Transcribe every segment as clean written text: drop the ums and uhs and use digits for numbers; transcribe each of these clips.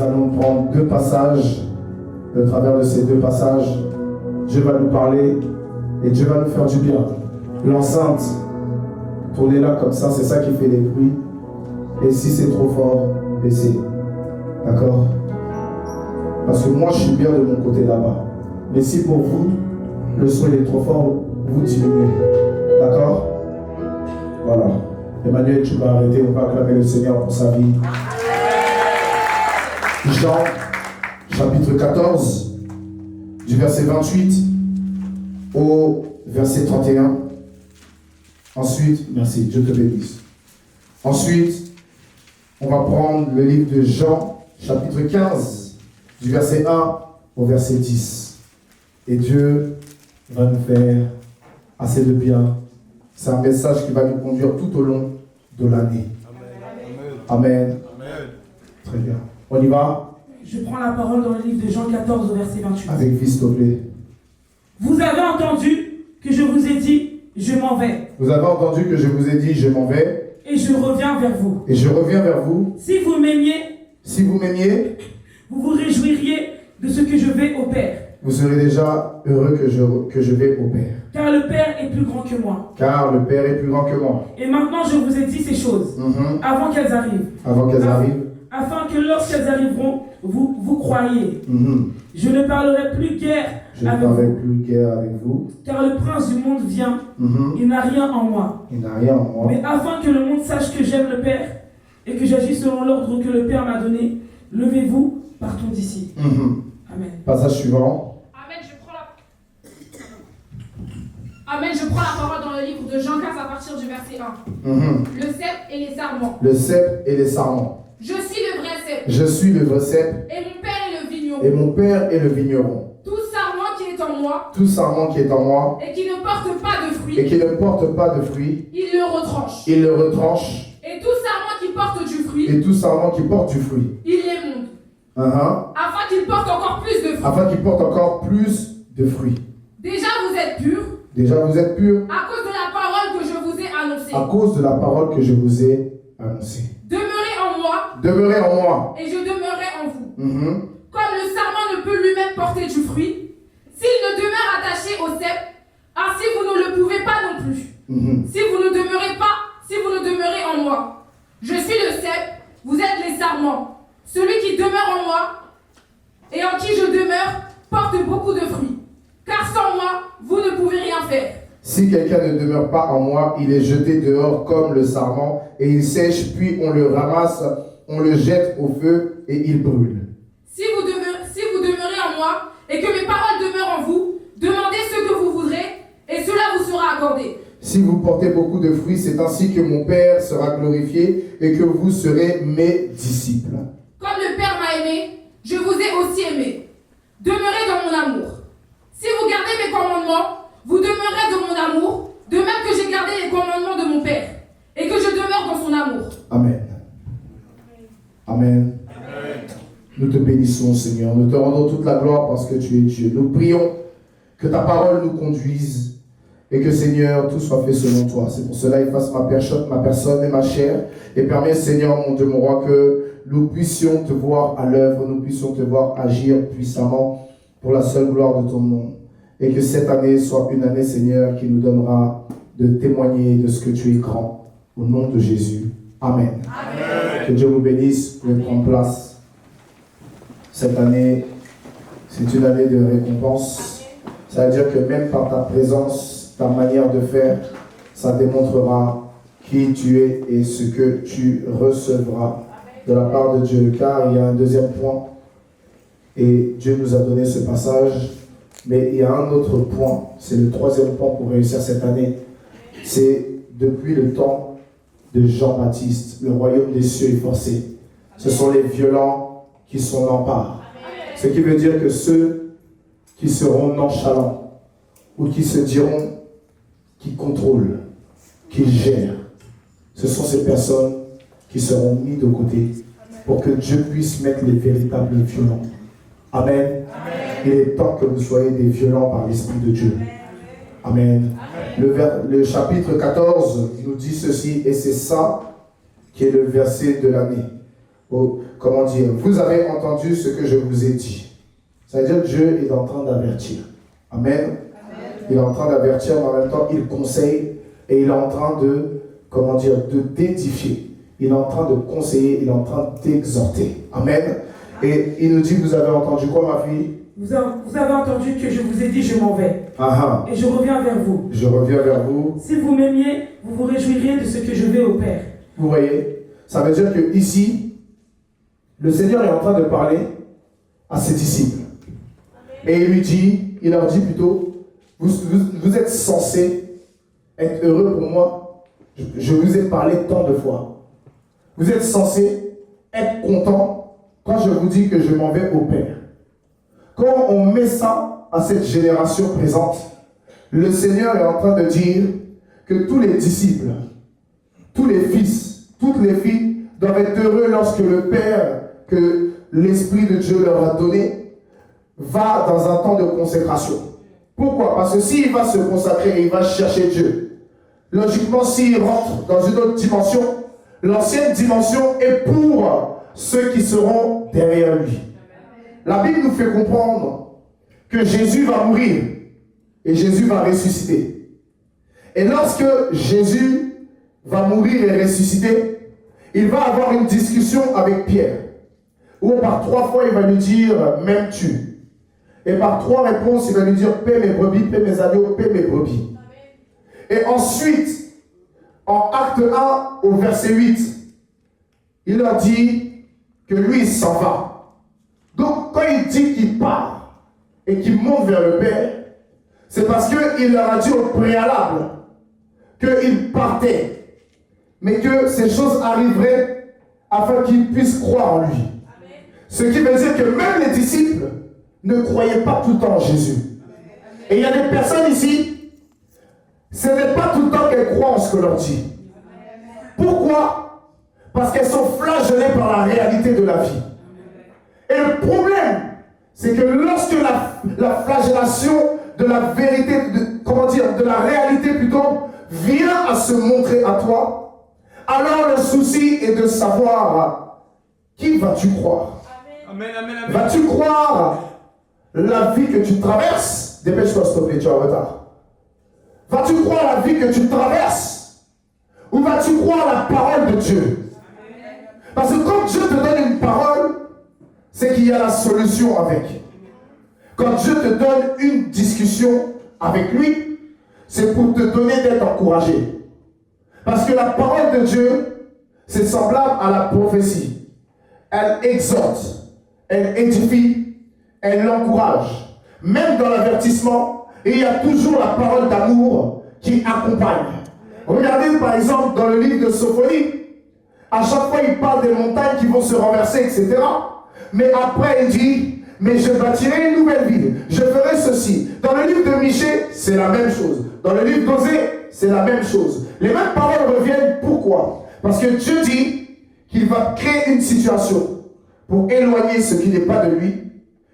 nous allons prendre deux passages. Au travers de ces deux passages, Dieu va nous parler et Dieu va nous faire du bien. L'enceinte, tournez-la comme ça, c'est ça qui fait des bruits. Et si c'est trop fort, baissez. D'accord? Parce que moi, je suis bien de mon côté là-bas. Mais si pour vous, le son est trop fort, vous diminuez. D'accord? Voilà. Emmanuel, tu vas arrêter, on va acclamer le Seigneur pour sa vie. Jean, chapitre 14, du verset 28 au verset 31. Ensuite, merci, Dieu te bénisse. Ensuite, on va prendre le livre de Jean, chapitre 15, du verset 1 au verset 10. Et Dieu va nous faire assez de bien. C'est un message qui va nous conduire tout au long de l'année. Amen. Amen. Très bien. On y va? Je prends la parole dans le livre de Jean 14 au verset 28. Avec vie, s'il te plaît. Vous avez entendu que je vous ai dit, je m'en vais. Vous avez entendu que je vous ai dit, je m'en vais. Et je reviens vers vous. Et je reviens vers vous. Si vous m'aimiez, vous vous réjouiriez de ce que je vais au Père. Vous serez déjà heureux que je vais au Père. Car le Père est plus grand que moi. Car le Père est plus grand que moi. Et maintenant je vous ai dit ces choses, avant qu'elles arrivent. Avant qu'elles arrivent. Afin que lorsqu'elles arriveront, vous croyiez. Je ne parlerai plus guère avec vous. Car le prince du monde vient. Il n'a rien en moi. Mais afin que le monde sache que j'aime le Père et que j'agis selon l'ordre que le Père m'a donné, levez-vous, partons d'ici. Amen. Passage suivant. Amen, je prends la parole dans le livre de Jean 15 à partir du verset 1. Le cep et les sarments. Le cep et les sarments. Je suis le vrai cep. Je suis le vrai cep. Et mon père est le vigneron. Et mon père est le vigneron. Tout sarment qui est en moi. Tout sarment qui est en moi. Et qui ne porte pas de fruits. Et qui ne porte pas de fruits. Il le retranche. Il le retranche. Et tout sarment qui porte du fruit. Et tout sarment qui porte du fruit. Il l'émonde. Afin qu'il porte encore plus de fruits. Afin qu'il porte encore plus de fruits. Déjà vous êtes purs. Déjà vous êtes purs. À cause de la parole que je vous ai annoncée. À cause de la parole que je vous ai annoncée. Demeurez en moi. Demeurez en moi. Et je demeurerai en vous. Comme le sarment ne peut lui-même porter du fruit, s'il ne demeure attaché au cep, ainsi vous ne le pouvez pas non plus. Si vous ne demeurez en moi. Je suis le cep, vous êtes les sarments. Celui qui demeure en moi et en qui je demeure porte beaucoup de fruits. Car sans moi, vous ne pouvez rien faire. Si quelqu'un ne demeure pas en moi, il est jeté dehors comme le sarment, et il sèche, puis on le ramasse, on le jette au feu, et il brûle. Si vous demeurez en moi, et que mes paroles demeurent en vous, demandez ce que vous voudrez, et cela vous sera accordé. Si vous portez beaucoup de fruits, c'est ainsi que mon Père sera glorifié, et que vous serez mes disciples. Comme le Père m'a aimé, je vous ai aussi aimé. Demeurez dans mon amour. Si vous gardez mes commandements, vous demeurez dans mon amour, de même que j'ai gardé les commandements de mon Père, et que je demeure dans son amour. Amen. Amen. Nous te bénissons, Seigneur. Nous te rendons toute la gloire parce que tu es Dieu. Nous prions que ta parole nous conduise et que, Seigneur, tout soit fait selon toi. C'est pour cela, efface ma personne et ma chair, et permets, Seigneur, mon Dieu, mon roi, que nous puissions te voir à l'œuvre, nous puissions te voir agir puissamment pour la seule gloire de ton nom. Et que cette année soit une année, Seigneur, qui nous donnera de témoigner de ce que tu es grand. Au nom de Jésus. Amen. Amen. Que Dieu vous bénisse. Vous pouvez prendre place. Cette année, c'est une année de récompense. Ça veut dire que même par ta présence, ta manière de faire, ça démontrera qui tu es et ce que tu recevras de la part de Dieu. Car il y a un deuxième point. Et Dieu nous a donné ce passage. Mais il y a un autre point. C'est le troisième point pour réussir cette année. C'est depuis le temps de Jean-Baptiste, le royaume des cieux est forcé. Ce sont les violents qui s'en emparent. Ce qui veut dire que ceux qui seront nonchalants ou qui se diront qu'ils contrôlent, qu'ils gèrent, ce sont ces personnes qui seront mises de côté pour que Dieu puisse mettre les véritables violents. Amen. Il est temps que vous soyez des violents par l'Esprit de Dieu. Amen. Le chapitre 14 nous dit ceci, et c'est ça qui est le verset de l'année. comment dire, vous avez entendu ce que je vous ai dit. Ça veut dire que Dieu est en train d'avertir. Amen. Amen. Il est en train d'avertir, mais en même temps, il conseille et il est en train de, comment dire, de d'édifier. Il est en train de conseiller, il est en train d'exhorter. Amen. Et il nous dit, vous avez entendu quoi, ma fille? Vous avez entendu que je vous ai dit, je m'en vais. Aha. Et je reviens vers vous. Je reviens vers vous. Si vous m'aimiez, vous vous réjouiriez de ce que je vais au Père. Vous voyez, ça veut dire que ici, le Seigneur est en train de parler à ses disciples. Et il leur dit plutôt, vous êtes censés être heureux pour moi. Je vous ai parlé tant de fois. Vous êtes censés être contents quand je vous dis que je m'en vais au Père. Quand on met ça à cette génération présente, le Seigneur est en train de dire que tous les disciples, tous les fils, toutes les filles doivent être heureux lorsque le Père que l'Esprit de Dieu leur a donné va dans un temps de consécration. Pourquoi? Parce que s'il va se consacrer et il va chercher Dieu, logiquement, s'il rentre dans une autre dimension, l'ancienne dimension est pour ceux qui seront derrière lui. La Bible nous fait comprendre que Jésus va mourir et Jésus va ressusciter. Et lorsque Jésus va mourir et ressusciter, il va avoir une discussion avec Pierre, où par 3 fois il va lui dire « m'aimes-tu » et par 3 réponses il va lui dire « paie mes brebis, paie mes agneaux, paie mes brebis ». Et ensuite, en acte 1 au verset 8, il leur dit que lui il s'en va. Donc quand il dit qu'il part et qu'il monte vers le Père, c'est parce qu'il leur a dit au préalable qu'il partait, mais que ces choses arriveraient afin qu'ils puissent croire en lui. Amen. Ce qui veut dire que même les disciples ne croyaient pas tout le temps en Jésus. Amen. Et il y a des personnes ici, ce n'est pas tout le temps qu'elles croient en ce que l'on dit. Amen. Pourquoi? Parce qu'elles sont flagellées par la réalité de la vie. Et le problème, c'est que lorsque la flagellation de la vérité, de la réalité plutôt, vient à se montrer à toi, alors le souci est de savoir qui vas-tu croire. Amen, amen, amen. Vas-tu croire la vie que tu traverses? Dépêche-toi s'il te plaît, tu es en retard. Vas-tu croire la vie que tu traverses? Ou vas-tu croire la parole de Dieu? Parce que quand Dieu te donne une parole, c'est qu'il y a la solution avec. Quand Dieu te donne une discussion avec lui, c'est pour te donner d'être encouragé. Parce que la parole de Dieu, c'est semblable à la prophétie. Elle exhorte, elle édifie, elle encourage. Même dans l'avertissement, il y a toujours la parole d'amour qui accompagne. Regardez par exemple dans le livre de Sophonie, à chaque fois il parle des montagnes qui vont se renverser, etc. Mais après il dit, mais je bâtirai une nouvelle ville, je ferai ceci. Dans le livre de Michée, c'est la même chose. Dans le livre d'Osée, c'est la même chose. Les mêmes paroles reviennent, pourquoi? Parce que Dieu dit qu'il va créer une situation pour éloigner ce qui n'est pas de lui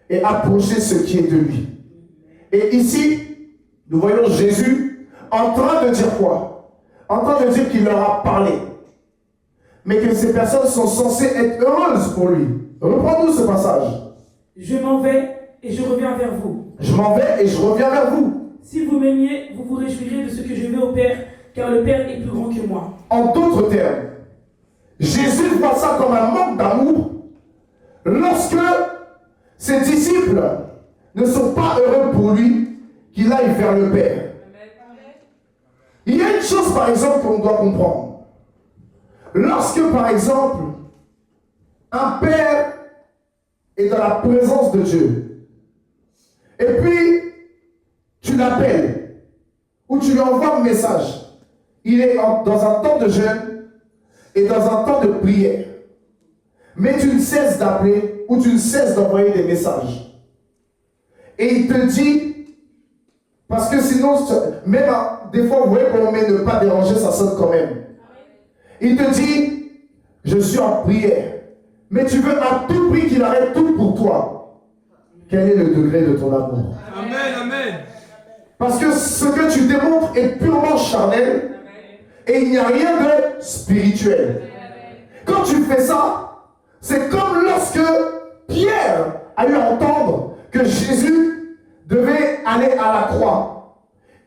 et approcher ce qui est de lui. Et ici, nous voyons Jésus en train de dire quoi? En train de dire qu'il leur a parlé. Mais que ces personnes sont censées être heureuses pour lui. Reprends-nous ce passage. Je m'en vais et je reviens vers vous. Je m'en vais et je reviens vers vous. Si vous m'aimiez, vous vous réjouirez de ce que je vais au Père, car le Père est plus grand que moi. En d'autres termes, Jésus voit ça comme un manque d'amour lorsque ses disciples ne sont pas heureux pour lui, qu'il aille vers le Père. Il y a une chose par exemple qu'on doit comprendre. Lorsque par exemple, un père est dans la présence de Dieu, et puis tu l'appelles, ou tu lui envoies un message, il est dans un temps de jeûne et dans un temps de prière, mais tu ne cesses d'appeler ou tu ne cesses d'envoyer des messages. Et il te dit, parce que sinon, même des fois, vous voyez qu'on met ne pas déranger, ça sonne quand même. Il te dit, je suis en prière, mais tu veux à tout prix qu'il arrête tout pour toi. Quel est le degré de ton amour? Amen, amen. Parce que ce que tu démontres est purement charnel et il n'y a rien de spirituel. Quand tu fais ça, C'est comme lorsque Pierre a eu à entendre que Jésus devait aller à la croix.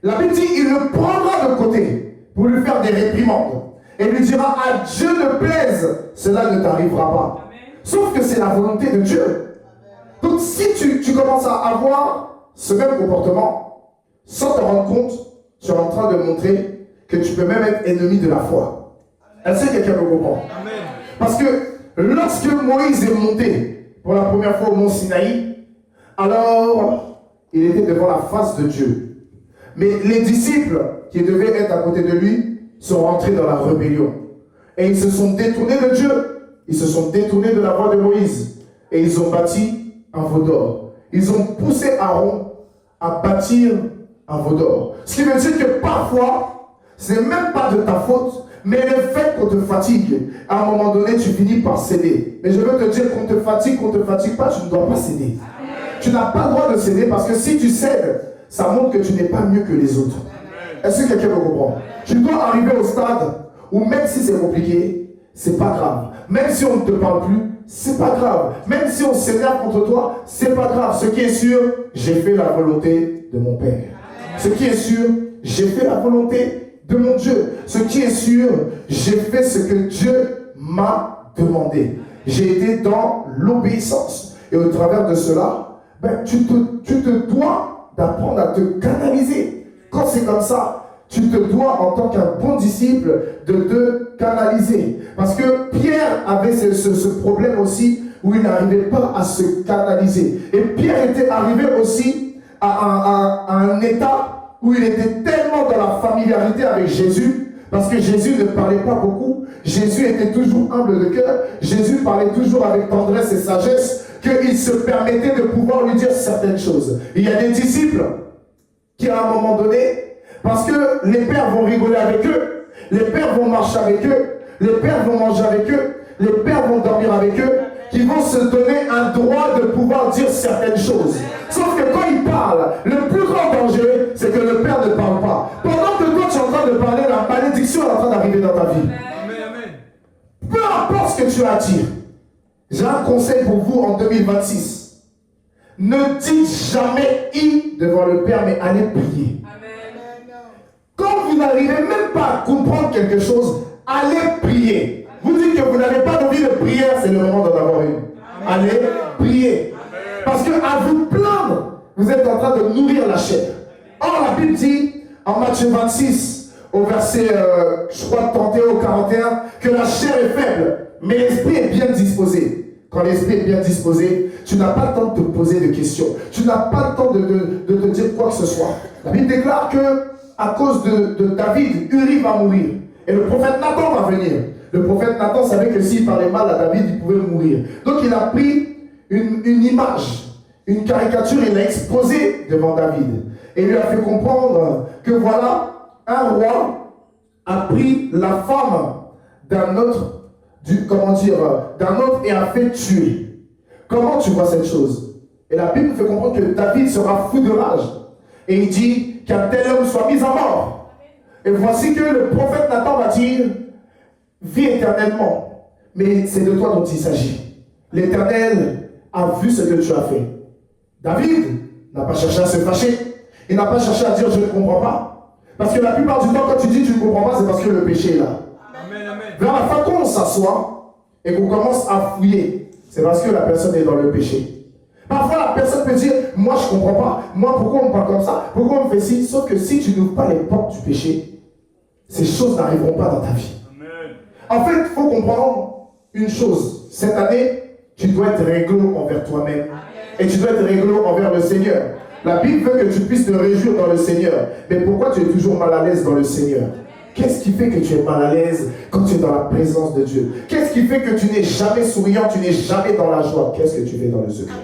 La Bible dit, il le prendra de côté pour lui faire des réprimandes. Et lui dira, à Dieu ne plaise, cela ne t'arrivera pas. Sauf que c'est la volonté de Dieu. Donc si tu commences à avoir ce même comportement, sans te rendre compte, tu es en train de montrer que tu peux même être ennemi de la foi. Est-ce que quelqu'un me comprend? Parce que lorsque Moïse est monté pour la première fois au mont Sinaï, alors il était devant la face de Dieu. Mais les disciples qui devaient être à côté de lui sont rentrés dans la rébellion. Et ils se sont détournés de Dieu. Ils se sont détournés de la voie de Moïse. Et ils ont bâti un veau d'or. Ils ont poussé Aaron à bâtir un veau d'or. Ce qui veut dire que parfois, ce n'est même pas de ta faute, mais le fait qu'on te fatigue, à un moment donné, tu finis par céder. Mais je veux te dire qu'on te fatigue pas, tu ne dois pas céder. Tu n'as pas le droit de céder parce que si tu cèdes, ça montre que tu n'es pas mieux que les autres. Est-ce que quelqu'un me comprend? Tu dois arriver au stade où même si c'est compliqué, c'est pas grave. Même si on ne te parle plus, c'est pas grave. Même si on s'énerve contre toi, c'est pas grave. Ce qui est sûr, j'ai fait la volonté de mon Père. Ce qui est sûr, j'ai fait la volonté de mon Dieu. Ce qui est sûr, j'ai fait ce que Dieu m'a demandé. J'ai été dans l'obéissance. Et au travers de cela, tu te dois d'apprendre à te canaliser. Quand c'est comme ça, tu te dois, en tant qu'un bon disciple, de te canaliser. Parce que Pierre avait ce problème aussi, où il n'arrivait pas à se canaliser. Et Pierre était arrivé aussi à un état où il était tellement dans la familiarité avec Jésus, parce que Jésus ne parlait pas beaucoup, Jésus était toujours humble de cœur, Jésus parlait toujours avec tendresse et sagesse, qu'il se permettait de pouvoir lui dire certaines choses. Il y a des disciples qui, à un moment donné, parce que les pères vont rigoler avec eux, les pères vont marcher avec eux, les pères vont manger avec eux, les pères vont dormir avec eux, qui vont se donner un droit de pouvoir dire certaines choses. Sauf que quand ils parlent, le plus grand danger, c'est que le père ne parle pas. Pendant que toi tu es en train de parler, la malédiction est en train d'arriver dans ta vie. Peu importe ce que tu as à dire, j'ai un conseil pour vous en 2026. Ne dites jamais « i » devant le Père, mais allez prier. Quand vous n'arrivez même pas à comprendre quelque chose, allez prier. Vous dites que vous n'avez pas envie de prière, c'est le moment d'en avoir une. Allez prier. Parce que à vous plaindre, vous êtes en train de nourrir la chair. Or, la Bible dit, en Matthieu 26, au verset, je crois, 31 ou 41, que la chair est faible, mais l'esprit est bien disposé. Quand l'esprit est bien disposé, tu n'as pas le temps de te poser de questions. Tu n'as pas le temps de te dire quoi que ce soit. La Bible déclare que, à cause de David, Uri va mourir. Et le prophète Nathan va venir. Le prophète Nathan savait que s'il parlait mal à David, il pouvait mourir. Donc il a pris une image, une caricature, il l'a exposée devant David. Et il lui a fait comprendre que voilà, un roi a pris la femme d'un autre, d'un autre et a fait tuer. Comment tu vois cette chose? Et la Bible fait comprendre que David sera fou de rage. Et il dit qu'un tel homme soit mis à mort. Et voici que le prophète Nathan va dire, vis éternellement. Mais c'est de toi dont il s'agit. L'Éternel a vu ce que tu as fait. David n'a pas cherché à se fâcher. Il n'a pas cherché à dire je ne comprends pas. Parce que la plupart du temps, quand tu dis tu ne comprends pas, c'est parce que le péché est là. Vers la fin, quand on s'assoit et qu'on commence à fouiller, c'est parce que la personne est dans le péché. Parfois, la personne peut dire, moi je ne comprends pas, moi pourquoi on me parle comme ça, pourquoi on me fait ci, sauf que si tu n'ouvres pas les portes du péché, ces choses n'arriveront pas dans ta vie. Amen. En fait, il faut comprendre une chose. Cette année, tu dois être réglo envers toi-même. Et tu dois être réglo envers le Seigneur. La Bible veut que tu puisses te réjouir dans le Seigneur. Mais pourquoi tu es toujours mal à l'aise dans le Seigneur? Qu'est-ce qui fait que tu es mal à l'aise quand tu es dans la présence de Dieu? Qu'est-ce qui fait que tu n'es jamais souriant, tu n'es jamais dans la joie? Qu'est-ce que tu fais dans le secret?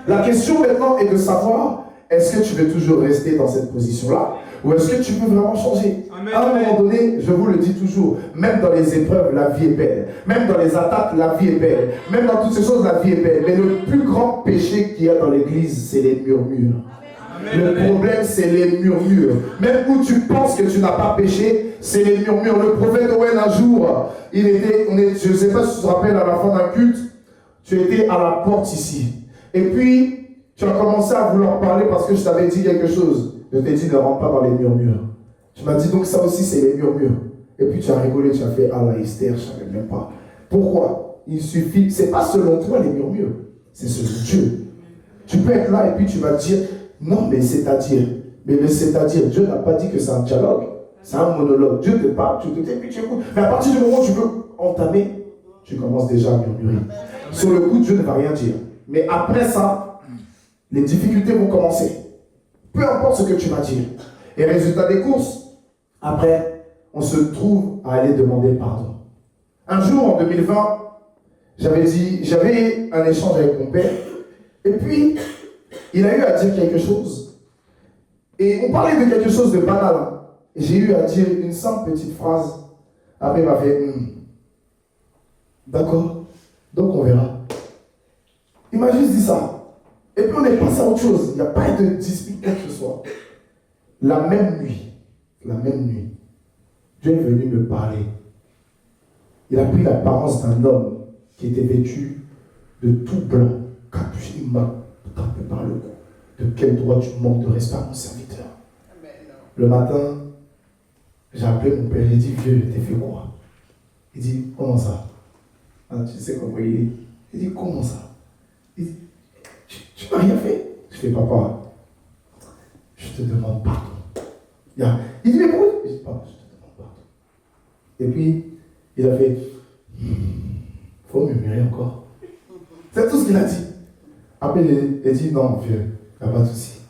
La question maintenant est de savoir, est-ce que tu veux toujours rester dans cette position-là? Ou est-ce que tu peux vraiment changer? À un moment donné, je vous le dis toujours, même dans les épreuves, la vie est belle. Même dans les attaques, la vie est belle. Même dans toutes ces choses, la vie est belle. Mais le plus grand péché qu'il y a dans l'église, c'est les murmures. Le problème, c'est les murmures. Même où tu penses que tu n'as pas péché, c'est les murmures. Le prophète Owen, un jour, je ne sais pas si tu te rappelles, à la fin d'un culte, tu étais à la porte ici. Et puis, tu as commencé à vouloir parler parce que je t'avais dit quelque chose. Je t'ai dit, ne rentre pas dans les murmures. Tu m'as dit, donc ça aussi, c'est les murmures. Et puis, tu as rigolé, tu as fait, ah la Esther, je ne savais même pas. Pourquoi? Il suffit, c'est pas selon toi les murmures, c'est selon Dieu. Tu peux être là et puis tu vas dire, non, mais c'est-à-dire. Mais le c'est-à-dire, Dieu n'a pas dit que c'est un dialogue, c'est un monologue. Dieu te parle, tu te tais, puis tu écoutes. Mais à partir du moment où tu veux entamer, tu commences déjà à murmurer. Sur le coup, Dieu ne va rien dire. Mais après ça, les difficultés vont commencer. Peu importe ce que tu vas dire. Et résultat des courses, après, on se trouve à aller demander pardon. Un jour, en 2020, j'avais un échange avec mon père, et puis, il a eu à dire quelque chose. Et on parlait de quelque chose de banal. Hein. Et j'ai eu à dire une simple petite phrase. Après, il m'a fait, d'accord, donc on verra. Il m'a juste dit ça. Et puis on est passé à autre chose. Il n'y a pas de dispute quoi que ce soit. La même nuit, Dieu est venu me parler. Il a pris l'apparence d'un homme qui était vêtu de tout blanc, capuché, il m'a tapé par le cou. De quel droit tu manques de respect à mon serviteur? Le matin, j'ai appelé mon père, j'ai dit, vieux, t'es fait quoi? Il dit, comment ça? Ah, tu sais comment il est? Il dit, comment ça? Il dit, tu m'as rien fait? Je fais, papa, je te demande pardon. Il dit, mais pourquoi? Je dis, papa, je te demande pardon. Et puis, il a fait, faut murmurer encore. C'est tout ce qu'il a dit. Après, il a dit, non, vieux, il n'y a pas de souci.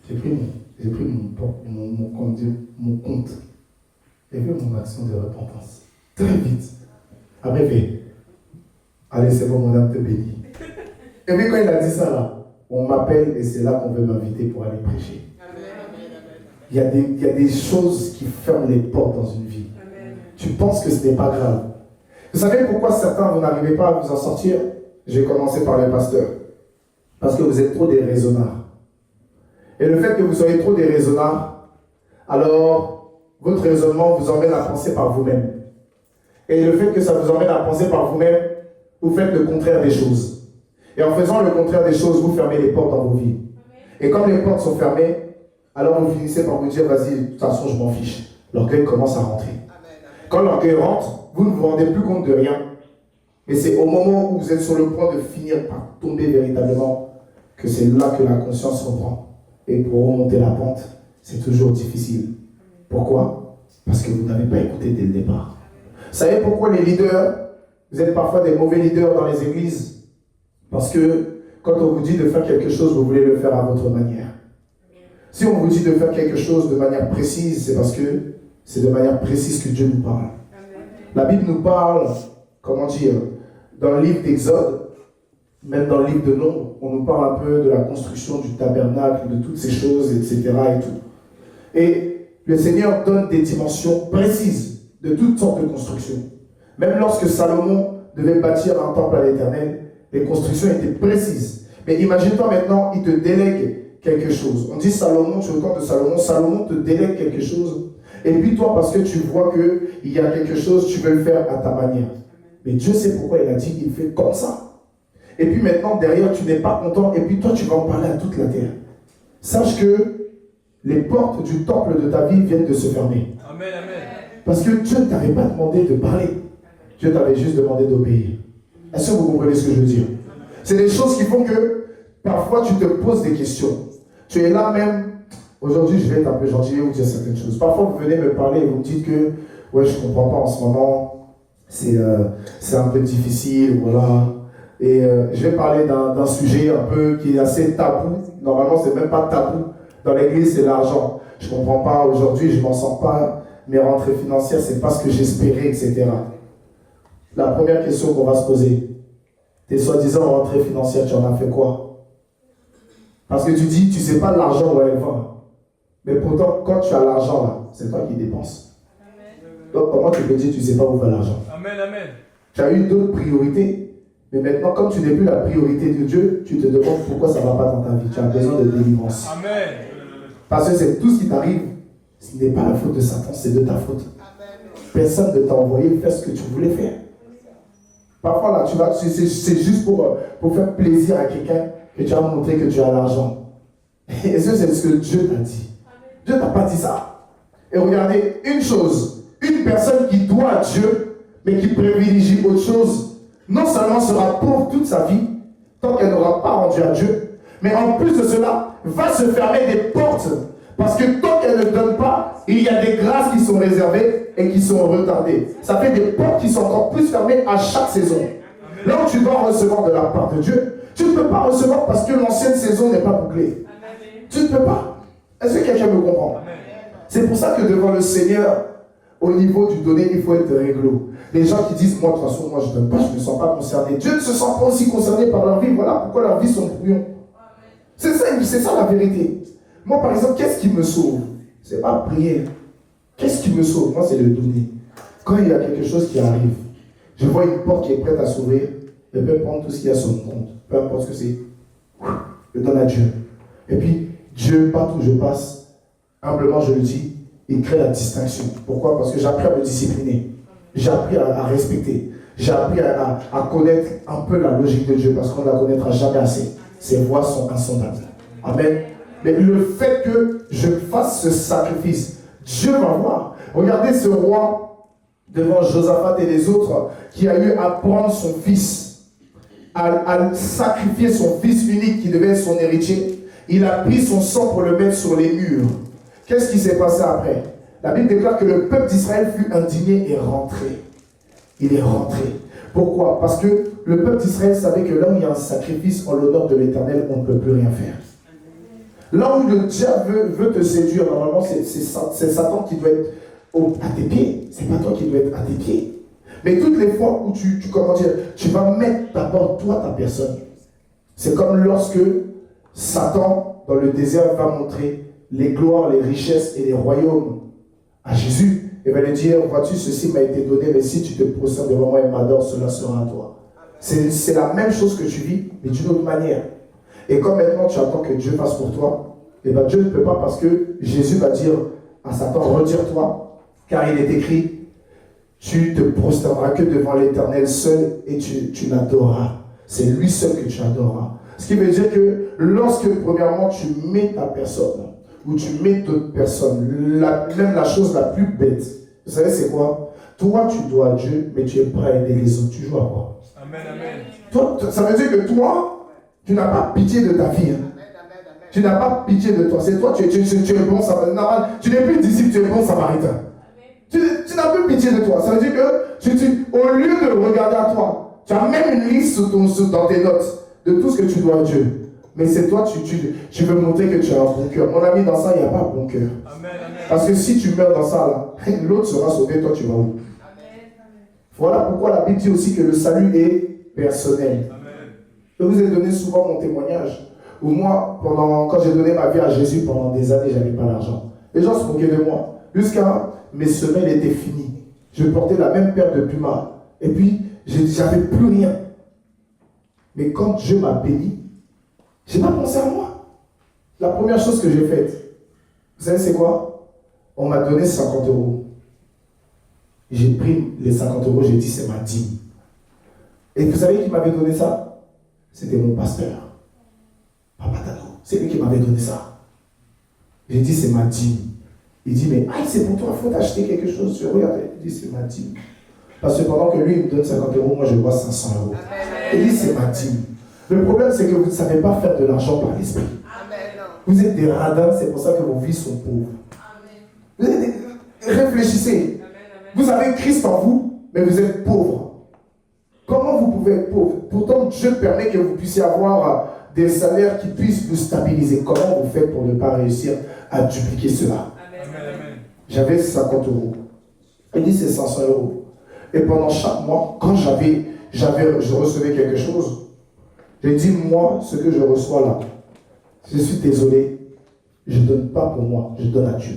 J'ai pris mon compte et fait mon action de repentance. Très vite. Après, il fait, allez, c'est bon, mon âme te bénit. Et puis, quand il a dit ça, là, on m'appelle et c'est là qu'on veut m'inviter pour aller prêcher. Il y a des choses qui ferment les portes dans une vie. Amen. Tu penses que ce n'est pas grave. Vous savez pourquoi certains, vous n'arrivez pas à vous en sortir? J'ai commencé par les pasteurs. Parce que vous êtes trop déraisonnables. Et le fait que vous soyez trop déraisonnables, alors votre raisonnement vous emmène à penser par vous-même. Et le fait que ça vous emmène à penser par vous-même, vous faites le contraire des choses. Et en faisant le contraire des choses, vous fermez les portes dans vos vies. Et quand les portes sont fermées, alors vous finissez par vous dire, vas-y, de toute façon, je m'en fiche. L'orgueil commence à rentrer. Quand l'orgueil rentre, vous ne vous rendez plus compte de rien. Et c'est au moment où vous êtes sur le point de finir par tomber véritablement que c'est là que la conscience reprend. Et pour remonter la pente, c'est toujours difficile. Pourquoi? Parce que vous n'avez pas écouté dès le départ. Vous savez pourquoi les leaders, vous êtes parfois des mauvais leaders dans les églises? Parce que quand on vous dit de faire quelque chose, vous voulez le faire à votre manière. Si on vous dit de faire quelque chose de manière précise, c'est parce que c'est de manière précise que Dieu nous parle. La Bible nous parle, comment dire, dans le livre d'Exode, même dans le livre de Nombres, on nous parle un peu de la construction du tabernacle, de toutes ces choses, etc. et tout. Et le Seigneur donne des dimensions précises de toutes sortes de constructions. Même lorsque Salomon devait bâtir un temple à l'Éternel, les constructions étaient précises. Mais imagine-toi maintenant, il te délègue quelque chose. On dit Salomon, tu es au temps de Salomon, Salomon te délègue quelque chose. Et puis toi, parce que tu vois qu'il y a quelque chose, tu veux le faire à ta manière. Mais Dieu sait pourquoi il a dit, il fait comme ça. Et puis maintenant, derrière, tu n'es pas content, et puis toi, tu vas en parler à toute la terre. Sache que les portes du temple de ta vie viennent de se fermer. Amen, amen. Parce que Dieu ne t'avait pas demandé de parler. Dieu t'avait juste demandé d'obéir. Est-ce que vous comprenez ce que je veux dire? C'est des choses qui font que parfois tu te poses des questions. Tu es là même. Aujourd'hui, je vais être un peu gentil et vous dire certaines choses. Parfois, vous venez me parler et vous me dites que ouais, je ne comprends pas en ce moment. C'est un peu difficile, voilà. Et je vais parler d'un sujet un peu qui est assez tabou. Normalement, c'est même pas tabou. Dans l'église, c'est l'argent. Je ne comprends pas aujourd'hui, je ne m'en sens pas. Mes rentrées financières, ce n'est pas ce que j'espérais, etc. La première question qu'on va se poser, tes soi-disant rentrées financières, tu en as fait quoi? Parce que tu dis, tu ne sais pas l'argent où elle va. Mais pourtant, quand tu as l'argent là, c'est toi qui dépenses. Donc comment tu peux dire, tu ne sais pas où va l'argent? Amen, amen. Tu as eu d'autres priorités. Mais maintenant, comme tu n'es plus la priorité de Dieu, tu te demandes pourquoi ça ne va pas dans ta vie. Tu as besoin de délivrance. Amen. Parce que c'est tout ce qui t'arrive. Ce n'est pas la faute de Satan, c'est de ta faute. Personne ne t'a envoyé faire ce que tu voulais faire. Parfois, là, c'est juste pour faire plaisir à quelqu'un que tu as montré que tu as l'argent. Est-ce que c'est ce que Dieu t'a dit? Dieu t'a pas dit ça. Et regardez, une chose, une personne qui doit à Dieu, mais qui privilégie autre chose, non seulement sera pauvre toute sa vie, tant qu'elle n'aura pas rendu à Dieu, mais en plus de cela, va se fermer des portes. Parce que tant qu'elle ne donne pas, il y a des grâces qui sont réservées et qui sont retardées. Ça fait des portes qui sont encore plus fermées à chaque saison. Là où tu dois recevoir de la part de Dieu, tu ne peux pas recevoir parce que l'ancienne saison n'est pas bouclée. Tu ne peux pas. Est-ce que quelqu'un me comprend? C'est pour ça que devant le Seigneur, au niveau du donner, il faut être réglo. Les gens qui disent, moi de toute façon, moi je ne donne pas, je ne me sens pas concerné. Dieu ne se sent pas aussi concerné par leur vie. Voilà pourquoi leur vie sont brouillons. C'est ça la vérité. Moi par exemple, qu'est-ce qui me sauve? C'est pas prier. Qu'est-ce qui me sauve? Moi c'est le donner. Quand il y a quelque chose qui arrive, je vois une porte qui est prête à s'ouvrir, je peux prendre tout ce qu'il y a sur mon compte. Peu importe ce que c'est. Je donne à Dieu. Et puis, Dieu, partout où je passe, humblement je le dis, il crée la distinction. Pourquoi? Parce que j'ai appris à me discipliner. J'ai appris à respecter. J'ai appris à connaître un peu la logique de Dieu, parce qu'on ne la connaîtra jamais assez. Ses voies sont insondables. Amen. Mais le fait que je fasse ce sacrifice, Dieu va voir. Regardez ce roi devant Josaphat et les autres qui a eu à prendre son fils, à sacrifier son fils unique qui devait être son héritier. Il a pris son sang pour le mettre sur les murs. Qu'est-ce qui s'est passé après? La Bible déclare que le peuple d'Israël fut indigné et rentré. Il est rentré. Pourquoi? Parce que le peuple d'Israël savait que là où il y a un sacrifice en l'honneur de l'Éternel, on ne peut plus rien faire. Là où le diable veut te séduire, normalement, c'est Satan qui doit être à tes pieds. C'est pas toi qui dois être à tes pieds. Mais toutes les fois où tu vas mettre d'abord toi, ta personne. C'est comme lorsque Satan, dans le désert, va montrer les gloires, les richesses et les royaumes à Jésus. Et va lui dire, vois-tu, ceci m'a été donné, mais si tu te prosternes devant moi et m'adores, cela sera à toi. C'est la même chose que tu vis, mais d'une autre manière. Et comme maintenant tu attends que Dieu fasse pour toi, et bien Dieu ne peut pas, parce que Jésus va dire à Satan, retire-toi, car il est écrit, tu te prosterneras que devant l'Éternel seul et tu l'adoreras. C'est lui seul que tu adoreras. Ce qui veut dire que lorsque, premièrement, tu mets ta personne, ou tu mets d'autres personnes, même la chose la plus bête, vous savez c'est quoi? Toi, tu dois à Dieu, mais tu es prêt à aider les autres. Tu joues à quoi? Amen, amen. Toi, ça veut dire que toi, tu n'as pas pitié de ta vie. Hein. Tu n'as pas pitié de toi. C'est toi, tu es bon samaritain. Tu n'es plus disciple, tu es bon samaritain. Tu n'as plus pitié de toi. Ça veut dire que, au lieu de regarder à toi, tu as même une liste dans tes notes de tout ce que tu dois à Dieu. Mais c'est toi, tu veux montrer que tu as un bon cœur. Mon ami, dans ça, il n'y a pas un bon cœur. Parce que si tu meurs dans ça, là, l'autre sera sauvé, toi, tu vas où? Amen. Voilà pourquoi la Bible dit aussi que le salut est personnel. Amen. Je vous ai donné souvent mon témoignage. Où moi, quand j'ai donné ma vie à Jésus, pendant des années, je n'avais pas d'argent. Les gens se moquaient de moi. Jusqu'à mes semelles étaient finies. Je portais la même paire de Puma. Et puis, j'avais plus rien. Mais quand Dieu m'a béni, je n'ai pas pensé à moi. La première chose que j'ai faite, vous savez c'est quoi? On m'a donné 50 €. J'ai pris les 50 €, j'ai dit c'est ma dîme. Et vous savez qui m'avait donné ça? C'était mon pasteur. Papa Tano, c'est lui qui m'avait donné ça. J'ai dit c'est ma dîme. Il dit mais c'est pour toi, il faut t'acheter quelque chose. Je regarde, il dit c'est ma dîme. Parce que pendant que lui il me donne 50 €, moi je vois 500 €. Il dit c'est ma dîme. Le problème c'est que vous ne savez pas faire de l'argent par l'esprit. Vous êtes des radins, c'est pour ça que vos vies sont pauvres. Réfléchissez. Vous avez Christ en vous, mais vous êtes pauvre. Comment vous pouvez être pauvre? Pourtant Dieu permet que vous puissiez avoir des salaires qui puissent vous stabiliser. Comment vous faites pour ne pas réussir à dupliquer cela? Amen. J'avais 50 €. Il dit c'est 500 €. Et pendant chaque mois, quand je recevais quelque chose, j'ai dit moi, ce que je reçois là, je suis désolé, je ne donne pas pour moi, je donne à Dieu.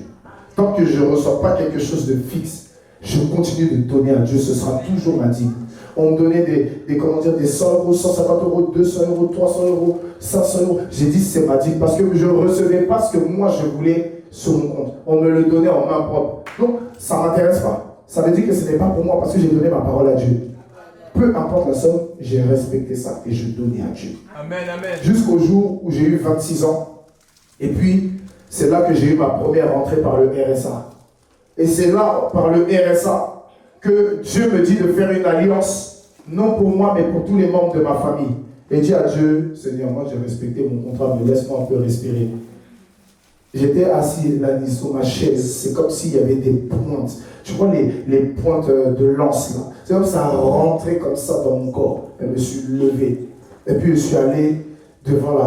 Tant que je ne reçois pas quelque chose de fixe, je continue de donner à Dieu, ce sera toujours ma dîme. On me donnait des 100 euros, 150 euros, 200 euros, 300 euros, 500 euros. J'ai dit systématique parce que je ne recevais pas ce que moi je voulais sur mon compte. On me le donnait en main propre. Donc, ça ne m'intéresse pas. Ça veut dire que ce n'est pas pour moi parce que j'ai donné ma parole à Dieu. Peu importe la somme, j'ai respecté ça et je donnais à Dieu. Amen, amen. Jusqu'au jour où j'ai eu 26 ans. Et puis, c'est là que j'ai eu ma première rentrée par le RSA. Et c'est là, par le RSA, que Dieu me dit de faire une alliance, non pour moi, mais pour tous les membres de ma famille. Et dit à Dieu, Seigneur, moi j'ai respecté mon contrat, mais laisse-moi un peu respirer. J'étais assis là sur ma chaise, c'est comme s'il y avait des pointes. Tu vois les pointes de lance là. C'est comme ça rentrait comme ça dans mon corps. Et je me suis levé. Et puis je suis allé devant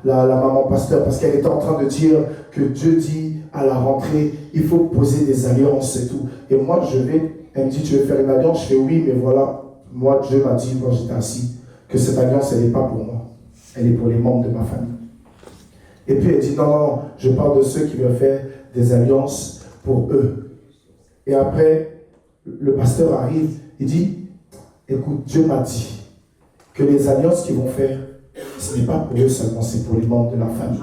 la maman pasteur parce qu'elle était en train de dire que Dieu dit à la rentrée, il faut poser des alliances et tout. Et moi elle me dit, tu veux faire une alliance? Je fais oui, mais voilà, moi Dieu m'a dit quand j'étais assis que cette alliance elle n'est pas pour moi. Elle est pour les membres de ma famille. Et puis elle dit, non, je parle de ceux qui veulent faire des alliances pour eux. Et après, le pasteur arrive, il dit, écoute, Dieu m'a dit que les alliances qu'ils vont faire, ce n'est pas pour eux seulement, c'est pour les membres de la famille.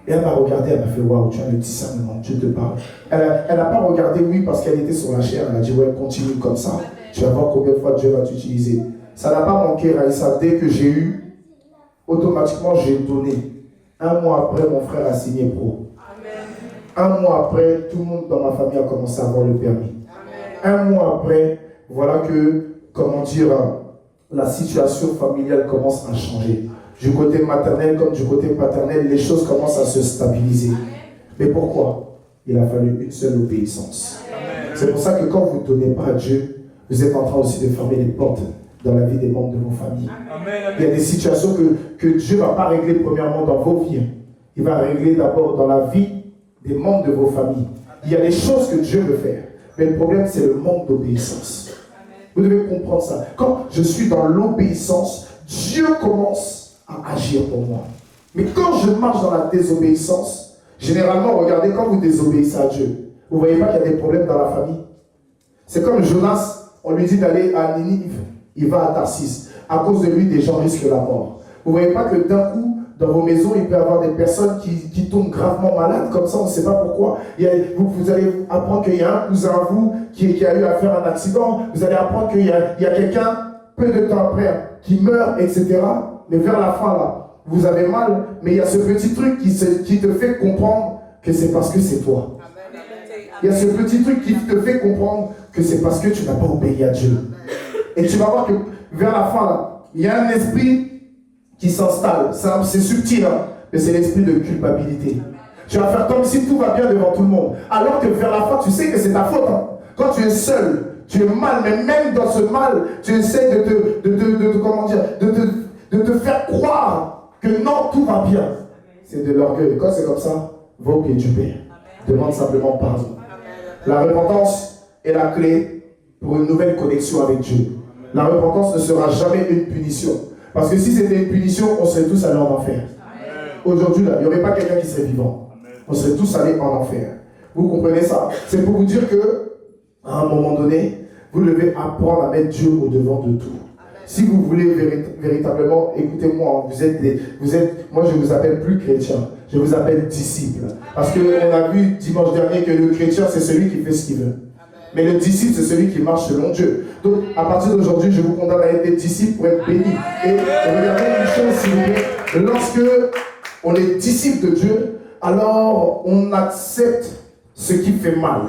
Et elle m'a regardé, elle m'a fait, waouh, tu as le discernement, Dieu te parle. Elle n'a pas regardé, oui, parce qu'elle était sur la chair, elle a dit, ouais, continue comme ça. Tu vas voir combien de fois Dieu va t'utiliser. Ça n'a pas manqué, Raïssa, dès que j'ai eu, automatiquement j'ai donné. Un mois après, mon frère a signé pro. Amen. Un mois après, tout le monde dans ma famille a commencé à avoir le permis. Amen. Un mois après, voilà que, comment dire, la situation familiale commence à changer. Du côté maternel comme du côté paternel, les choses commencent à se stabiliser. Amen. Mais pourquoi? Il a fallu une seule obéissance. Amen. C'est pour ça que quand vous ne donnez pas à Dieu, vous êtes en train aussi de fermer les portes dans la vie des membres de vos familles. Amen. Il y a des situations que Dieu ne va pas régler premièrement dans vos vies. Il va régler d'abord dans la vie des membres de vos familles. Il y a des choses que Dieu veut faire. Mais le problème, c'est le manque d'obéissance. Vous devez comprendre ça. Quand je suis dans l'obéissance, Dieu commence à agir pour moi. Mais quand je marche dans la désobéissance, généralement, regardez, quand vous désobéissez à Dieu, vous ne voyez pas qu'il y a des problèmes dans la famille. C'est comme Jonas, on lui dit d'aller à Ninive. Il va à Tarsis. À cause de lui, des gens risquent la mort. Vous ne voyez pas que d'un coup, dans vos maisons, il peut y avoir des personnes qui tombent gravement malades, comme ça, on ne sait pas pourquoi. Vous allez apprendre qu'il y a un cousin à vous qui a eu à faire un accident. Vous allez apprendre qu'il y a quelqu'un, peu de temps après, qui meurt, etc. Mais vers la fin, là, vous avez mal, mais il y a ce petit truc qui te fait comprendre que c'est parce que c'est toi. Il y a ce petit truc qui te fait comprendre que c'est parce que tu n'as pas obéi à Dieu. Et tu vas voir que vers la fin, là, il y a un esprit qui s'installe. C'est subtil, hein, mais c'est l'esprit de culpabilité. Tu vas faire comme si tout va bien devant tout le monde. Alors que vers la fin, tu sais que c'est ta faute. Hein. Quand tu es seul, tu es mal, mais même dans ce mal, tu essaies de te faire croire que non, tout va bien. C'est de l'orgueil. Quand c'est comme ça, va au pied du Père. Demande simplement pardon. La repentance est la clé pour une nouvelle connexion avec Dieu. La repentance ne sera jamais une punition. Parce que si c'était une punition, on serait tous allés en enfer. Aujourd'hui, là, il n'y aurait pas quelqu'un qui serait vivant. On serait tous allés en enfer. Vous comprenez ça? C'est pour vous dire que, à un moment donné, vous devez apprendre à mettre Dieu au-devant de tout. Si vous voulez véritablement, écoutez-moi, moi je ne vous appelle plus chrétien, je vous appelle disciple. Parce qu'on a vu dimanche dernier que le chrétien, c'est celui qui fait ce qu'il veut. Mais le disciple, c'est celui qui marche selon Dieu. Donc, à partir d'aujourd'hui, je vous condamne à être des disciples pour être bénis. Et regardez une chose, s'il vous plaît. Lorsque on est disciple de Dieu, alors on accepte ce qui fait mal.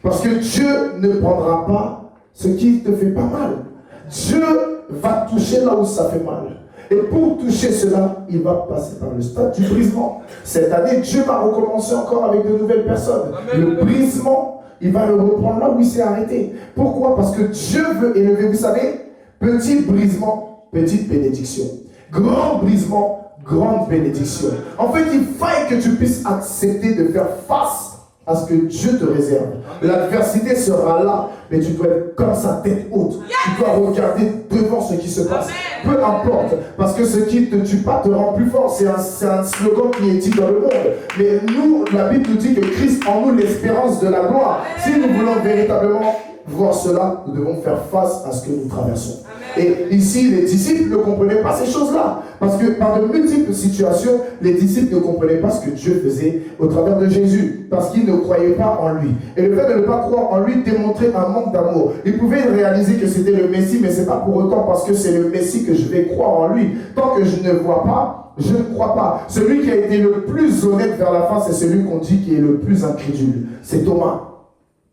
Parce que Dieu ne prendra pas ce qui te fait pas mal. Dieu va toucher là où ça fait mal. Et pour toucher cela, il va passer par le stade du brisement. Cette année, Dieu va recommencer encore avec de nouvelles personnes. Le brisement, il va le reprendre là où il s'est arrêté. Pourquoi? Parce que Dieu veut élever, vous savez, petit brisement, petite bénédiction. Grand brisement, grande bénédiction. En fait, il faille que tu puisses accepter de faire face à ce que Dieu te réserve. L'adversité sera là, mais tu dois être comme sa tête haute. Tu dois regarder devant ce qui se passe. Peu importe, parce que ce qui ne te tue pas te rend plus fort. C'est un slogan qui est dit dans le monde. Mais nous, la Bible nous dit que Christ en nous l'espérance de la gloire. Si nous voulons véritablement voir cela, nous devons faire face à ce que nous traversons. Et ici, les disciples ne comprenaient pas ces choses-là. Parce que par de multiples situations, les disciples ne comprenaient pas ce que Dieu faisait au travers de Jésus. Parce qu'ils ne croyaient pas en lui. Et le fait de ne pas croire en lui démontrait un manque d'amour. Ils pouvaient réaliser que c'était le Messie, mais ce n'est pas pour autant parce que c'est le Messie que je vais croire en lui. Tant que je ne vois pas, je ne crois pas. Celui qui a été le plus honnête vers la fin, c'est celui qu'on dit qui est le plus incrédule. C'est Thomas.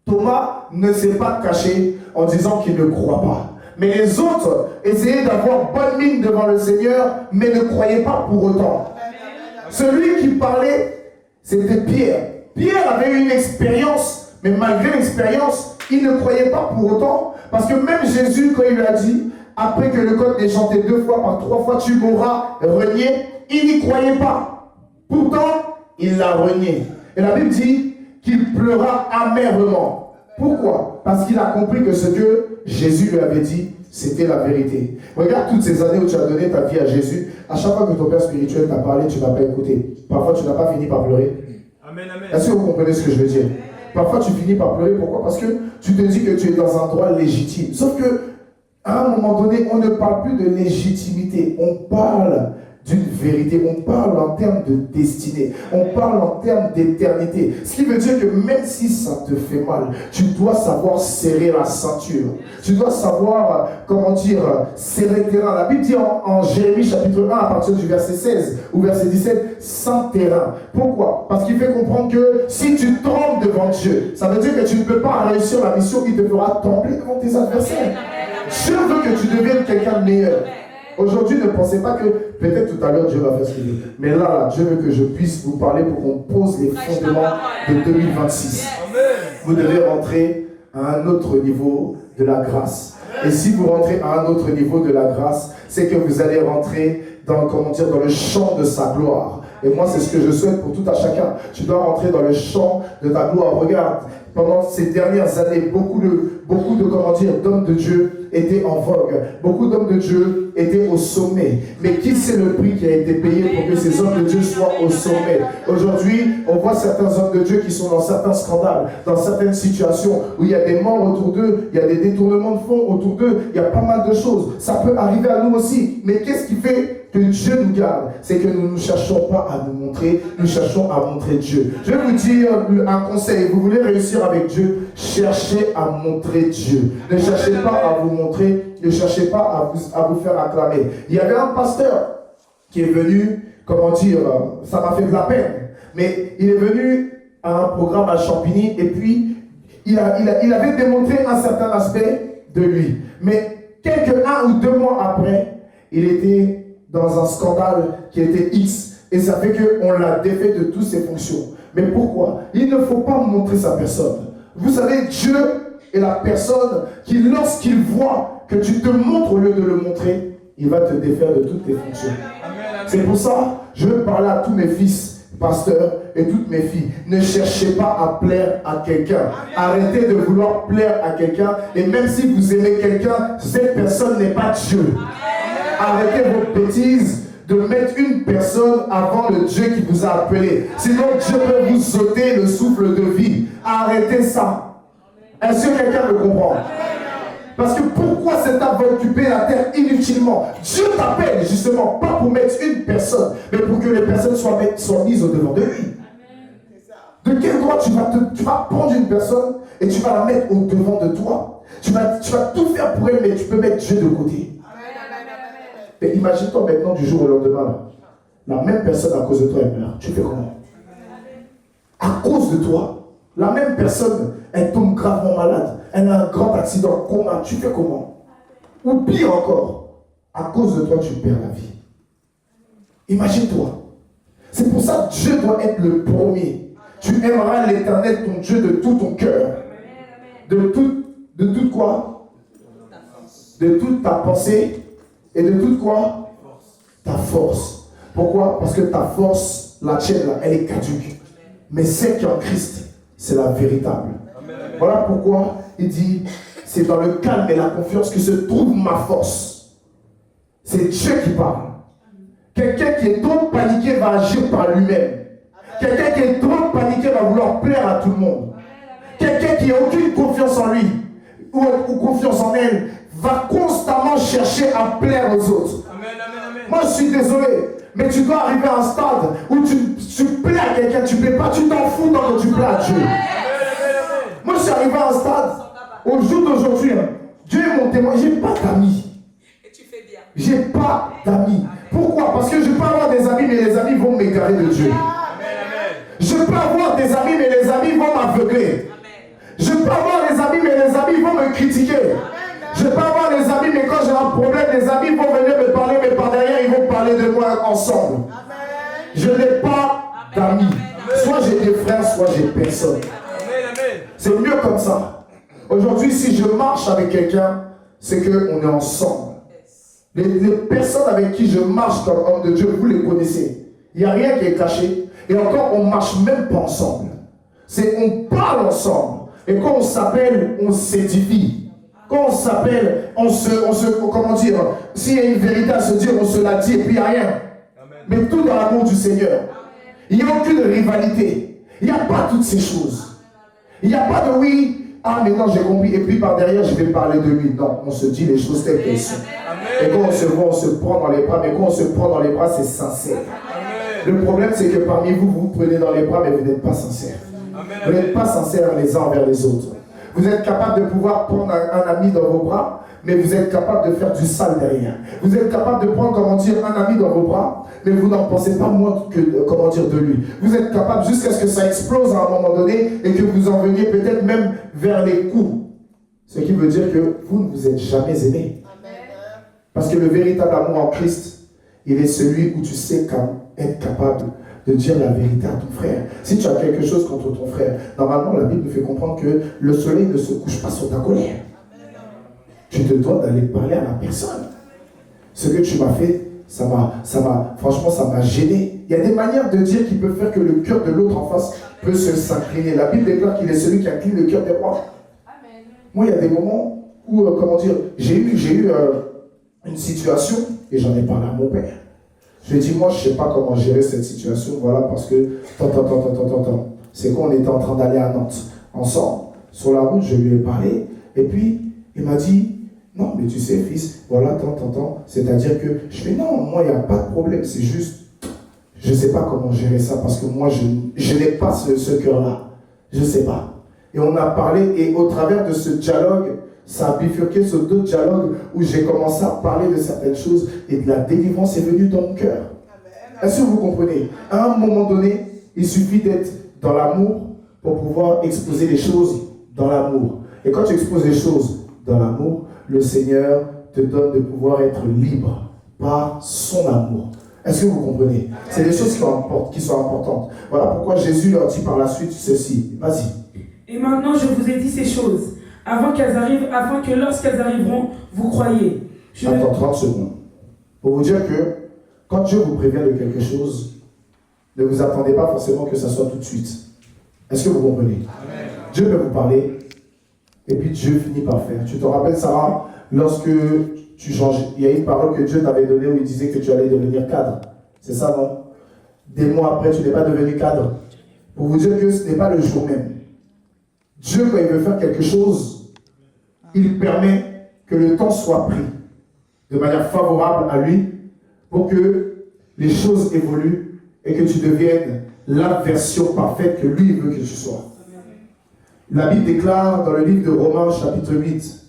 Thomas ne s'est pas caché en disant qu'il ne croit pas. Mais les autres essayaient d'avoir bonne mine devant le Seigneur, mais ne croyaient pas pour autant. Celui qui parlait, c'était Pierre. Pierre avait une expérience, mais malgré l'expérience, il ne croyait pas pour autant. Parce que même Jésus, quand il lui a dit, après que le coq ait chanté 2 fois, par 3 fois tu m'auras renié, il n'y croyait pas. Pourtant, il l'a renié. Et la Bible dit qu'il pleura amèrement. Pourquoi? Parce qu'il a compris que ce que Jésus lui avait dit, c'était la vérité. Regarde toutes ces années où tu as donné ta vie à Jésus. À chaque fois que ton père spirituel t'a parlé, tu n'as pas écouté. Parfois, tu n'as pas fini par pleurer. Amen, amen. Est-ce que vous comprenez ce que je veux dire? Parfois, tu finis par pleurer. Pourquoi? Parce que tu te dis que tu es dans un droit légitime. Sauf que, à un moment donné, on ne parle plus de légitimité. On parle d'une vérité. On parle en termes de destinée. On parle en termes d'éternité. Ce qui veut dire que même si ça te fait mal, tu dois savoir serrer la ceinture. Tu dois savoir, serrer le terrain. La Bible dit en Jérémie chapitre 1 à partir du verset 16 ou verset 17, sans terrain. Pourquoi? Parce qu'il fait comprendre que si tu tombes devant Dieu, ça veut dire que tu ne peux pas réussir la mission qui te fera tomber devant tes adversaires. Dieu veut que tu deviennes quelqu'un de meilleur. Aujourd'hui, ne pensez pas que peut-être tout à l'heure Dieu va faire ce qu'il veut. Mais là, Dieu veut que je puisse vous parler pour qu'on pose les fondements de 2026. Vous devez rentrer à un autre niveau de la grâce. Et si vous rentrez à un autre niveau de la grâce, c'est que vous allez rentrer dans le champ de sa gloire. Et moi, c'est ce que je souhaite pour tout à chacun. Tu dois rentrer dans le champ de ta gloire. Regarde, pendant ces dernières années, beaucoup d'hommes de Dieu étaient en vogue. Beaucoup d'hommes de Dieu étaient au sommet. Mais qui sait le prix qui a été payé pour que ces hommes de Dieu soient au sommet? Aujourd'hui, on voit certains hommes de Dieu qui sont dans certains scandales, dans certaines situations où il y a des morts autour d'eux, il y a des détournements de fonds autour d'eux, il y a pas mal de choses. Ça peut arriver à nous aussi. Mais qu'est-ce qui fait que Dieu nous garde? C'est que nous ne cherchons pas à nous montrer, nous cherchons à montrer Dieu. Je vais vous dire un conseil. Vous voulez réussir avec Dieu, cherchez à montrer Dieu. Ne cherchez pas à vous montrer, ne cherchez pas à vous faire acclamer. Il y avait un pasteur qui est venu, ça m'a fait de la peine, mais il est venu à un programme à Champigny et puis il avait démontré un certain aspect de lui. Mais un ou 2 mois après, il était dans un scandale qui était X. Et ça fait qu'on l'a défait de toutes ses fonctions. Mais pourquoi? Il ne faut pas montrer sa personne. Vous savez, Dieu est la personne qui, lorsqu'il voit que tu te montres au lieu de le montrer, il va te défaire de toutes tes fonctions. C'est pour ça, je veux parler à tous mes fils, pasteurs, et toutes mes filles. Ne cherchez pas à plaire à quelqu'un. Arrêtez de vouloir plaire à quelqu'un. Et même si vous aimez quelqu'un, cette personne n'est pas Dieu. Arrêtez vos bêtises de mettre une personne avant le Dieu qui vous a appelé. Sinon, Dieu peut vous ôter le souffle de vie. Arrêtez ça. Est-ce que quelqu'un me comprend? Parce que pourquoi cet homme va occuper la terre inutilement? Dieu t'appelle justement pas pour mettre une personne, mais pour que les personnes soient mises au devant de lui. De quel droit tu vas prendre une personne et tu vas la mettre au devant de toi? Tu vas tout faire pour elle, mais tu peux mettre Dieu de côté. Mais imagine-toi maintenant du jour au lendemain, la même personne à cause de toi elle meurt. Tu fais comment? À cause de toi, la même personne, elle tombe gravement malade. Elle a un grand accident, coma. Tu fais comment? Ou pire encore, à cause de toi, tu perds la vie. Imagine-toi. C'est pour ça que Dieu doit être le premier. Tu aimeras l'Éternel, ton Dieu, de tout ton cœur. De toute quoi? De toute ta pensée. Et de toute quoi? Ta force. Pourquoi? Parce que ta force, la tienne, là, elle est caduque. Mais celle qui est en Christ, c'est la véritable. Voilà pourquoi il dit, c'est dans le calme et la confiance que se trouve ma force. C'est Dieu qui parle. Quelqu'un qui est trop paniqué va agir par lui-même. Quelqu'un qui est trop paniqué va vouloir plaire à tout le monde. Quelqu'un qui n'a aucune confiance en lui ou confiance en elle, va constamment chercher à plaire aux autres. Amen, amen, amen. Moi, je suis désolé, mais tu dois arriver à un stade où tu plais à quelqu'un, tu ne plais pas, tu t'en fous tant que tu plais à Dieu. Moi, je suis arrivé à un stade, au jour d'aujourd'hui, Dieu est mon témoin, j'ai pas d'amis. Et tu fais bien. J'ai pas d'amis. Pourquoi? Parce que je peux avoir des amis, mais les amis vont m'égarer de Dieu. Je peux avoir des amis, mais les amis vont m'aveugler. Je peux avoir des amis, mais les amis vont me critiquer. Je peux avoir des amis, mais quand j'ai un problème, les amis vont venir me parler, mais par derrière, ils vont parler de moi ensemble. Je n'ai pas d'amis. Soit j'ai des frères, soit j'ai personne. C'est mieux comme ça. Aujourd'hui, si je marche avec quelqu'un, c'est qu'on est ensemble. Les personnes avec qui je marche comme homme de Dieu, vous les connaissez. Il n'y a rien qui est caché. Et encore, on ne marche même pas ensemble. On parle ensemble. Et quand on s'appelle, on s'édifie. Quand on s'appelle, comment dire, s'il y a une vérité à se dire, on se la dit et puis il n'y a rien. Amen. Mais tout dans l'amour du Seigneur. Il n'y a aucune rivalité. Il n'y a pas toutes ces choses. Il n'y a pas de oui. Ah, mais non, j'ai compris. Et puis par derrière, je vais parler de lui. Non, on se dit les choses telles qu'elles sont. Et quand on se voit, on se prend dans les bras. Mais quand on se prend dans les bras, c'est sincère. Amen. Le problème, c'est que parmi vous, vous prenez dans les bras, mais vous n'êtes pas sincère. Amen. Vous n'êtes pas sincères les uns envers les autres. Vous êtes capable de pouvoir prendre un ami dans vos bras, mais vous êtes capable de faire du sale derrière. Vous êtes capable de prendre, comment dire, un ami dans vos bras, mais vous n'en pensez pas moins que, comment dire, de lui. Vous êtes capable jusqu'à ce que ça explose à un moment donné et que vous en veniez peut-être même vers les coups. Ce qui veut dire que vous ne vous êtes jamais aimé. Parce que le véritable amour en Christ, il est celui où tu sais être capable de dire la vérité à ton frère. Si tu as quelque chose contre ton frère, normalement la Bible nous fait comprendre que le soleil ne se couche pas sur ta colère. Tu te dois d'aller parler à la personne. Ce que tu m'as fait, franchement, ça m'a gêné. Il y a des manières de dire qui peuvent faire que le cœur de l'autre en face peut s'incliner. La Bible déclare qu'il est celui qui incline le cœur des rois. Moi, il y a des moments où, comment dire, j'ai eu une situation et j'en ai parlé à mon père. Je lui ai dit, moi, je ne sais pas comment gérer cette situation, voilà, parce que, c'est qu'on était en train d'aller à Nantes, ensemble. Sur la route, je lui ai parlé, et puis, il m'a dit, non, mais tu sais, fils, voilà, c'est-à-dire que, je fais, non, moi, il n'y a pas de problème, c'est juste, je ne sais pas comment gérer ça, parce que moi, je n'ai pas ce cœur-là, je ne sais pas. Et on a parlé, et au travers de ce dialogue, ça a bifurqué sur d'autres dialogues où j'ai commencé à parler de certaines choses et de la délivrance est venue dans mon cœur. Est-ce que vous comprenez? À un moment donné, il suffit d'être dans l'amour pour pouvoir exposer les choses dans l'amour. Et quand tu exposes les choses dans l'amour, le Seigneur te donne de pouvoir être libre par son amour. Est-ce que vous comprenez? C'est des choses qui sont importantes. Voilà pourquoi Jésus leur dit par la suite ceci. Vas-y. Et maintenant, je vous ai dit ces choses. Avant qu'elles arrivent, afin que lorsqu'elles arriveront, vous croyez. Attends 30 secondes. Pour vous dire que quand Dieu vous prévient de quelque chose, ne vous attendez pas forcément que ça soit tout de suite. Est-ce que vous comprenez? Amen. Dieu peut vous parler et puis Dieu finit par faire. Tu te rappelles, Sarah, lorsque tu changes, il y a une parole que Dieu t'avait donnée où il disait que tu allais devenir cadre. C'est ça, non? Des mois après, tu n'es pas devenu cadre. Pour vous dire que ce n'est pas le jour même. Dieu, quand il veut faire quelque chose, il permet que le temps soit pris de manière favorable à lui pour que les choses évoluent et que tu deviennes la version parfaite que lui veut que tu sois. La Bible déclare dans le livre de Romains chapitre 8,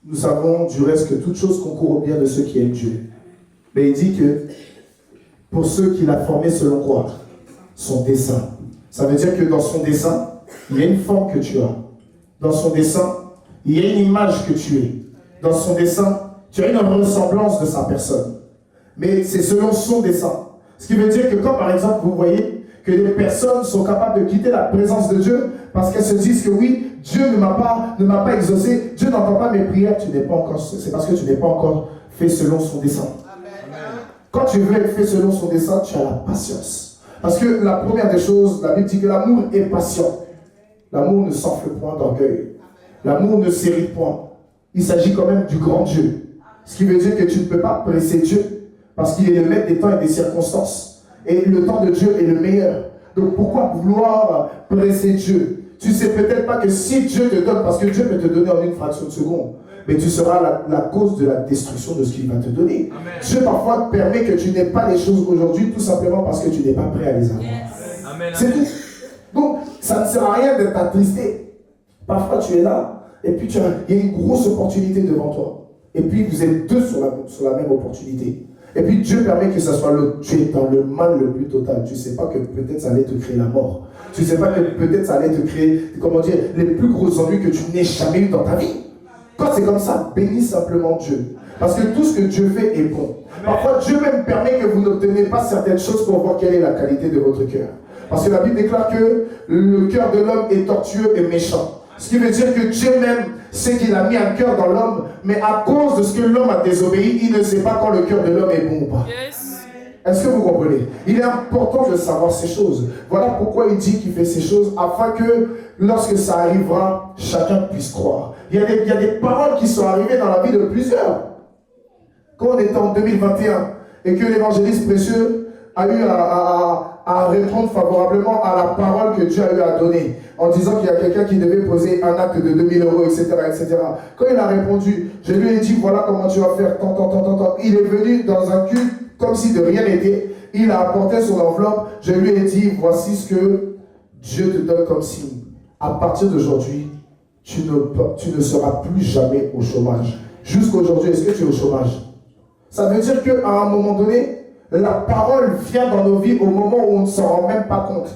nous savons du reste que toute chose concourt au bien de ceux qui aiment Dieu. Mais il dit que pour ceux qu'il a formés selon quoi? Son dessein. Ça veut dire que dans son dessein, il y a une forme que tu as. Dans son dessein, il y a une image que tu es. Dans son dessein, tu as une ressemblance de sa personne. Mais c'est selon son dessein. Ce qui veut dire que quand, par exemple, vous voyez que les personnes sont capables de quitter la présence de Dieu parce qu'elles se disent que oui, Dieu ne m'a pas exaucé, Dieu n'entend pas mes prières, c'est parce que tu n'es pas encore fait selon son dessein. Amen. Quand tu veux être fait selon son dessein, tu as la patience. Parce que la première des choses, la Bible dit que l'amour est patient. L'amour ne s'enfle point d'orgueil. L'amour ne s'irrite point. Il s'agit quand même du grand Dieu. Ce qui veut dire que tu ne peux pas presser Dieu parce qu'il est le maître des temps et des circonstances. Et le temps de Dieu est le meilleur. Donc pourquoi vouloir presser Dieu? tu ne sais peut-être pas que si Dieu te donne, parce que Dieu peut te donner en une fraction de seconde, mais tu seras la cause de la destruction de ce qu'il va te donner. Amen. Dieu parfois permet que tu n'aies pas les choses aujourd'hui tout simplement parce que tu n'es pas prêt à les avoir. Amen. C'est tout. Donc, ça ne sert à rien d'être attristé. Parfois, tu es là, et puis il y a une grosse opportunité devant toi. Et puis, vous êtes deux sur la même opportunité. Et puis, Dieu permet que ça soit tu es dans le mal le plus total. Tu ne sais pas que peut-être ça allait te créer la mort. Tu ne sais pas que peut-être ça allait te créer, comment dire, les plus gros ennuis que tu n'aies jamais eu dans ta vie. Quand c'est comme ça, bénis simplement Dieu. Parce que tout ce que Dieu fait est bon. Parfois, Dieu même permet que vous n'obteniez pas certaines choses pour voir quelle est la qualité de votre cœur. Parce que la Bible déclare que le cœur de l'homme est tortueux et méchant. Ce qui veut dire que Dieu même sait qu'il a mis un cœur dans l'homme, mais à cause de ce que l'homme a désobéi, il ne sait pas quand le cœur de l'homme est bon ou pas. Est-ce que vous comprenez? Il est important de savoir ces choses. Voilà pourquoi il dit qu'il fait ces choses, afin que lorsque ça arrivera, chacun puisse croire. Il y a des paroles qui sont arrivées dans la vie de plusieurs. Quand on était en 2021 et que l'évangéliste précieux a eu à répondre favorablement à la parole que Dieu a eu à donner, en disant qu'il y a quelqu'un qui devait poser un acte de 2000 €, etc., etc. Quand il a répondu, je lui ai dit, voilà comment tu vas faire, tant. Il est venu dans un culte comme si de rien n'était. Il a apporté son enveloppe. Je lui ai dit, voici ce que Dieu te donne comme signe. À partir d'aujourd'hui, tu ne seras plus jamais au chômage. Jusqu'aujourd'hui, est-ce que tu es au chômage? Ça veut dire qu'à un moment donné, la parole vient dans nos vies au moment où on ne s'en rend même pas compte.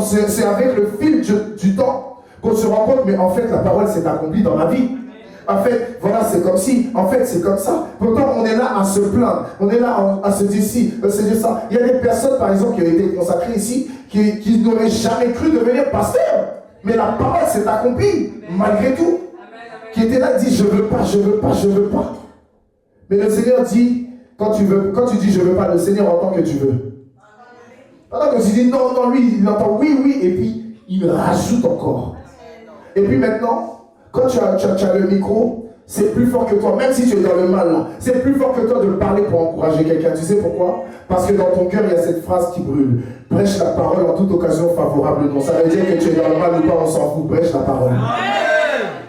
C'est avec le fil du temps qu'on se rend compte, mais en fait, la parole s'est accomplie dans ma vie. En fait, voilà, c'est comme si, en fait, c'est comme ça. Pourtant, on est là à se plaindre. On est là à se dire ci, se dire ça. Il y a des personnes, par exemple, qui ont été consacrées ici, qui n'auraient jamais cru devenir pasteur. Mais la parole s'est accomplie, malgré tout. Qui était là, dit, je veux pas. Mais le Seigneur dit, quand tu dis je veux pas, le Seigneur entend que tu veux. Pendant que tu dis non, lui, il entend oui, et puis il rajoute encore. Et puis maintenant, quand tu as le micro, c'est plus fort que toi, même si tu es dans le mal là, c'est plus fort que toi de parler pour encourager quelqu'un. Tu sais pourquoi? Parce que dans ton cœur, il y a cette phrase qui brûle. Prêche la parole en toute occasion favorable. Donc ça veut dire que tu es dans le mal ou pas, on s'en fout, prêche la parole.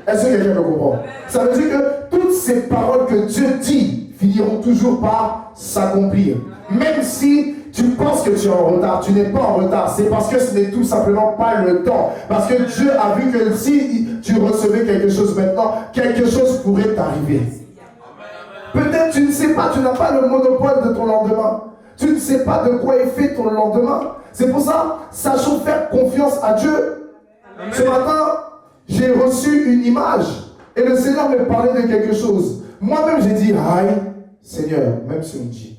Est-ce que quelqu'un me comprend? Ça veut dire que toutes ces paroles que Dieu dit finiront toujours par s'accomplir. Même si tu penses que tu es en retard, tu n'es pas en retard. C'est parce que ce n'est tout simplement pas le temps. Parce que Dieu a vu que si tu recevais quelque chose maintenant, quelque chose pourrait t'arriver. Peut-être tu ne sais pas, tu n'as pas le monopole de ton lendemain. Tu ne sais pas de quoi est fait ton lendemain. C'est pour ça, sachons faire confiance à Dieu. Amen. Ce matin, j'ai reçu une image et le Seigneur me parlait de quelque chose. Moi-même, j'ai dit, aïe, Seigneur, même si on me dit,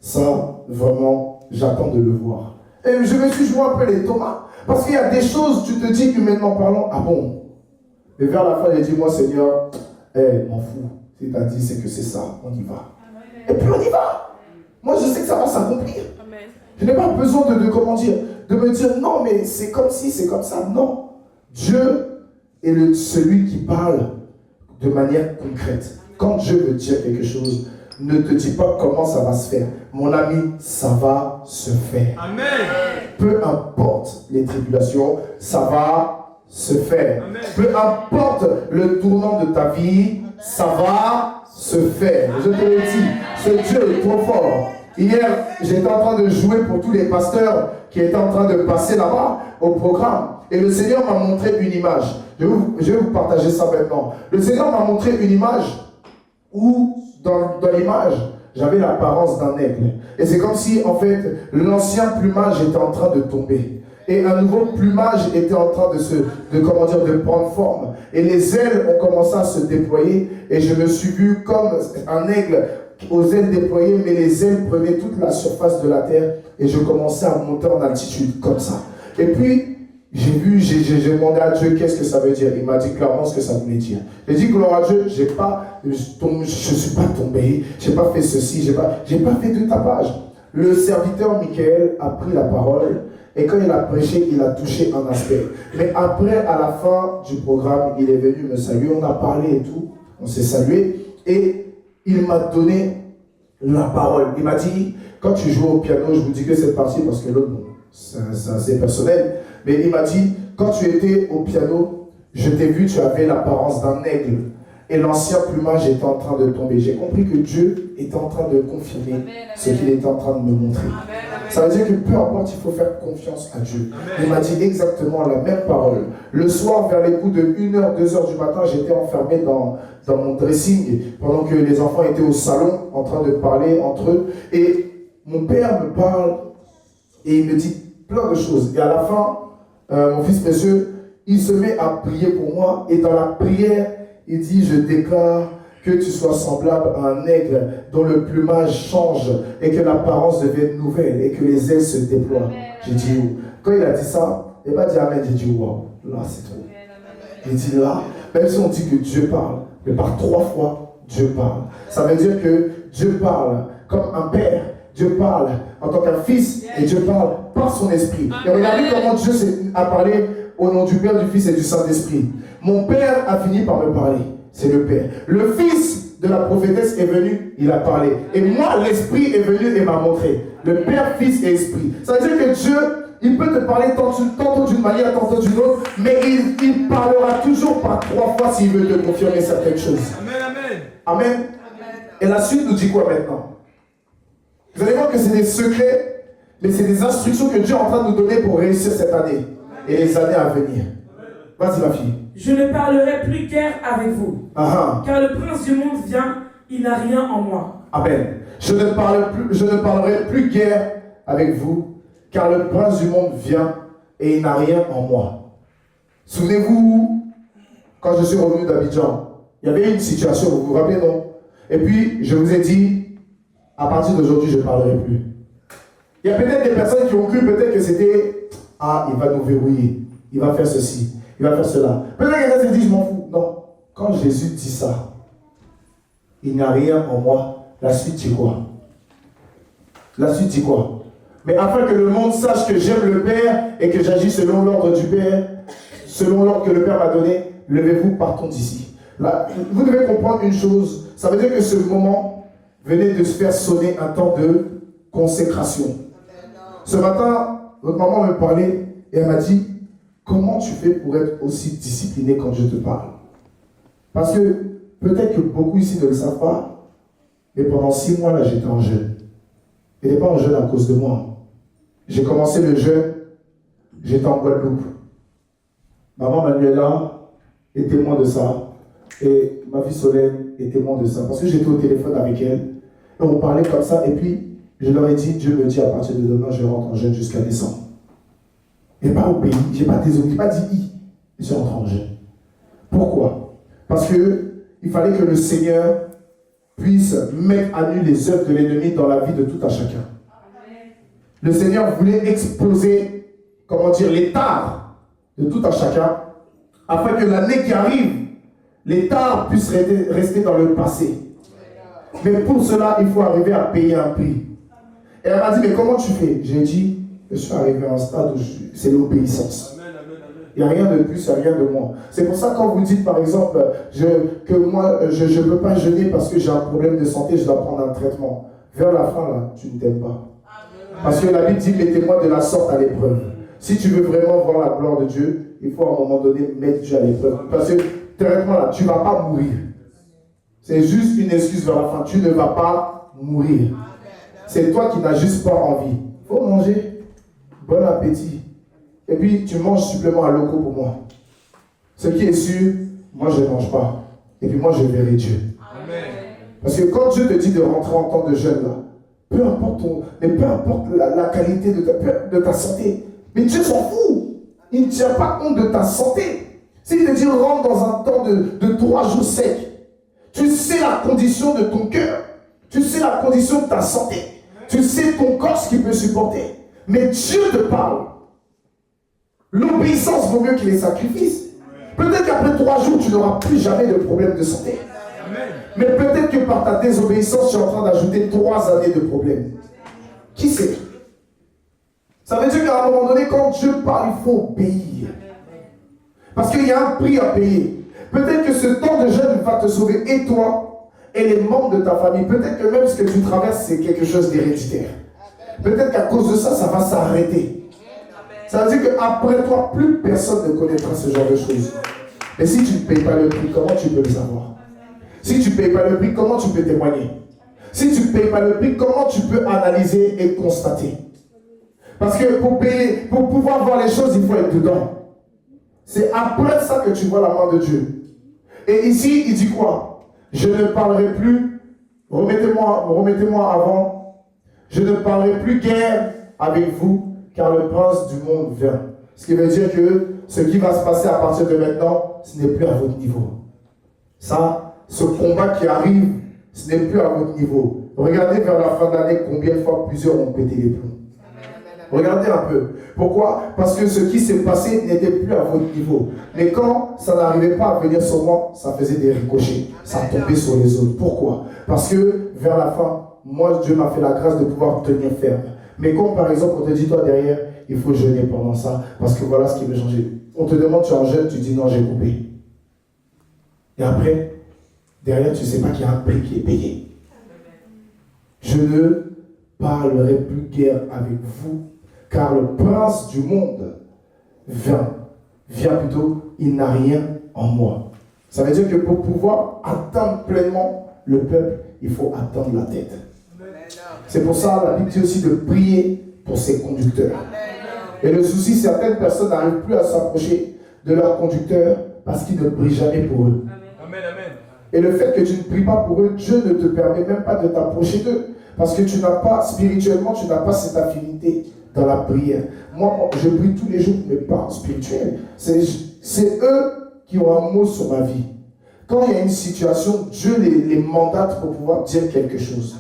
ça, vraiment, j'attends de le voir. Et je me suis joué un peu les tomates. Parce qu'il y a des choses, tu te dis, humainement parlant, ah bon. Et vers la fin, j'ai dit, moi, Seigneur, m'en fous. Si tu as dit, c'est que c'est ça, on y va. Amen. Et puis on y va. Moi, je sais que ça va s'accomplir. Je n'ai pas besoin de me dire, non, mais c'est comme si, c'est comme ça. Non. Dieu est celui qui parle de manière concrète. Quand Dieu veut dire quelque chose, ne te dis pas comment ça va se faire. Mon ami, ça va se faire. Amen. Peu importe les tribulations, ça va se faire. Amen. Peu importe le tournant de ta vie, ça va se faire. Je te le dis, ce Dieu est trop fort. Hier, j'étais en train de jouer pour tous les pasteurs qui étaient en train de passer là-bas au programme. Et le Seigneur m'a montré une image. Je vais vous partager ça maintenant. Le Seigneur m'a montré une image où, dans l'image, j'avais l'apparence d'un aigle. Et c'est comme si, en fait, l'ancien plumage était en train de tomber. Et un nouveau plumage était en train de prendre forme. Et les ailes ont commencé à se déployer. Et je me suis vu comme un aigle aux ailes déployées, mais les ailes prenaient toute la surface de la terre. Et je commençais à monter en altitude, comme ça. Et puis, j'ai demandé à Dieu qu'est-ce que ça veut dire. Il m'a dit clairement ce que ça voulait dire. J'ai dit gloire à Dieu, je ne suis pas tombé, je n'ai pas fait ceci, j'ai pas fait de tapage. Le serviteur Michael a pris la parole et quand il a prêché, il a touché un aspect. Mais après, à la fin du programme, il est venu me saluer, on a parlé et tout, on s'est salué et il m'a donné la parole. Il m'a dit, quand tu joues au piano, je vous dis que cette partie parce que l'autre, bon, c'est assez personnel. Mais il m'a dit, quand tu étais au piano, je t'ai vu, tu avais l'apparence d'un aigle. Et l'ancien plumage était en train de tomber. J'ai compris que Dieu était en train de confirmer ce qu'il était en train de me montrer. Ça veut dire que peu importe, il faut faire confiance à Dieu. Il m'a dit exactement la même parole. Le soir, vers les coups de 1h, 2h du matin, j'étais enfermé dans mon dressing pendant que les enfants étaient au salon en train de parler entre eux. Et mon père me parle et il me dit plein de choses. Et à la fin, mon fils monsieur, il se met à prier pour moi. Et dans la prière, il dit, je déclare que tu sois semblable à un aigle dont le plumage change et que l'apparence devienne nouvelle et que les ailes se déploient. J'ai dit, quand il a dit ça, il m'a dit Amen. J'ai dit, waouh, là c'est trop. Il dit là, même si on dit que Dieu parle, mais par 3 fois, Dieu parle. Ça veut dire que Dieu parle comme un père. Dieu parle en tant qu'un fils et Dieu parle par son esprit. Et regardez comment Dieu a parlé au nom du Père, du Fils et du Saint-Esprit. Mon père a fini par me parler. C'est le Père. Le fils de la prophétesse est venu, il a parlé. Et moi, l'Esprit est venu et m'a montré. Le Père, Fils et Esprit. Ça veut dire que Dieu, il peut te parler tantôt d'une manière, tantôt d'une autre, mais il parlera toujours par 3 fois s'il veut te confirmer certaines choses. Amen, amen. Amen. Et la suite nous dit quoi maintenant? Vous allez voir que c'est des secrets, mais c'est des instructions que Dieu est en train de nous donner pour réussir cette année et les années à venir. Vas-y ma fille. Je ne parlerai plus guère avec vous, car le prince du monde vient, il n'a rien en moi. Amen. Je ne parlerai plus guère avec vous, car le prince du monde vient et il n'a rien en moi. Souvenez-vous, quand je suis revenu d'Abidjan, il y avait une situation, vous vous rappelez, non? Et puis, je vous ai dit, à partir d'aujourd'hui, je ne parlerai plus. Il y a peut-être des personnes qui ont cru peut-être que c'était, ah, il va nous verrouiller, il va faire ceci. Il va faire cela. Peut-être que quelqu'un se dit, je m'en fous. Non. Quand Jésus dit ça, il n'y a rien en moi. La suite dit quoi? La suite dit quoi? Mais afin que le monde sache que j'aime le Père et que j'agis selon l'ordre du Père, selon l'ordre que le Père m'a donné, levez-vous, partons d'ici. Là, vous devez comprendre une chose. Ça veut dire que ce moment venait de se faire sonner un temps de consécration. Ce matin, votre maman me parlait et elle m'a dit, comment tu fais pour être aussi discipliné quand je te parle? Parce que peut-être que beaucoup ici ne le savent pas, mais pendant 6 mois là, j'étais en jeûne. Je n'étais pas en jeûne à cause de moi. J'ai commencé le jeûne, j'étais en Guadeloupe. Maman Manuela est témoin de ça, et ma fille Solène est témoin de ça, parce que j'étais au téléphone avec elle, et on parlait comme ça, et puis je leur ai dit, Dieu me dit à partir de demain, je rentre en jeûne jusqu'à décembre. Je n'ai pas obéi, je n'ai pas désolé, je n'ai pas dit je suis rentré en jeûne. Pourquoi? Parce qu'il fallait que le Seigneur puisse mettre à nu les œuvres de l'ennemi dans la vie de tout un chacun. Le Seigneur voulait exposer, comment dire, les tares de tout un chacun, afin que l'année qui arrive, les tares puissent rester dans le passé. Mais pour cela, il faut arriver à payer un prix. Et elle m'a dit, mais comment tu fais? J'ai dit, je suis arrivé à un stade où c'est l'obéissance. Il n'y a rien de plus, il n'y a rien de moins. C'est pour ça que quand vous dites par exemple que moi je ne peux pas jeûner parce que j'ai un problème de santé, je dois prendre un traitement. Vers la fin, là, tu ne t'aimes pas. Parce que la Bible dit, mettez-moi de la sorte à l'épreuve. Si tu veux vraiment voir la gloire de Dieu, il faut à un moment donné mettre Dieu à l'épreuve. Parce que traitement là, tu ne vas pas mourir. C'est juste une excuse vers la fin. Tu ne vas pas mourir. C'est toi qui n'as juste pas envie. Il faut manger. Bon appétit. Et puis tu manges supplément à locaux pour moi. Ce qui est sûr, moi je ne mange pas. Et puis moi je verrai Dieu. Amen. Parce que quand Dieu te dit de rentrer en temps de jeûne là, peu importe la qualité de ta santé, mais Dieu s'en fout. Il ne tient pas compte de ta santé. S'il te dit rentre dans un temps de 3 jours secs, tu sais la condition de ton cœur, tu sais la condition de ta santé, tu sais ton corps ce qu'il peut supporter. Mais Dieu te parle. L'obéissance vaut mieux que les sacrifices. Peut-être qu'après 3 jours, tu n'auras plus jamais de problème de santé. Mais peut-être que par ta désobéissance, tu es en train d'ajouter 3 années de problèmes. Qui sait? Ça veut dire qu'à un moment donné, quand Dieu parle, il faut obéir. Parce qu'il y a un prix à payer. Peut-être que ce temps de jeûne va te sauver, et toi, et les membres de ta famille. Peut-être que même ce que tu traverses, c'est quelque chose d'héréditaire. Peut-être qu'à cause de ça, ça va s'arrêter. Ça veut dire qu'après toi, plus personne ne connaîtra ce genre de choses. Mais si tu ne payes pas le prix, comment tu peux le savoir? Si tu ne payes pas le prix, comment tu peux témoigner? Si tu ne payes pas le prix, comment tu peux analyser et constater? Parce que pour pouvoir voir les choses, il faut être dedans. C'est après ça que tu vois la main de Dieu. Et ici, il dit quoi? Je ne parlerai plus, remettez-moi avant, je ne parlerai plus guère avec vous, car le prince du monde vient. Ce qui veut dire que ce qui va se passer à partir de maintenant, ce n'est plus à votre niveau. Ça, ce combat qui arrive, ce n'est plus à votre niveau. Regardez vers la fin de l'année combien de fois plusieurs ont pété les plombs. Regardez un peu. Pourquoi? Parce que ce qui s'est passé n'était plus à votre niveau. Mais quand ça n'arrivait pas à venir sur moi, ça faisait des ricochets. Ça tombait sur les autres. Pourquoi? Parce que vers la fin, moi, Dieu m'a fait la grâce de pouvoir tenir ferme. Mais comme par exemple, on te dit, toi derrière, il faut jeûner pendant ça, parce que voilà ce qui veut changer. On te demande, tu en jeûnes, tu dis non, j'ai coupé. Et après, derrière, tu ne sais pas qu'il y a un prix qui est payé. Je ne parlerai plus guère avec vous, car le prince du monde vient plutôt, il n'a rien en moi. Ça veut dire que pour pouvoir atteindre pleinement le peuple, il faut atteindre la tête. C'est pour ça la Bible dit aussi de prier pour ses conducteurs. Et le souci, certaines personnes n'arrivent plus à s'approcher de leurs conducteurs parce qu'ils ne prient jamais pour eux. Amen, amen. Et le fait que tu ne pries pas pour eux, Dieu ne te permet même pas de t'approcher d'eux. Parce que tu n'as pas, spirituellement, tu n'as pas cette affinité dans la prière. Moi, je prie tous les jours pour mes parents spirituels. C'est eux qui ont un mot sur ma vie. Quand il y a une situation, Dieu les mandate pour pouvoir dire quelque chose.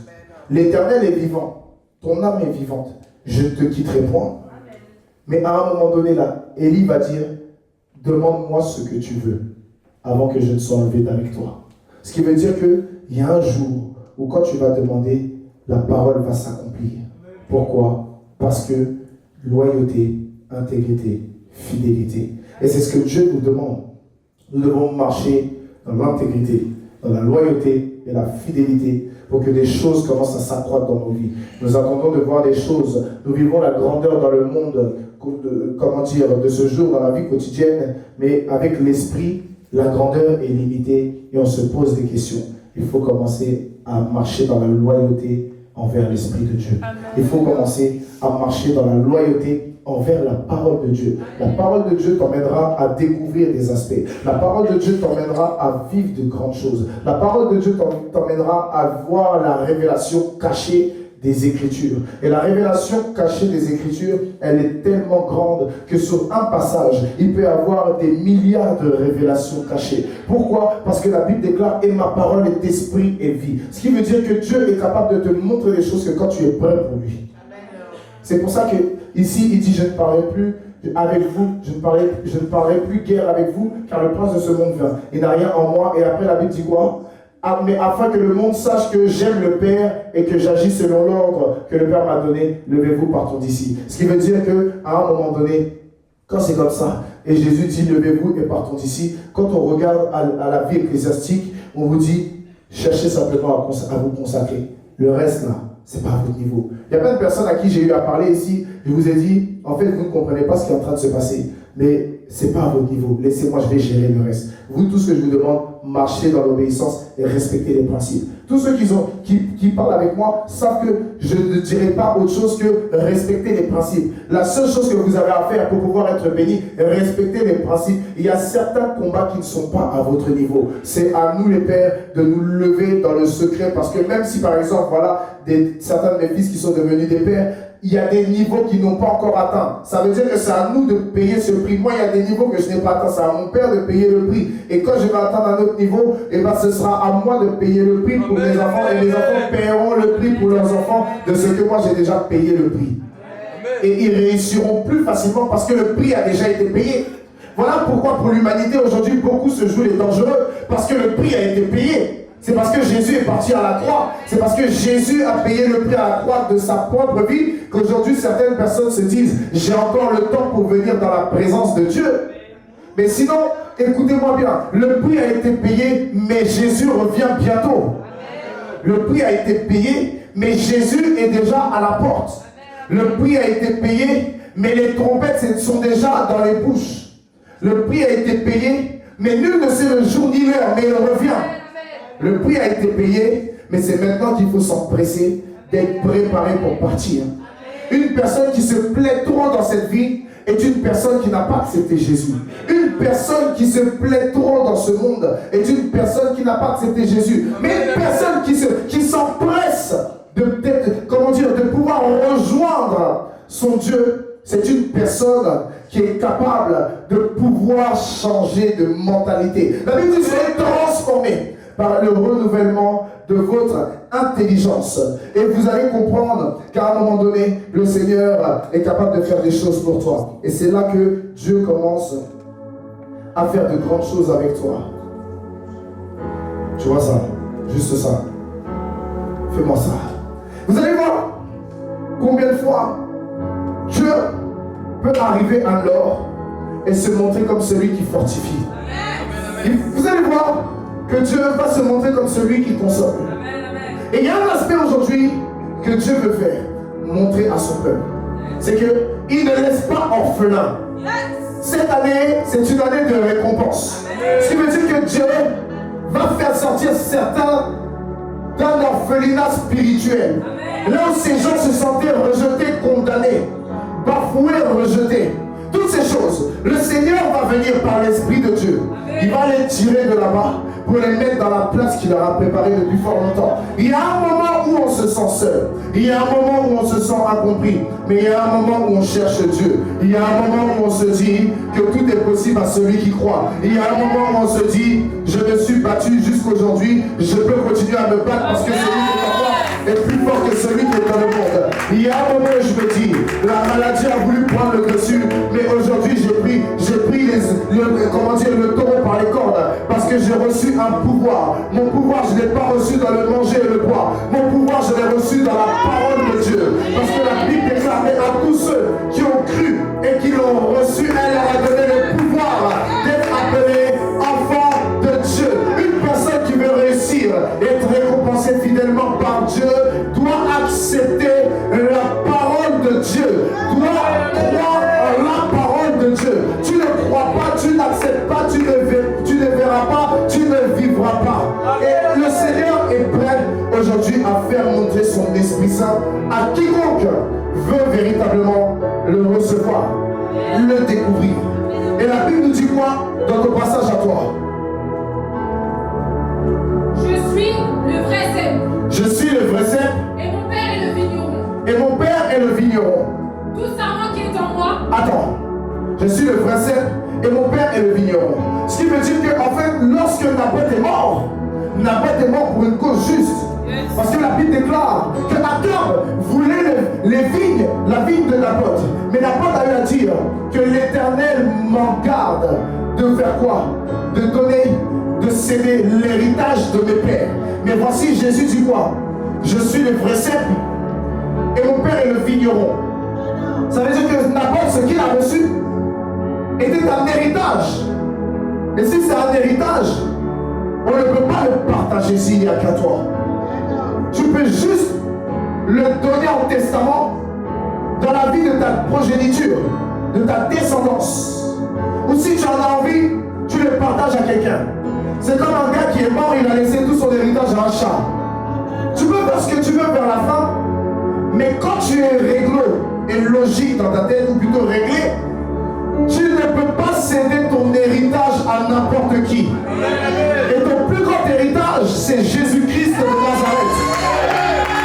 L'Éternel est vivant. Ton âme est vivante. Je ne te quitterai point. Mais à un moment donné, là, Élie va dire, demande-moi ce que tu veux avant que je ne sois enlevé d'avec toi. Ce qui veut dire qu'il y a un jour où quand tu vas demander, la parole va s'accomplir. Pourquoi? Parce que loyauté, intégrité, fidélité. Et c'est ce que Dieu nous demande. Nous devons marcher dans l'intégrité, dans la loyauté et la fidélité pour que des choses commencent à s'accroître dans nos vies. Nous attendons de voir des choses. Nous vivons la grandeur dans le monde, de ce jour, dans la vie quotidienne, mais avec l'esprit, la grandeur est limitée et on se pose des questions. Il faut commencer à marcher dans la loyauté envers l'Esprit de Dieu. Amen. Il faut commencer à marcher dans la loyauté envers la parole de Dieu. La parole de Dieu t'emmènera à découvrir des aspects. La parole de Dieu t'emmènera à vivre de grandes choses. La parole de Dieu t'emmènera à voir la révélation cachée des Écritures. Et la révélation cachée des Écritures, elle est tellement grande que sur un passage, il peut y avoir des milliards de révélations cachées. Pourquoi? Parce que la Bible déclare « Et ma parole est esprit et vie ». Ce qui veut dire que Dieu est capable de te montrer des choses que quand tu es prêt pour lui. C'est pour ça que ici il dit « Je ne parlerai plus avec vous, je ne parlerai plus guère avec vous, car le prince de ce monde vient. Il n'a rien en moi. » Et après la Bible dit quoi? Mais afin que le monde sache que j'aime le Père et que j'agis selon l'ordre que le Père m'a donné, levez-vous, partons d'ici. Ce qui veut dire qu'à un moment donné, quand c'est comme ça, et Jésus dit levez-vous et partons d'ici, quand on regarde à la vie ecclésiastique, on vous dit cherchez simplement à vous consacrer. Le reste là, c'est pas à votre niveau. Il y a plein de personnes à qui j'ai eu à parler ici, je vous ai dit, en fait vous ne comprenez pas ce qui est en train de se passer, mais c'est pas à votre niveau. Laissez-moi, je vais gérer le reste. Vous, tout ce que je vous demande, marchez dans l'obéissance et respectez les principes. Tous ceux qui parlent avec moi savent que je ne dirai pas autre chose que respecter les principes. La seule chose que vous avez à faire pour pouvoir être béni, respecter les principes. Il y a certains combats qui ne sont pas à votre niveau. C'est à nous les pères de nous lever dans le secret, parce que même si par exemple, voilà, certains de mes fils qui sont devenus des pères, il y a des niveaux qui n'ont pas encore atteint. Ça veut dire que c'est à nous de payer ce prix. Moi, il y a des niveaux que je n'ai pas atteint. C'est à mon père de payer le prix. Et quand je vais atteindre un autre niveau, eh ben, ce sera à moi de payer le prix pour mes enfants. Et mes enfants paieront le prix pour leurs enfants de ce que moi, j'ai déjà payé le prix. Et ils réussiront plus facilement parce que le prix a déjà été payé. Voilà pourquoi pour l'humanité, aujourd'hui, beaucoup se jouent les dangereux. Parce que le prix a été payé. C'est parce que Jésus est parti à la croix. C'est parce que Jésus a payé le prix à la croix de sa propre vie qu'aujourd'hui certaines personnes se disent « J'ai encore le temps pour venir dans la présence de Dieu ». Mais sinon, écoutez-moi bien, le prix a été payé, mais Jésus revient bientôt. Le prix a été payé, mais Jésus est déjà à la porte. Le prix a été payé, Mais les trompettes sont déjà dans les bouches. Le prix a été payé, mais nul ne sait le jour ni l'heure, mais il revient. Le prix a été payé, mais c'est maintenant qu'il faut s'empresser d'être préparé pour partir. Une personne qui se plaît trop dans cette vie est une personne qui n'a pas accepté Jésus. Une personne qui se plaît trop dans ce monde est une personne qui n'a pas accepté Jésus. Mais une personne qui s'empresse de pouvoir rejoindre son Dieu, c'est une personne qui est capable de pouvoir changer de mentalité. La Bible dit soyez transformés par le renouvellement de votre intelligence. Et vous allez comprendre qu'à un moment donné, le Seigneur est capable de faire des choses pour toi. Et c'est là que Dieu commence à faire de grandes choses avec toi. Tu vois ça? Juste ça. Fais-moi ça. Vous allez voir combien de fois Dieu peut arriver alors et se montrer comme celui qui fortifie. Vous allez voir que Dieu va se montrer comme celui qui console. Et il y a un aspect aujourd'hui que Dieu veut faire, montrer à son peuple. C'est qu'il ne laisse pas orphelin. Cette année, c'est une année de récompense. Ce qui veut dire que Dieu va faire sortir certains d'un orphelinat spirituel. Là où ces gens se sentaient rejetés, condamnés, bafoués, rejetés. Toutes ces choses, le Seigneur va venir par l'Esprit de Dieu. Il va les tirer de là-bas pour les mettre dans la place qu'il leur a préparée depuis fort longtemps. Il y a un moment où on se sent seul. Il y a un moment où on se sent incompris. Mais il y a un moment où on cherche Dieu. Il y a un moment où on se dit que tout est possible à celui qui croit. Il y a un moment où on se dit, je me suis battu jusqu'aujourd'hui, je peux continuer à me battre parce que celui qui est en moi est plus fort que celui qui est dans le monde. Il y a un moment où je me dis, la maladie a voulu prendre le dessus, mais aujourd'hui j'ai pris le taureau par les cornes parce que j'ai reçu un pouvoir. Mon pouvoir, je ne l'ai pas reçu dans le manger et le boire. Mon pouvoir, je l'ai reçu dans la parole de Dieu. Parce que la Bible déclare à tous ceux qui ont cru et qui l'ont reçu, elle leur a donné le pouvoir d'être appelés enfants de Dieu. Une personne qui veut réussir et être récompensée fidèlement par Dieu doit accepter la parole de Dieu, doit croire en la parole de Dieu. Tu ne crois pas, tu n'acceptes pas, tu ne verras pas, tu ne vivras pas. Et le Seigneur est prêt aujourd'hui à faire montrer son Esprit Saint à quiconque veut véritablement le recevoir, le découvrir. Et la Bible nous dit quoi dans ton passage à toi? Je suis le vrai cep. Je suis le vrai cep. Et mon père est le vigneron. Et mon père est le vigneron. Tout sarment qui est en moi. Attends. Je suis le vrai cep et mon père est le vigneron. Ce qui veut dire qu'en fait, lorsque Naboth est mort pour une cause juste. Parce que la Bible déclare que Akab voulait les vignes, la vigne de Naboth. Mais Naboth a eu à dire que l'Éternel m'en garde de faire quoi? De céder l'héritage de mes pères. Mais voici Jésus dit quoi? Je suis le vrai cep et mon père est le vigneron. Ça veut dire que Naboth, ce qu'il a reçu, était un héritage. Et si c'est un héritage, on ne peut pas le partager s'il n'y a qu'à toi. Tu peux juste le donner en testament dans la vie de ta progéniture, de ta descendance. Ou si tu en as envie, tu le partages à quelqu'un. C'est comme un gars qui est mort, il a laissé tout son héritage à un chat. Tu peux faire ce que tu veux vers la fin, mais quand tu es réglo et logique dans ta tête, ou plutôt réglé, tu ne peux pas céder ton héritage à n'importe qui. Et ton plus grand héritage, c'est Jésus-Christ de Nazareth.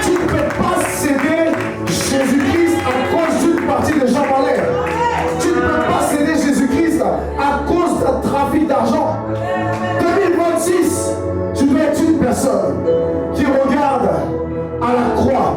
Tu ne peux pas céder Jésus-Christ à cause d'une partie de Jean Valère. Tu ne peux pas céder Jésus-Christ à cause d'un trafic d'argent. 2026, tu dois être une personne qui regarde à la croix.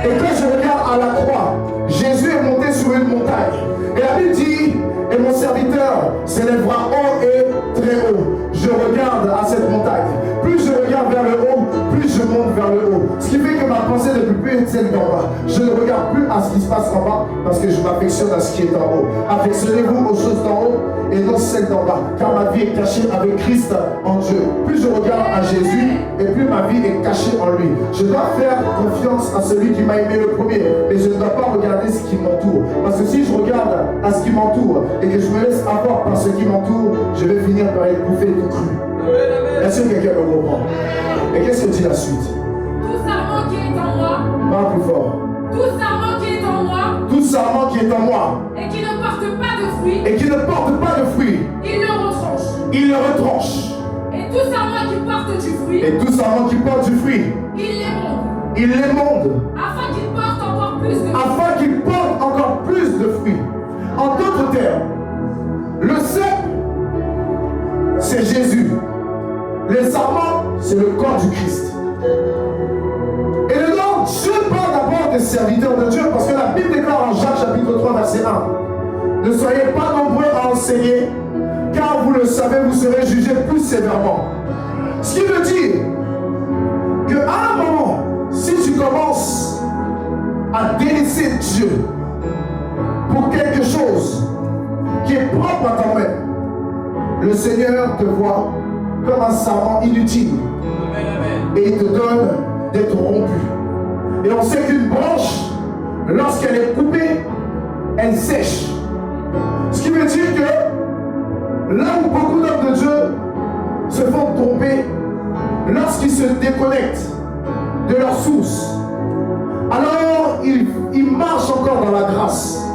Et quand je regarde à la croix, Jésus est monté sur une montagne. Et la Bible dit, et mon serviteur s'élèvera haut et très haut. Je regarde à cette montagne. Plus je regarde vers le haut, plus je monte vers le haut. Ce qui fait que ma pensée ne peut plus être celle d'en bas. Je ne regarde plus à ce qui se passe en bas parce que je m'affectionne à ce qui est en haut. Affectionnez-vous aux choses d'en haut et non celles d'en bas. Car ma vie est cachée avec Christ en Dieu. Plus je regarde à Jésus et plus ma vie est cachée en lui. Je dois faire confiance à celui qui m'a aimé le premier. Mais je ne dois pas regarder ce qui m'entoure. Parce que si je regarde et que je me laisse avoir par ce qui m'entoure, je vais finir par être bouffé tout cru. Est-ce que quelqu'un me comprend? Et qu'est-ce que dit la suite? Tout serment qui est en moi. Parle plus fort. Tout serment qui est en moi. Tout serment qui est en moi. Et qui ne porte pas de fruits. Et qui ne porte pas de fruits. Il le retranche. Il le retranche. Et tout serment qui porte du fruit. Et tout serment qui porte du fruit. Il l'émonde. Il l'émonde. Afin qu'il porte encore plus de fruits. Afin qu'il porte encore plus de fruits. En d'autres termes, le cep, c'est Jésus. Les serments, c'est le corps du Christ. Et dedans, Dieu parle d'abord des serviteurs de Dieu, parce que la Bible déclare en Jacques chapitre 3 verset 1: ne soyez pas nombreux à enseigner, car vous le savez, vous serez jugés plus sévèrement. Ce qui veut dire qu'à un moment, si tu commences à délaisser Dieu pour quelque chose qui est propre à toi-même, le Seigneur te voit comme un serment inutile. Et il te donne d'être rompu. Et on sait qu'une branche, lorsqu'elle est coupée, elle sèche. Ce qui veut dire que là où beaucoup d'hommes de Dieu se font tromper, lorsqu'ils se déconnectent de leur source, alors ils marchent encore dans la grâce.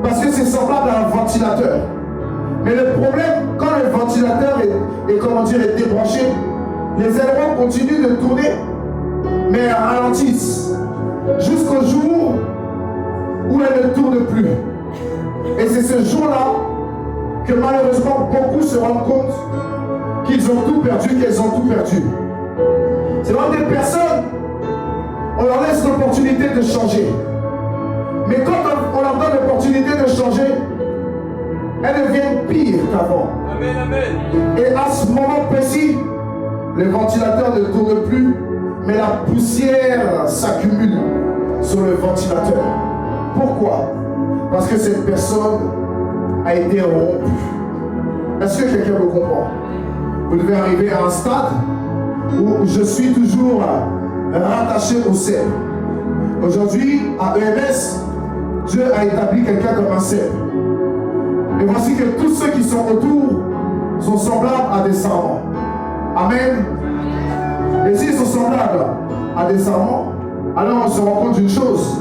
Parce que c'est semblable à un ventilateur. Mais le problème, quand le ventilateur est débranché, les ailerons continuent de tourner, mais elles ralentissent jusqu'au jour où elles ne tournent plus. Et c'est ce jour-là que malheureusement beaucoup se rendent compte qu'ils ont tout perdu, qu'elles ont tout perdu. C'est vraiment des personnes, on leur laisse l'opportunité de changer. Mais quand on leur donne l'opportunité de changer, elles deviennent pires qu'avant. Amen, amen. Et à ce moment précis, le ventilateur ne tourne plus, mais la poussière s'accumule sur le ventilateur. Pourquoi? Parce que cette personne a été rompue. Est-ce que quelqu'un me comprend? Vous devez arriver à un stade où je suis toujours rattaché au cep. Aujourd'hui, à EMS, Dieu a établi quelqu'un comme un cep. Et voici que tous ceux qui sont autour sont semblables à des serments. Amen. Et s'ils sont semblables à des serments, alors on se rend compte d'une chose.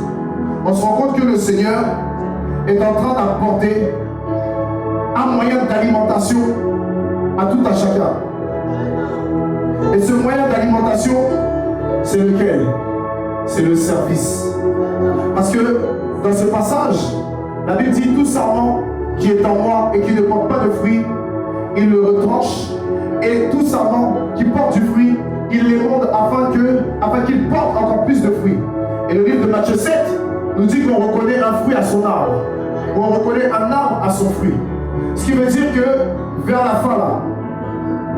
On se rend compte que le Seigneur est en train d'apporter un moyen d'alimentation à tout à chacun. Et ce moyen d'alimentation, c'est lequel? C'est le service. Parce que dans ce passage, la Bible dit: tout serment qui est en moi et qui ne porte pas de fruit, il le retranche. Et tout serment qui porte du fruit, il l'émonde afin qu'il porte encore plus de fruits. Et le livre de Matthieu 7 nous dit qu'on reconnaît un fruit à son arbre, ou on reconnaît un arbre à son fruit. Ce qui veut dire que vers la fin là,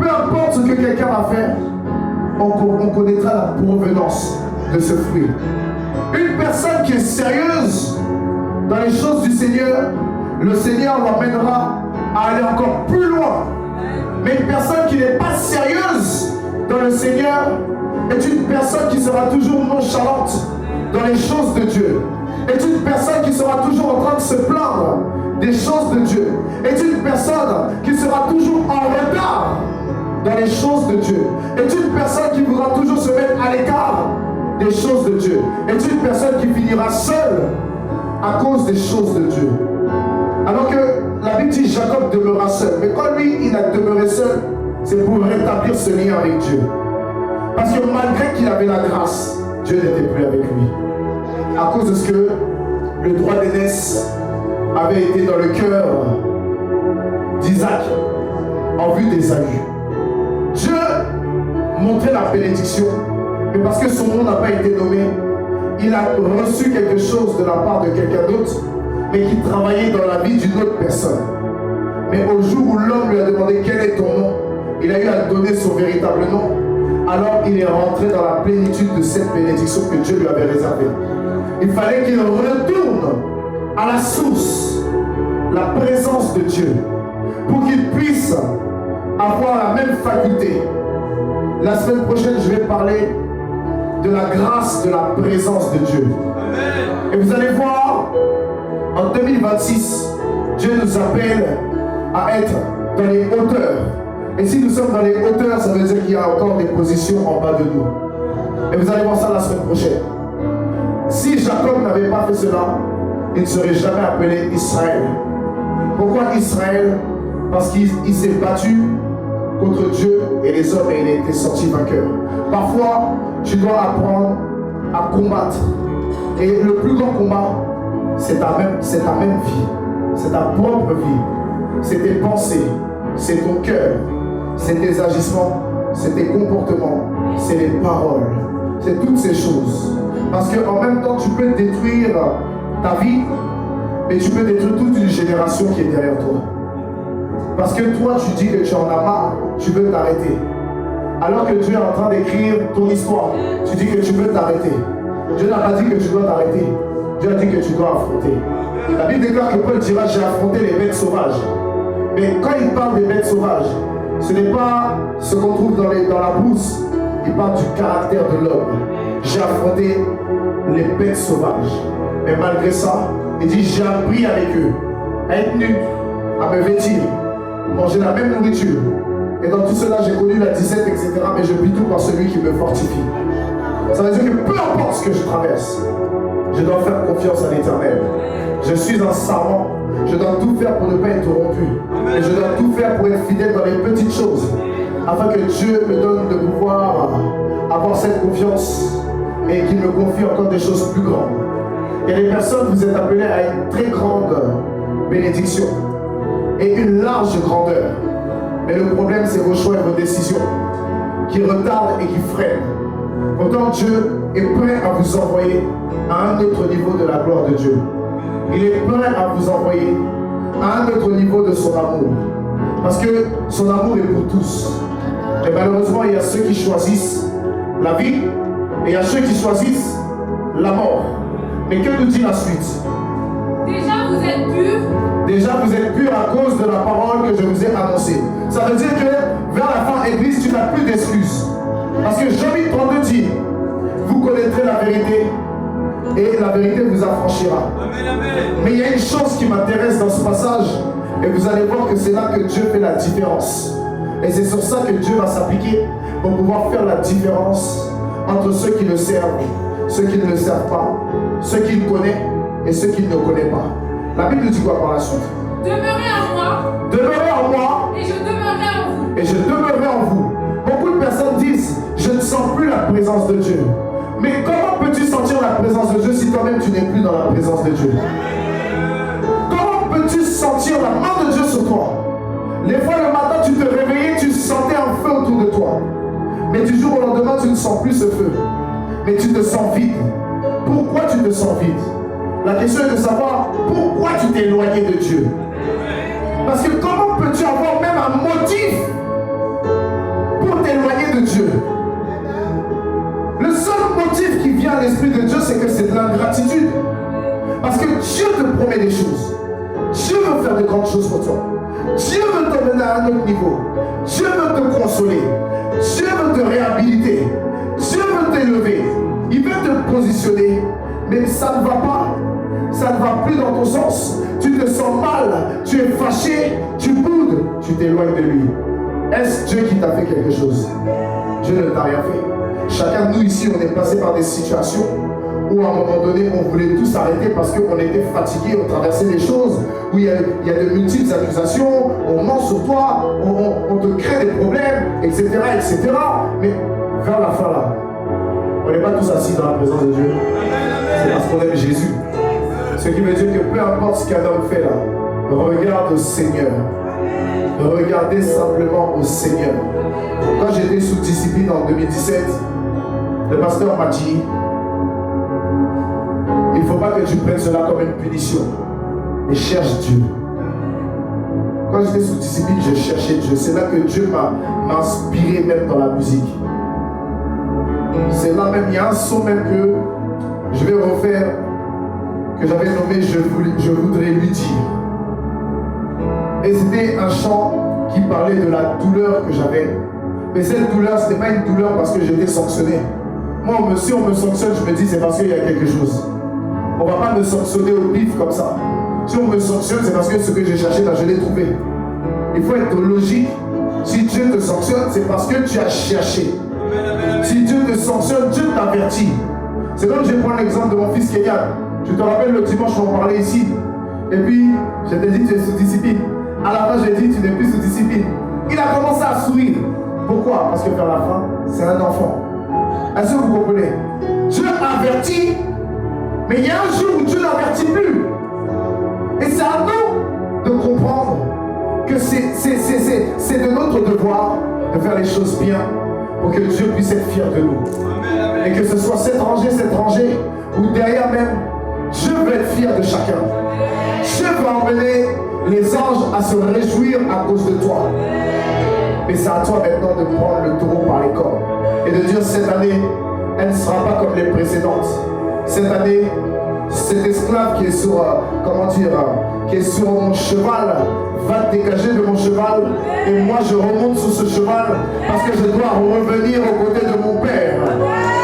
peu importe ce que quelqu'un va faire, on connaîtra la provenance de ce fruit. Une personne qui est sérieuse dans les choses du Seigneur, le Seigneur l'emmènera à aller encore plus loin. Mais une personne qui n'est pas sérieuse dans le Seigneur est une personne qui sera toujours nonchalante dans les choses de Dieu. Est une personne qui sera toujours en train de se plaindre des choses de Dieu. Est une personne qui sera toujours en retard dans les choses de Dieu. Est une personne qui voudra toujours se mettre à l'écart des choses de Dieu. Est une personne qui finira seule à cause des choses de Dieu. Alors que la Bible dit Jacob demeura seul. Mais quand lui, il a demeuré seul, c'est pour rétablir ce lien avec Dieu. Parce que malgré qu'il avait la grâce, Dieu n'était plus avec lui. À cause de ce que le droit d'aînesse avait été dans le cœur d'Isaac en vue d'Ésaü. Dieu montrait la bénédiction, mais parce que son nom n'a pas été nommé, il a reçu quelque chose de la part de quelqu'un d'autre, mais qui travaillait dans la vie d'une autre personne. Mais au jour où l'homme lui a demandé quel est ton nom, il a eu à donner son véritable nom. Alors il est rentré dans la plénitude de cette bénédiction que Dieu lui avait réservée. Il fallait qu'il retourne à la source, la présence de Dieu, pour qu'il puisse avoir la même faculté. La semaine prochaine, je vais parler de la grâce de la présence de Dieu. Amen. Et vous allez voir, en 2026, Dieu nous appelle à être dans les hauteurs. Et si nous sommes dans les hauteurs, ça veut dire qu'il y a encore des positions en bas de nous. Et vous allez voir ça la semaine prochaine. Si Jacob n'avait pas fait cela, il ne serait jamais appelé Israël. Pourquoi Israël? Parce qu'il s'est battu contre Dieu et les hommes et il a été sorti vainqueur. Parfois, tu dois apprendre à combattre. Et le plus grand combat, c'est ta même vie. C'est ta propre vie. C'est tes pensées, c'est ton cœur, c'est tes agissements, c'est tes comportements, c'est les paroles. C'est toutes ces choses. Parce qu'en même temps, tu peux détruire ta vie, mais tu peux détruire toute une génération qui est derrière toi. Parce que toi, tu dis que tu en as marre, tu veux t'arrêter. Alors que Dieu est en train d'écrire ton histoire, tu dis que tu veux t'arrêter. Dieu n'a pas dit que tu dois t'arrêter. Dieu a dit que tu dois affronter. La Bible déclare que Paul dira, j'ai affronté les bêtes sauvages. Mais quand il parle des bêtes sauvages, ce n'est pas ce qu'on trouve dans la brousse. Il parle du caractère de l'homme. J'ai affronté les bêtes sauvages. Mais malgré ça, il dit, j'ai appris avec eux à être nu, à me vêtir, manger la même nourriture. Et dans tout cela, j'ai connu la disette, etc. Mais je vis tout par celui qui me fortifie. Ça veut dire que peu importe ce que je traverse, je dois faire confiance à l'Éternel. Je suis un servant. Je dois tout faire pour ne pas être rompu. Et je dois tout faire pour être fidèle dans les petites choses. Afin que Dieu me donne de pouvoir avoir cette confiance et qu'il me confie encore des choses plus grandes. Et les personnes, vous êtes appelés à une très grande bénédiction et une large grandeur. Mais le problème, c'est vos choix et vos décisions qui retardent et qui freinent. Pourtant, Dieu est prêt à vous envoyer à un autre niveau de la gloire de Dieu. Il est prêt à vous envoyer à un autre niveau de son amour. Parce que son amour est pour tous. Et malheureusement, il y a ceux qui choisissent la vie et il y a ceux qui choisissent la mort. Mais que nous dit la suite? Déjà vous êtes purs. Déjà vous êtes purs à cause de la parole que je vous ai annoncée. Ça veut dire que vers la fin, Église, tu n'as plus d'excuses. Parce que Job 32 dit, vous connaîtrez la vérité et la vérité vous affranchira. Amen, amen. Mais il y a une chose qui m'intéresse dans ce passage et vous allez voir que c'est là que Dieu fait la différence. Et c'est sur ça que Dieu va s'appliquer pour pouvoir faire la différence entre ceux qui le servent, ceux qui ne le servent pas, ceux qu'il connaît et ceux qu'il ne connaît pas. La Bible dit quoi par la suite? Demeurez en moi. Demeurez en moi. Et je demeurerai en vous. Et je demeurerai en vous. Beaucoup de personnes disent, je ne sens plus la présence de Dieu. Mais comment peux-tu sentir la présence de Dieu si toi-même tu n'es plus dans la présence de Dieu? Comment peux-tu sentir la main de Dieu sur toi? Les fois le matin tu te réveillais, tu sentais un feu autour de toi. Mais du jour au lendemain tu ne sens plus ce feu. Mais tu te sens vide. Pourquoi tu te sens vide? La question est de savoir pourquoi tu t'es éloigné de Dieu. Parce que comment peux-tu avoir même un motif pour t'éloigner de Dieu? Le seul motif qui vient à l'esprit de Dieu, c'est que c'est de l'ingratitude. Parce que Dieu te promet des choses. Dieu veut faire de grandes choses pour toi. Dieu veut t'emmener à un autre niveau. Dieu veut te consoler. Dieu veut te réhabiliter. Dieu veut t'élever. Il veut te positionner. Mais ça ne va pas. Ça ne va plus dans ton sens. Tu te sens mal. Tu es fâché. Tu boudes. Tu t'éloignes de lui. Est-ce Dieu qui t'a fait quelque chose? Dieu ne t'a rien fait. Chacun de nous ici, on est passé par des situations où à un moment donné, on voulait tous arrêter parce qu'on était fatigué, on traversait des choses où il y a de multiples accusations, on ment sur toi, on te crée des problèmes, etc., etc. Mais vers la fin là, on n'est pas tous assis dans la présence de Dieu. C'est parce qu'on aime Jésus. Ce qui veut dire que peu importe ce qu'un homme fait là, regarde au Seigneur. Regardez simplement au Seigneur. Quand j'étais sous discipline en 2017, le pasteur m'a dit, il ne faut pas que tu prennes cela comme une punition, mais cherche Dieu. Quand j'étais sous discipline, je cherchais Dieu. C'est là que Dieu m'a inspiré même dans la musique. C'est là même, il y a un son même que je vais refaire, que j'avais nommé je voudrais lui dire. Et c'était un chant qui parlait de la douleur que j'avais. Mais cette douleur, ce n'était pas une douleur parce que j'étais sanctionné. Moi, si on me sanctionne, je me dis c'est parce qu'il y a quelque chose. On ne va pas me sanctionner au pif comme ça. Si on me sanctionne, c'est parce que ce que j'ai cherché, là, je l'ai trouvé. Il faut être logique. Si Dieu te sanctionne, c'est parce que tu as cherché. Si Dieu te sanctionne, Dieu t'avertit. C'est comme je vais prendre l'exemple de mon fils Kenyan. Tu te rappelles le dimanche, on parlait ici. Et puis, je t'ai dit, tu es sous discipline. À la fin, j'ai dit, tu n'es plus sous discipline. Il a commencé à sourire. Pourquoi? Parce que vers la fin, c'est un enfant. Est-ce que vous comprenez? Dieu avertit, mais il y a un jour où Dieu n'avertit plus. Et c'est à nous de comprendre que c'est de notre devoir de faire les choses bien pour que Dieu puisse être fier de nous. Et que ce soit cet étranger, ou derrière même, Dieu veut être fier de chacun. Dieu va emmener les anges à se réjouir à cause de toi. Mais c'est à toi maintenant de prendre le taureau par les cornes et de dire cette année, elle ne sera pas comme les précédentes. Cette année, cet esclave qui est sur, qui est sur mon cheval va dégager de mon cheval et moi je remonte sur ce cheval parce que je dois revenir aux côtés de mon Père.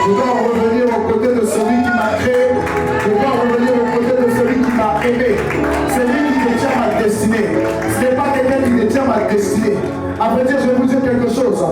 Je dois revenir aux côtés de celui qui m'a créé. Je dois revenir aux côtés de celui qui m'a aimé. C'est lui qui détient ma destinée. Ce n'est pas quelqu'un qui détient ma destinée. À vrai dire, je vais vous dire quelque chose.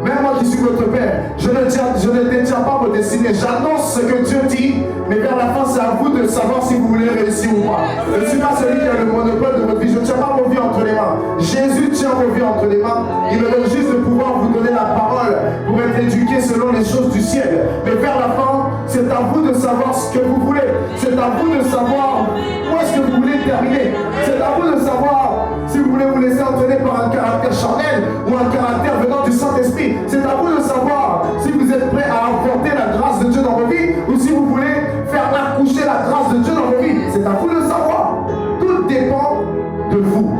Même moi qui suis votre Père, je ne détiens pas vos destinées. J'annonce ce que Dieu dit, mais vers la fin, c'est à vous de savoir si vous voulez réussir ou pas. Je ne suis pas celui qui a le monopole de votre vie. Je ne tiens pas vos vies entre les mains. Jésus tient vos vies entre les mains. Il me donne juste de pouvoir vous donner la parole pour être éduqué selon les choses du ciel. Mais vers la fin, c'est à vous de savoir ce que vous voulez. C'est à vous de savoir où est-ce que vous voulez terminer. C'est à vous de savoir si vous voulez vous laisser entraîner par un caractère charnel ou un caractère venant du Saint-Esprit. C'est à vous de savoir si vous êtes prêts à apporter la grâce de Dieu dans vos vies ou si vous voulez faire accoucher la grâce de Dieu dans vos vies. C'est à vous de savoir. Tout dépend de vous.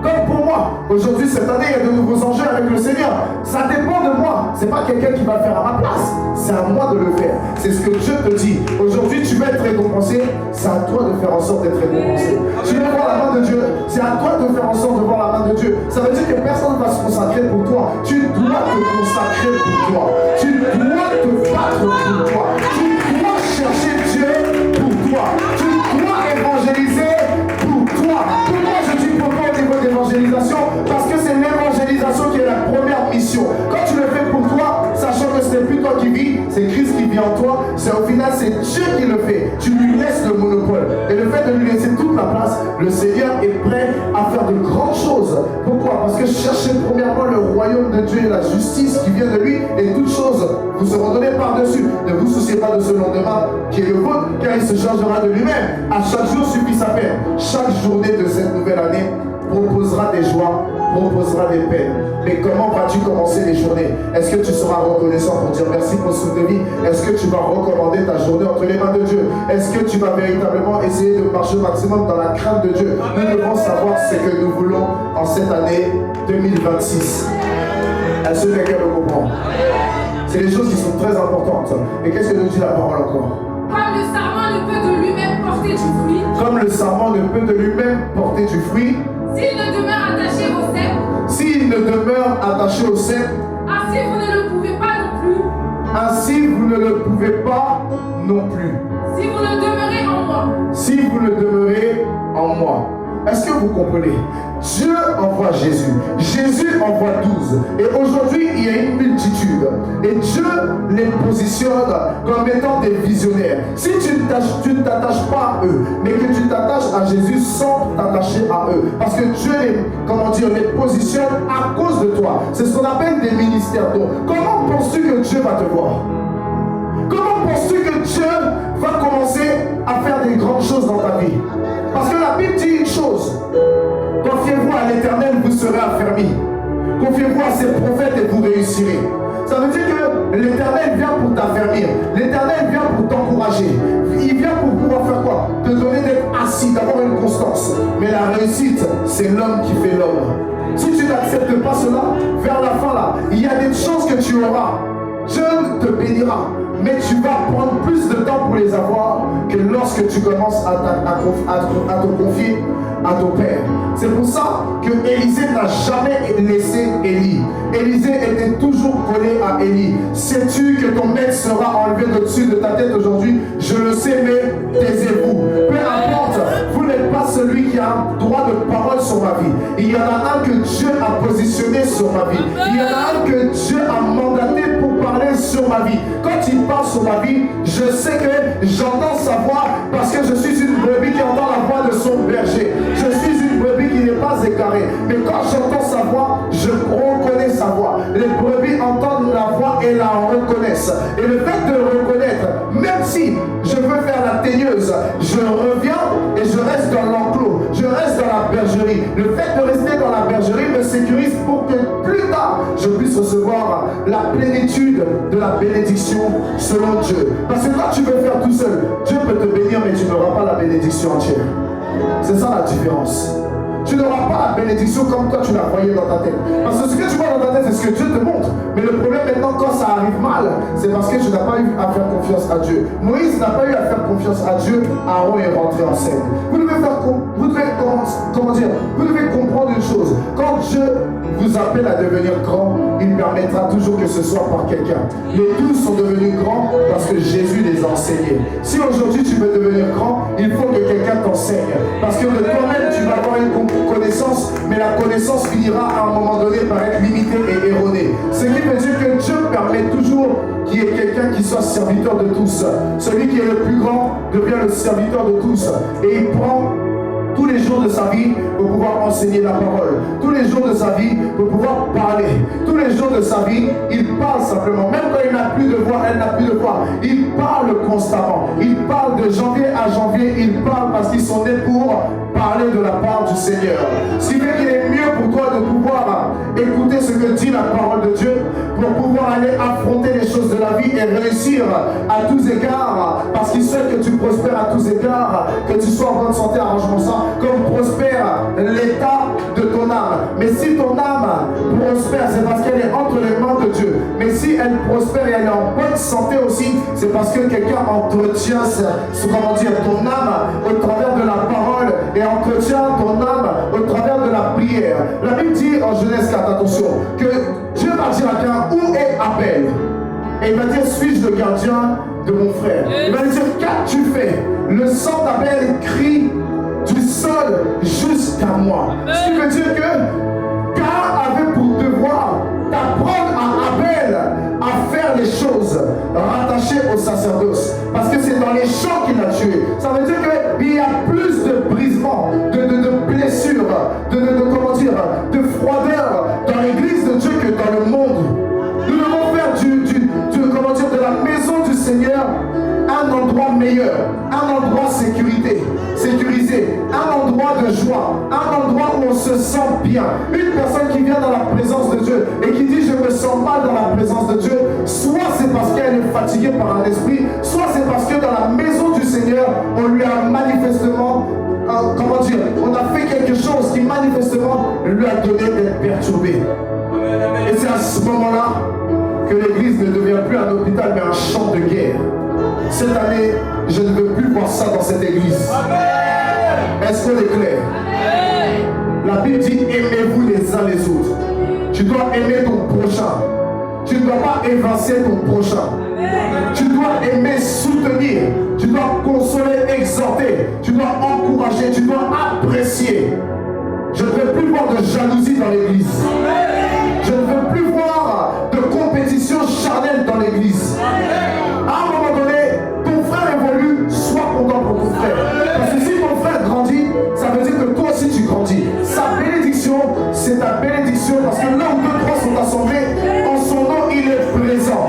Comme pour moi, aujourd'hui, cette année, il y a de nouveaux enjeux avec le Seigneur. Ça dépend de moi. C'est pas quelqu'un qui va le faire à ma place. C'est à moi de le faire. C'est ce que Dieu te dit. Aujourd'hui, tu vas être récompensé. C'est à toi de faire en sorte d'être récompensé. Tu veux voir la main de Dieu. C'est à toi de faire en sorte de voir la main de Dieu. Ça veut dire que personne ne va se consacrer pour toi. Tu dois te consacrer pour toi. Tu dois te battre pour toi. Tu dois chercher Dieu pour toi. Tu dois évangéliser pour toi. Pourquoi je dis pour toi au niveau d'évangélisation? Parce que c'est l'évangélisation qui est la première mission. Quand tu le fais pour toi, sachant que ce n'est plus toi qui vis, c'est Christ qui vit en toi, c'est au final c'est Dieu qui le fait. Tu lui laisses le monopole. Et le fait de lui laisser toute la place, le Seigneur est prêt à faire de grandes choses. Pourquoi? Parce que cherchez premièrement le royaume de Dieu et la justice qui vient de lui, et toutes choses vous seront données par-dessus. Ne vous souciez pas de ce lendemain qui est le vôtre, car il se chargera de lui-même. À chaque jour suffit sa peine. Chaque journée de cette nouvelle année proposera des joies, proposera des peines. Mais comment vas-tu commencer les journées? Est-ce que tu seras reconnaissant pour dire merci pour ce de vie? Est-ce que tu vas recommander ta journée entre les mains de Dieu? Est-ce que tu vas véritablement essayer de marcher au maximum dans la crainte de Dieu? Nous devons savoir ce que nous voulons en cette année 2026. Est-ce que quelqu'un le comprend? C'est des choses qui sont très importantes. Et qu'est-ce que nous dit la parole encore? Comme le sarment ne peut de lui-même porter du fruit. Comme le sarment ne peut de lui-même porter du fruit. S'il ne demeure attaché au cep. S'il ne demeure attaché au cep. Ainsi vous ne le pouvez pas non plus. Ainsi vous ne le pouvez pas non plus. Si vous ne demeurez en moi. Si vous ne demeurez en moi. Est-ce que vous comprenez? Dieu envoie Jésus. Jésus envoie 12. Et aujourd'hui, il y a une multitude. Et Dieu les positionne comme étant des visionnaires. Si tu ne t'attaches pas à eux, mais que tu t'attaches à Jésus sans t'attacher à eux. Parce que Dieu les positionne à cause de toi. C'est ce qu'on appelle des ministères. Donc, comment penses-tu que Dieu va te voir? Comment penses-tu que Dieu va commencer à faire des grandes choses dans ta vie? Parce que la Bible dit une chose. Confiez-vous à l'Éternel, vous serez affermis. Confiez-vous à ses prophètes et vous réussirez. Ça veut dire que l'Éternel vient pour t'affermir. L'Éternel vient pour t'encourager. Il vient pour pouvoir faire quoi? Te donner d'être assis, d'avoir une constance. Mais la réussite, c'est l'homme qui fait l'homme. Si tu n'acceptes pas cela, vers la fin là, il y a des chances que tu auras. Dieu te bénira. Mais tu vas prendre plus de temps pour les avoir que lorsque tu commences à te confier à ton Père. C'est pour ça que Élisée n'a jamais laissé Élie. Élisée était toujours collé à Élie. Sais-tu que ton maître sera enlevé de-dessus de ta tête aujourd'hui? Je le sais, mais taisez-vous. Peu importe, vous n'êtes pas Il y en a un que Dieu a positionné sur ma vie. Il y en a un que Dieu a mandaté pour parler sur ma vie. Quand il parle sur ma vie, je sais que j'entends sa voix parce que je suis une brebis qui entend la voix de son berger. Je suis une brebis qui n'est pas égarée. Mais quand j'entends sa voix, je reconnais sa voix. Les brebis entendent la voix et la reconnaissent. Et le fait de reconnaître, même si je veux faire la teigneuse, je reviens et je reste dans l'enclos. Je reste dans la bergerie. Le fait de rester dans la bergerie me sécurise pour que plus tard, je puisse recevoir la plénitude de la bénédiction selon Dieu. Parce que quand tu veux faire tout seul, Dieu peut te bénir, mais tu n'auras pas la bénédiction entière. C'est ça la différence. Tu n'auras pas la bénédiction comme toi tu la voyais dans ta tête. Parce que ce que tu vois dans ta tête, c'est ce que Dieu te montre. Mais le problème maintenant, quand ça arrive mal, c'est parce que tu n'as pas eu à faire confiance à Dieu. Moïse n'a pas eu à faire confiance à Dieu. Aaron est rentré en scène. Vous devez comprendre une chose. Quand Dieu vous appelle à devenir grand, il permettra toujours que ce soit par quelqu'un. Les 12 sont devenus grands parce que Jésus les a enseignés. Si aujourd'hui tu veux devenir grand, il faut que quelqu'un t'enseigne. Parce que de toi-même, tu vas avoir une connaissance, mais la connaissance finira à un moment donné par être limitée et erronée. Ce qui veut dire que Dieu permet toujours qu'il y ait quelqu'un qui soit serviteur de tous. Celui qui est le plus grand devient le serviteur de tous. Et il prend tous les jours de sa vie pour pouvoir enseigner la parole. Tous les jours de sa vie pour pouvoir parler. Tous les jours de sa vie, il parle simplement. Même quand il n'a plus de voix, elle n'a plus de voix. Il parle constamment. Il parle de janvier à janvier. Il parle parce qu'ils sont nés pour parler de la part du Seigneur. Ce qui fait qu'il est mieux pour toi de pouvoir écouter ce que dit la parole de Dieu pour pouvoir aller affronter les choses de la vie et réussir à tous égards, parce qu'il souhaite que tu prospères à tous égards, que tu sois en bonne santé, arrangement ça, comme prospère l'état de ton âme. Mais si ton âme prospère, c'est parce qu'elle est entre les mains de Dieu. Mais si elle prospère et elle est en bonne santé aussi, c'est parce que quelqu'un entretient ton âme au travers de la parole et entretient ton âme au travers de la prière. La Bible dit en Genèse 4, attention, que Dieu va dire à Caïn, où est Abel? Et il va dire, suis-je le gardien de mon frère? Il va lui dire, qu'as-tu fait? Le sang d'Abel crie du sol jusqu'à moi. Ce qui veut dire que Caïn avait pour devoir d'apprendre à Abel à faire les choses rattachées au sacerdoce. Parce que c'est dans les champs qu'il a tué. Ça veut dire qu'il y a plus de brisement, de blessures, de froideur dans l'église de Dieu que dans le monde. Nous devons faire de la maison du Seigneur un endroit meilleur, un endroit sécurisé, un endroit de joie, un endroit où on se sent bien. Une personne qui vient dans la présence de Dieu et qui dit je me sens mal dans la présence de Dieu, soit c'est parce qu'elle est fatiguée par un esprit, soit c'est parce que dans la maison du Seigneur, on lui a manifestement on a fait quelque chose qui manifestement lui a donné d'être perturbé. Et c'est à ce moment-là que l'église ne devient plus un hôpital mais un champ de guerre. Cette année, je ne veux plus voir ça dans cette église. Est-ce qu'on est clair? La Bible dit aimez-vous les uns les autres. Tu dois aimer ton prochain. Tu ne dois pas évincer ton prochain. Tu dois aimer soutenir. Tu dois consoler, exhorter. Tu dois encourager. Tu dois apprécier. Je ne veux plus voir de jalousie dans l'église. Je ne veux plus voir de compétition charnelle dans l'église. À un moment donné, ton frère évolue, sois content pour ton frère. Parce que si ton frère grandit, ça veut dire que toi aussi tu grandis. Sa bénédiction, c'est ta bénédiction parce que là où deux, trois sont assemblés, en son nom, il est présent.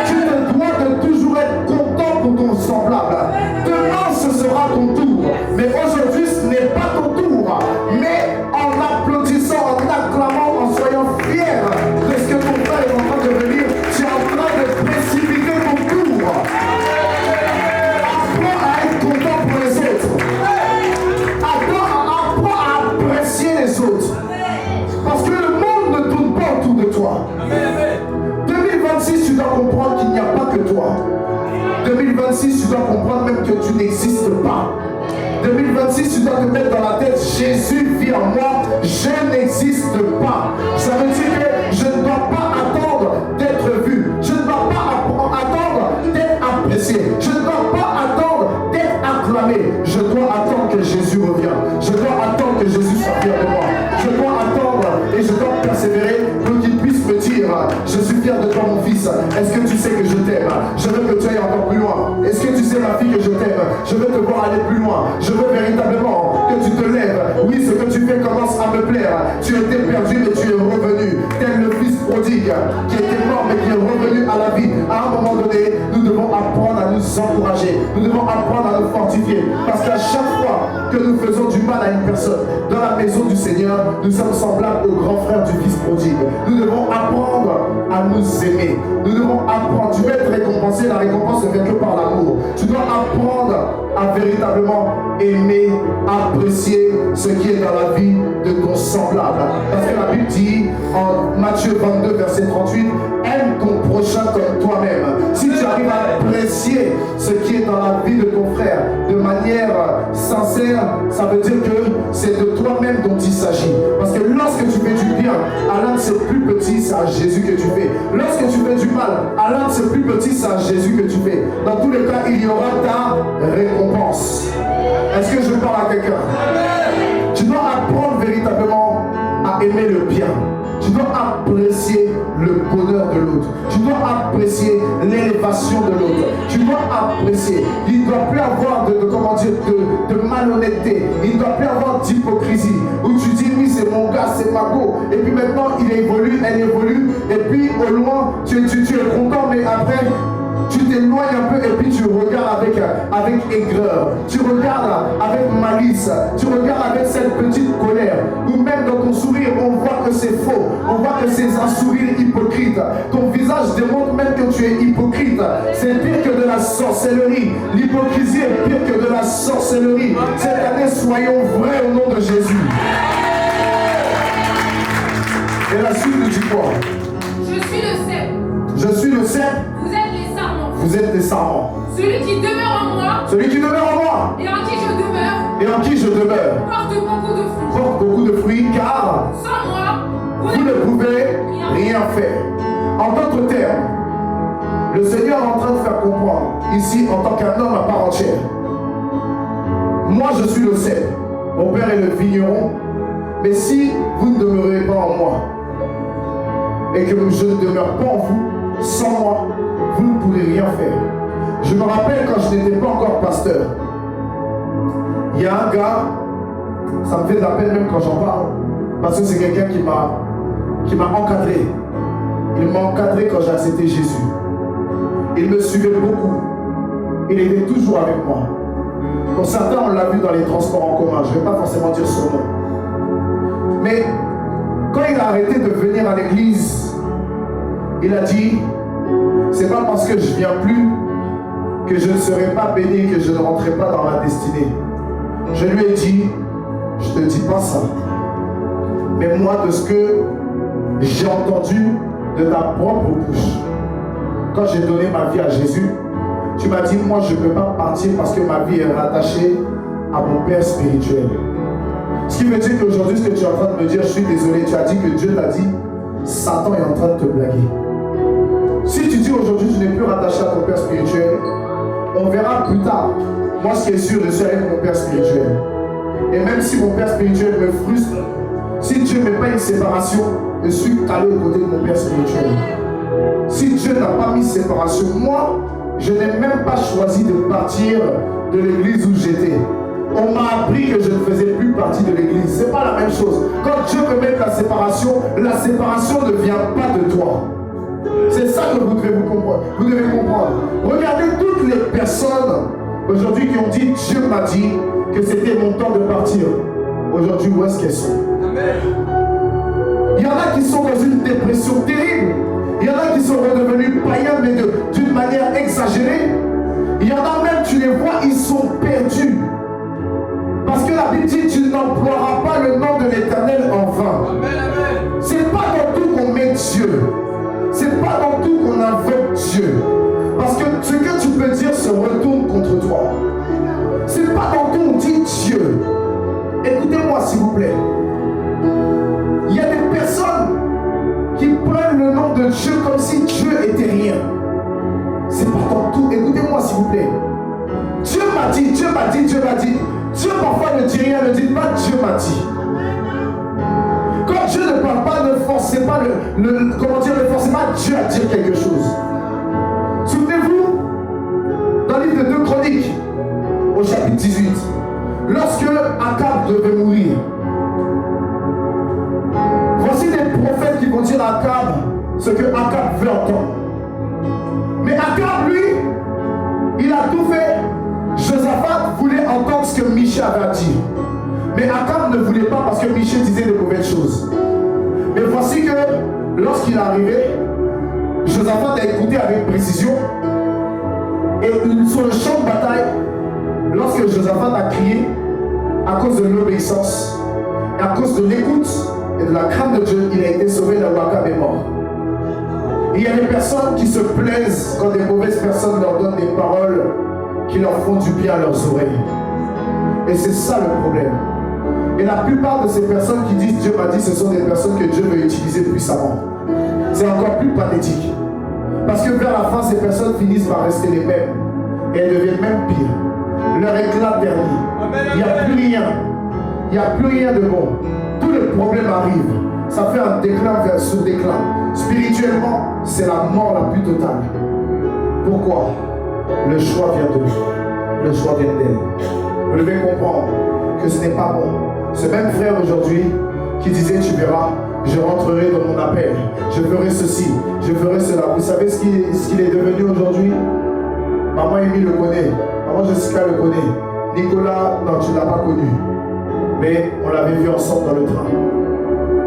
Tu te dois de toujours être content pour ton semblable. Demain, ce sera ton tour. Mais aujourd'hui, ce n'est pas ton tour. Mais en applaudissant, en acclamant, en soyant fier de ce que ton frère est en train de venir, tu es en train de précipiter ton tour. Apprends à être content pour les autres. Apprends à apprécier les autres. Parce que le monde ne tourne pas autour de toi. 2026, tu dois comprendre qu'il n'y a pas que toi. 2026, tu dois comprendre même que tu n'existes pas. 2026, tu dois te mettre dans la tête, Jésus vit en moi, je n'existe pas. Ça veut dire que je ne dois pas attendre d'être vu. Je ne dois pas attendre d'être apprécié. Je ne dois pas attendre d'être acclamé. Je dois attendre que Jésus revienne. Je dois attendre que Jésus soit fier de moi. Je dois Est-ce que tu sais que je t'aime? Je veux que tu ailles encore plus loin. Est-ce que tu sais, ma fille, que je t'aime? Je veux te voir aller plus loin. Je veux véritablement que tu te lèves. Oui, ce que tu fais commence à me plaire. Tu étais perdu, mais tu es revenu. Tel le fils prodigue qui était mort, mais qui est revenu à la vie. À un moment donné, nous devons apprendre à nous encourager. Nous devons apprendre à nous fortifier. Parce qu'à chaque fois que nous faisons du mal à une personne dans la maison du Seigneur, nous sommes semblables au grand frère du fils prodigue. Nous devons apprendre à nous aimer. Nous devons apprendre. Tu veux être récompensé, la récompense ne vient que par l'amour. Tu dois apprendre à véritablement aimer, apprécier ce qui est dans la vie de ton semblable. Parce que la Bible dit en Matthieu 22, verset 38, aime ton prochain comme toi-même. Si tu arrives à apprécier ce qui est dans la vie de ton frère de manière sincère, ça veut dire que c'est de toi-même dont il s'agit. Parce que lorsque tu fais du bien à l'un de ses plus petits, c'est à Jésus que tu fais. Lorsque tu fais du mal à l'un de ses plus petits, c'est à Jésus que tu fais. Dans tous les cas, il y aura ta récompense. Est-ce que je parle à quelqu'un? Tu dois apprendre véritablement à aimer le bien. Tu dois apprécier le bonheur de l'autre. Tu dois apprécier l'élévation de l'autre. Tu dois apprécier. Il ne doit plus avoir de malhonnêteté. Il ne doit plus avoir d'hypocrisie. Où tu dis, oui, c'est mon gars, c'est ma go. Et puis maintenant, il évolue, elle évolue. Et puis au loin, tu es content, mais après, tu t'éloignes un peu et puis tu regardes avec aigreur, tu regardes avec malice, tu regardes avec cette petite colère, ou même dans ton sourire, on voit que c'est faux, on voit que c'est un sourire hypocrite. Ton visage démontre même que tu es hypocrite. C'est pire que de la sorcellerie. L'hypocrisie est pire que de la sorcellerie. Cette année, soyons vrais au nom de Jésus. Et la suite nous dit quoi? Je suis le cep. Je suis le cep. Vous êtes les sarments. Vous êtes des sarments. Celui qui demeure en moi. Celui qui demeure en moi. Et en qui je demeure. Et en qui je demeure. Porte beaucoup de fruits. Porte beaucoup de fruits, car sans moi, vous ne pouvez rien faire. En d'autres termes, le Seigneur est en train de faire comprendre, ici, en tant qu'un homme à part entière, moi je suis le cep, mon père est le vigneron, mais si vous ne demeurez pas en moi, et que je ne demeure pas en vous, sans moi, vous ne pourrez rien faire. Je me rappelle quand je n'étais pas encore pasteur, il y a un gars, ça me fait de la peine même quand j'en parle, parce que c'est quelqu'un qui m'a encadré. Il m'a encadré quand j'ai accepté Jésus. Il me suivait beaucoup. Il était toujours avec moi. Pour certains, on l'a vu dans les transports en commun. Je ne vais pas forcément dire son nom. Mais quand il a arrêté de venir à l'église, il a dit, c'est pas parce que je viens plus que je ne serai pas béni, que je ne rentrerai pas dans ma destinée. Je lui ai dit, je ne te dis pas ça. Mais moi, de ce que j'ai entendu de ta propre bouche, quand j'ai donné ma vie à Jésus, tu m'as dit, moi je ne peux pas partir parce que ma vie est rattachée à mon Père spirituel. Ce qui veut dire qu'aujourd'hui, ce que tu es en train de me dire, je suis désolé, tu as dit que Dieu t'a dit, Satan est en train de te blaguer. Si tu dis aujourd'hui, je n'ai plus rattaché à ton Père spirituel, on verra plus tard. Moi, ce qui est sûr, je suis avec mon Père spirituel. Et même si mon Père spirituel me frustre, si Dieu ne met pas une séparation, je suis calé aux côtés de mon Père spirituel. Si Dieu n'a pas mis séparation, moi, je n'ai même pas choisi de partir de l'église où j'étais. On m'a appris que je ne faisais plus partie de l'église. Ce n'est pas la même chose. Quand Dieu me met la séparation ne vient pas de toi. C'est ça que vous devez comprendre. Vous devez comprendre. Regardez toutes les personnes aujourd'hui qui ont dit, Dieu m'a dit que c'était mon temps de partir. Aujourd'hui, où est-ce qu'elles sont? Il y en a qui sont dans une dépression terrible. Il y en a qui sont redevenus païens, mais d'une manière exagérée. Il y en a même, tu les vois, ils sont perdus. Parce que la Bible dit, tu n'emploieras pas le nom de l'Éternel en vain. C'est pas dans tout qu'on met Dieu. C'est pas dans tout qu'on invoque Dieu. Parce que ce que tu peux dire se retourne contre toi. C'est pas dans tout qu'on dit Dieu. Écoutez-moi s'il vous plaît. Il y a des personnes qui prennent le nom de Dieu comme si Dieu était rien. C'est pas dans tout. Écoutez-moi s'il vous plaît. Dieu m'a dit, Dieu m'a dit, Dieu m'a dit. Dieu parfois ne dit rien, ne dit pas Dieu m'a dit. Quand Dieu ne parle pas, ne forcez pas ne forcez pas Dieu à dire quelque chose. lorsque Akab devait mourir, voici des prophètes qui vont dire à Akab ce que Akab veut entendre. Mais Akab, lui, il a tout fait. Josaphat voulait entendre ce que Michée avait à dire. Mais Akab ne voulait pas parce que Michée disait de mauvaises choses. Mais voici que lorsqu'il est arrivé, Josaphat a écouté avec précision. Et sur le champ de bataille, lorsque Josaphat a crié, à cause de l'obéissance, et à cause de l'écoute et de la crainte de Dieu, il a été sauvé là où Akab est mort. Et il y a des personnes qui se plaisent quand des mauvaises personnes leur donnent des paroles qui leur font du bien à leurs oreilles. Et c'est ça le problème. Et la plupart de ces personnes qui disent Dieu m'a dit, ce sont des personnes que Dieu veut utiliser puissamment. C'est encore plus pathétique. Parce que vers la fin, ces personnes finissent par rester les mêmes. Et elles deviennent même pires. Leur éclat dernier. Il n'y a plus rien. Il n'y a plus rien de bon. Tous les problèmes arrivent. Ça fait un déclin vers ce déclin. Spirituellement, c'est la mort la plus totale. Pourquoi? Le choix vient de nous. Le choix vient d'elle. Vous devez comprendre que ce n'est pas bon. Ce même frère aujourd'hui qui disait tu verras, je rentrerai dans mon appel, je ferai ceci, je ferai cela. Vous savez ce qu'il est devenu aujourd'hui? Maman Amy le connaît, maman Jessica le connaît, Nicolas, non tu ne l'as pas connu, mais on l'avait vu ensemble dans le train.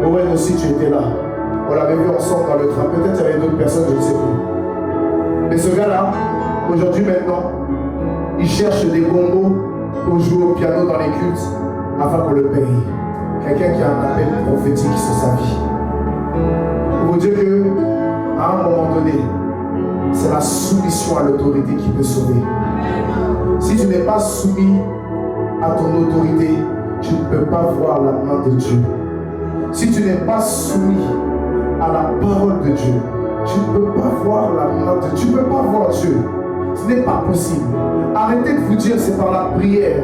Owen aussi tu étais là, on l'avait vu ensemble dans le train, peut-être il y avait d'autres personnes, je ne sais plus. Mais ce gars-là, aujourd'hui maintenant, il cherche des bons mots pour jouer au piano dans les cultes afin qu'on le paye. Quelqu'un qui a un appel prophétique sur sa vie. Pour vous dire qu'à un moment donné, c'est la soumission à l'autorité qui peut sauver. Si tu n'es pas soumis à ton autorité, tu ne peux pas voir la main de Dieu. Si tu n'es pas soumis à la parole de Dieu, tu ne peux pas voir la main de Dieu. Tu ne peux pas voir Dieu. Ce n'est pas possible. Arrêtez de vous dire c'est par la prière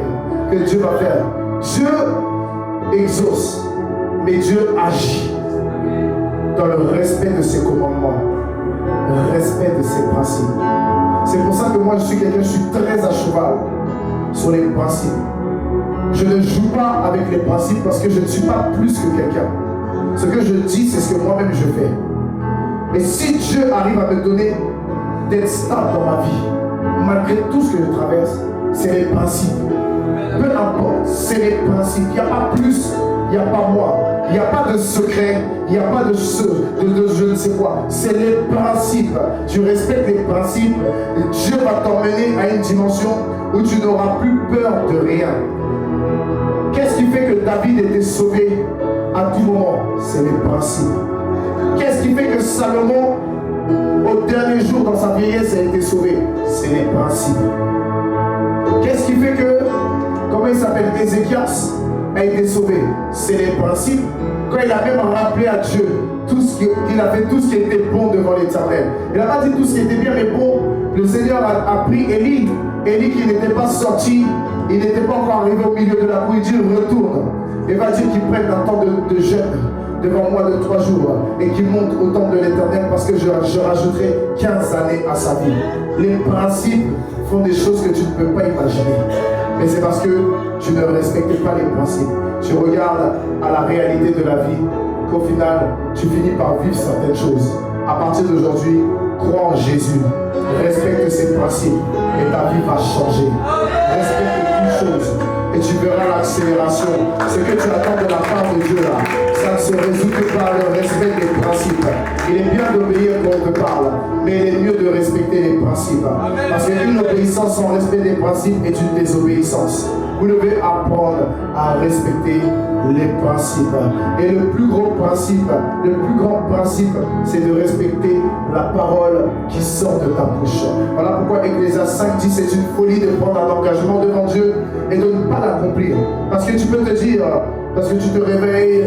que Dieu va faire. Dieu exauce, mais Dieu agit dans le respect de ses commandements, le respect de ses principes. C'est pour ça que moi je suis quelqu'un, je suis très à cheval sur les principes. Je ne joue pas avec les principes parce que je ne suis pas plus que quelqu'un. Ce que je dis, c'est ce que moi-même je fais. Et si Dieu arrive à me donner d'être stable dans ma vie, malgré tout ce que je traverse, c'est les principes. Peu importe, c'est les principes. Il n'y a pas plus, il n'y a pas moi. Il n'y a pas de secret, il n'y a pas de je ne sais quoi. C'est les principes. Tu respectes les principes, et Dieu va t'emmener à une dimension où tu n'auras plus peur de rien. Qu'est-ce qui fait que David était sauvé à tout moment? C'est les principes. Qu'est-ce qui fait que Salomon, au dernier jour dans sa vieillesse, a été sauvé? C'est les principes. Qu'est-ce qui fait que, comment il s'appelle, Ézéchias a été sauvé? C'est les principes. Quand il a même rappelé à Dieu qu'il a fait tout ce qui était bon devant l'Éternel. Il n'a pas dit tout ce qui était bien, mais bon, le Seigneur a pris Élie qui n'était pas sorti, il n'était pas encore arrivé au milieu de la cour, il dit retourne. Et va dire qu'il prenne un temps de jeûne devant moi de 3 jours et qu'il monte au temple de l'Éternel parce que je rajouterai 15 années à sa vie. Les principes font des choses que tu ne peux pas imaginer. Mais c'est parce que tu ne respectes pas les principes. Tu regardes à la réalité de la vie qu'au final, tu finis par vivre certaines choses. À partir d'aujourd'hui, crois en Jésus. Respecte ses principes et ta vie va changer. Respecte toutes choses et tu verras l'accélération. Ce que tu attends de la part de Dieu là, ça ne se résout que par le respect des principes. Il est bien d'obéir quand on te parle, mais il est mieux de respecter les principes. Parce qu'une obéissance sans respect des principes est une désobéissance. Vous devez apprendre à respecter les principes. Et le plus grand principe, c'est de respecter la parole qui sort de ta bouche. Voilà pourquoi Ecclésiaste 5 dit c'est une folie de prendre un engagement devant Dieu et de ne pas l'accomplir. Parce que tu peux te dire, parce que tu te réveilles,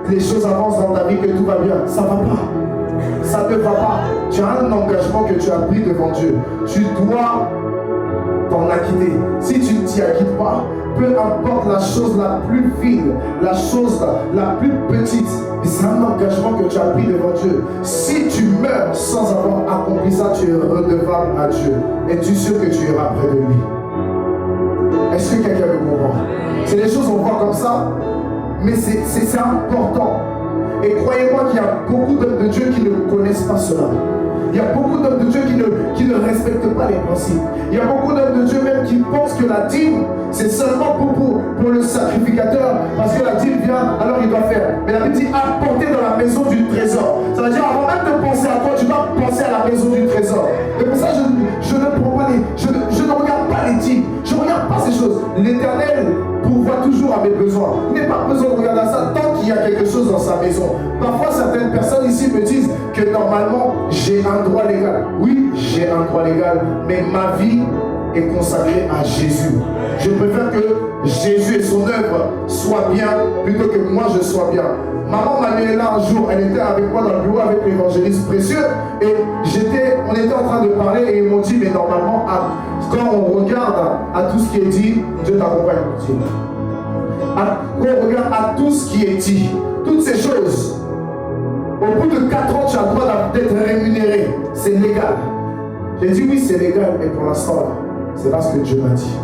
les choses avancent dans ta vie, que tout va bien. Ça ne va pas. Ça ne va pas. Tu as un engagement que tu as pris devant Dieu. Tu dois t'en acquitter. Si tu ne t'y acquittes pas, peu importe la chose la plus fine, la chose la plus petite, c'est un engagement que tu as pris devant Dieu. Si tu meurs sans avoir accompli ça, tu es redevable à Dieu. Es-tu sûr que tu iras près de lui? Est-ce que quelqu'un me comprend? ça, mais c'est important. Et croyez-moi qu'il y a beaucoup d'hommes de Dieu qui ne connaissent pas cela. Il y a beaucoup d'hommes de Dieu qui ne respectent pas les principes. Il y a beaucoup d'hommes de Dieu même qui pensent que la dîme, c'est seulement pour le sacrificateur, parce que la dîme vient, alors il doit faire. Mais la Bible dit apporter dans la maison du trésor. Ça veut dire avant même de penser à toi, tu dois penser à la maison du trésor. Et pour ça, je ne prends pas je ne regarde pas les dîmes. Je ne regarde pas ces choses. L'Éternel pourvoit toujours à mes besoins. Vous n'avez pas besoin de regarder ça tant qu'il y a quelque chose dans sa maison. Parfois, certaines personnes ici me disent que normalement, j'ai un droit légal. Oui, j'ai un droit légal, mais ma vie est consacrée à Jésus. Je préfère que Jésus et son œuvre soient bien plutôt que moi je sois bien. Maman Manuela, un jour, elle était avec moi dans le bureau avec l'évangéliste précieux et on était en train de parler et ils m'ont dit, mais normalement, quand on regarde à tout ce qui est dit, Dieu t'accompagne. Quand on regarde à tout ce qui est dit, toutes ces choses, au bout de 4 ans, tu as le droit d'être rémunéré. C'est légal. J'ai dit oui, c'est légal, mais pour l'instant, c'est pas ce que Dieu m'a dit.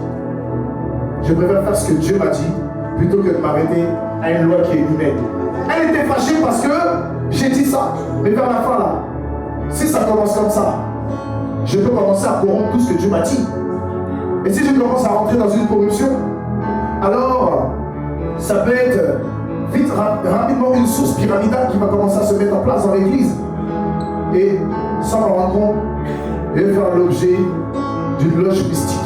Je préfère faire ce que Dieu m'a dit plutôt que de m'arrêter à une loi qui est humaine. Elle était fâchée parce que j'ai dit ça. Mais vers la fin là, si ça commence comme ça, je peux commencer à corrompre tout ce que Dieu m'a dit. Et si je commence à rentrer dans une corruption, alors ça peut être vite, rapidement une source pyramidale qui va commencer à se mettre en place dans l'église. Et sans me rendre compte, je vais faire l'objet d'une loge mystique.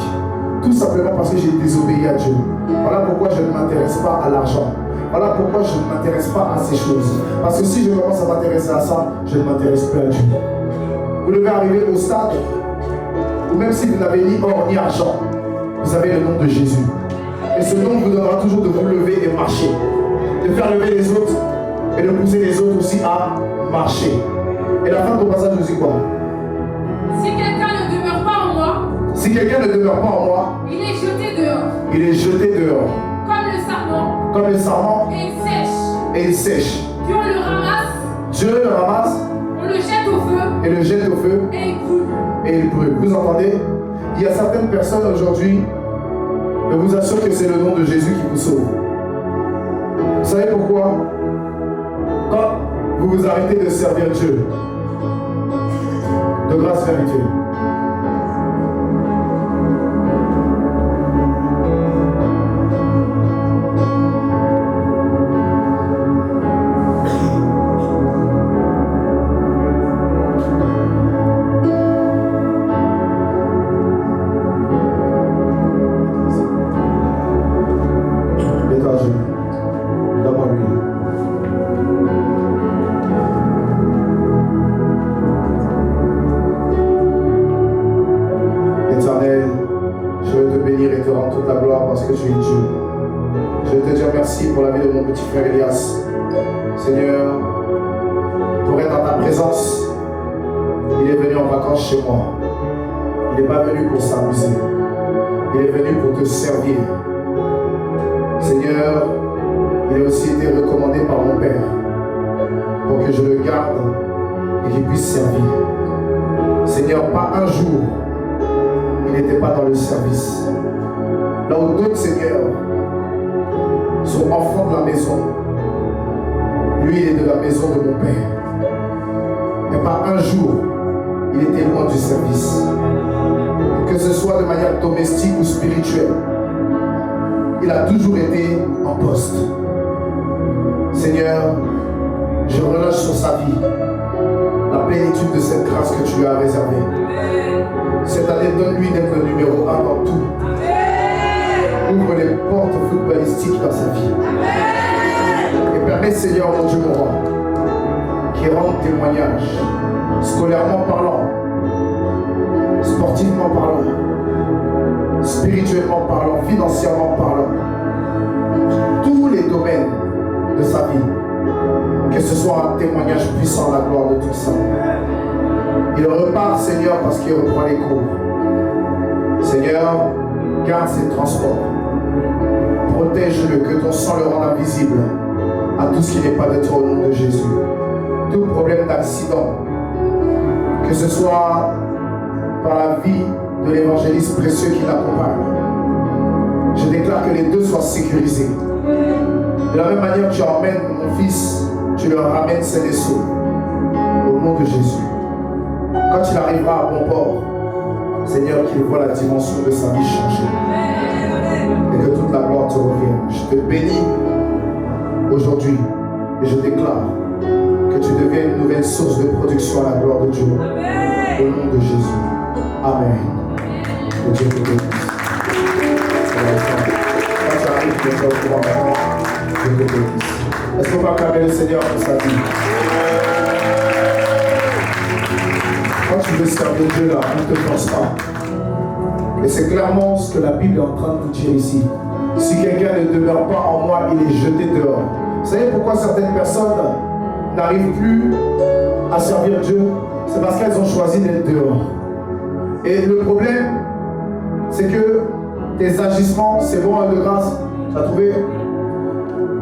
Tout simplement parce que j'ai désobéi à Dieu. Voilà pourquoi je ne m'intéresse pas à l'argent. Voilà pourquoi je ne m'intéresse pas à ces choses. Parce que si je commence à m'intéresser à ça, je ne m'intéresse plus à Dieu. Vous devez arriver au stade où même si vous n'avez ni or ni argent, vous avez le nom de Jésus. Et ce nom vous donnera toujours de vous lever et marcher. De faire lever les autres et de pousser les autres aussi à marcher. Et la fin de ton passage nous dit quoi? Si quelqu'un ne demeure pas en moi, si quelqu'un ne demeure pas en moi, il est jeté dehors. Il est jeté dehors. Comme le sarment. Comme le sarment. Et il sèche. Et il sèche. Puis on le ramasse. Dieu le ramasse. On le jette au feu. Et le jette au feu. Et il brûle. Et il brûle. Vous entendez? Il y a certaines personnes aujourd'hui, je vous assure que c'est le nom de Jésus qui vous sauve. Vous savez pourquoi? Quand vous vous arrêtez de servir Dieu, de grâce vérité, que tu es Dieu. Je veux te dire merci pour la vie de mon petit frère Elias. Seigneur, pour être dans ta présence, il est venu en vacances chez moi. Il n'est pas venu pour s'amuser. Il est venu pour te servir. Seigneur, il a aussi été recommandé par mon Père pour que je le garde et qu'il puisse servir. Seigneur, pas un jour, il n'était pas dans le service. Là où d'autres seigneurs sont enfants de la maison, lui il est de la maison de mon Père. Mais pas un jour, il était loin du service. Que ce soit de manière domestique ou spirituelle, il a toujours été en poste. Seigneur, je relâche sur sa vie la plénitude de cette grâce que tu lui as réservée. Cette année, donne-lui d'être le numéro 1 dans tout. Ouvre les portes footballistiques dans sa vie. Et permets, Seigneur, mon Dieu, mon roi, qu'il rende témoignage, scolairement parlant, sportivement parlant, spirituellement parlant, financièrement parlant, tous les domaines de sa vie, que ce soit un témoignage puissant à la gloire de tout ça. Il repart, Seigneur, parce qu'il reprend les cours. Seigneur, garde ses transports. Protège-le, que ton sang le rende invisible à tout ce qui n'est pas de toi au nom de Jésus. Tout problème d'accident, que ce soit par la vie de l'évangéliste précieux qui l'accompagne, je déclare que les deux soient sécurisés. De la même manière que tu emmènes mon fils, tu le ramènes sain et sauf. Au nom de Jésus. Quand il arrivera à bon port, Seigneur, qu'il voit la dimension de sa vie changer. Et que toute la gloire te revienne. Je te bénis aujourd'hui et je déclare que tu deviens une nouvelle source de production à la gloire de Dieu. Au nom de Jésus. Amen. Que Dieu te bénisse. Quand tu arrives, tu es au courant maintenant. Dieu te bénisse. Est-ce qu'on va acclamer le Seigneur pour sa vie? Quand tu veux servir Dieu là, on ne te force pas. Et c'est clairement ce que la Bible est en train de nous dire ici. Si quelqu'un ne demeure pas en moi, il est jeté dehors. Vous savez pourquoi certaines personnes n'arrivent plus à servir Dieu? C'est parce qu'elles ont choisi d'être dehors. Et le problème, c'est que tes agissements, c'est bon de grâce, tu as trouvé?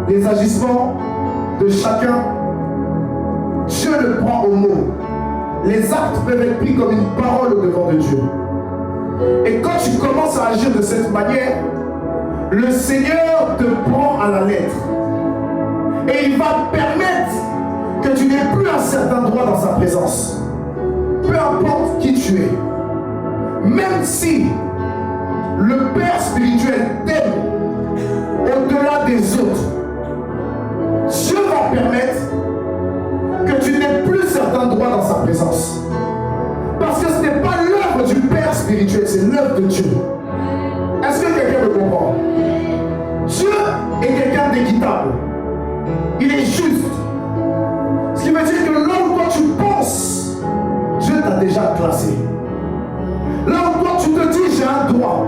Les agissements de chacun, Dieu le prend au mot. Les actes peuvent être pris comme une parole devant de Dieu. Et quand tu commences à agir de cette manière, le Seigneur te prend à la lettre. Et il va permettre que tu n'aies plus un certain droit dans sa présence. Peu importe qui tu es. Même si le Père spirituel t'aime au-delà des autres, Dieu va permettre que tu n'aies plus certains droits dans sa présence. Parce que ce n'est pas l'œuvre du Père spirituel, c'est l'œuvre de Dieu. Est-ce que quelqu'un me comprend? Dieu est quelqu'un d'équitable. Il est juste. Ce qui veut dire que là où toi tu penses, Dieu t'a déjà classé. Là où toi tu te dis j'ai un droit,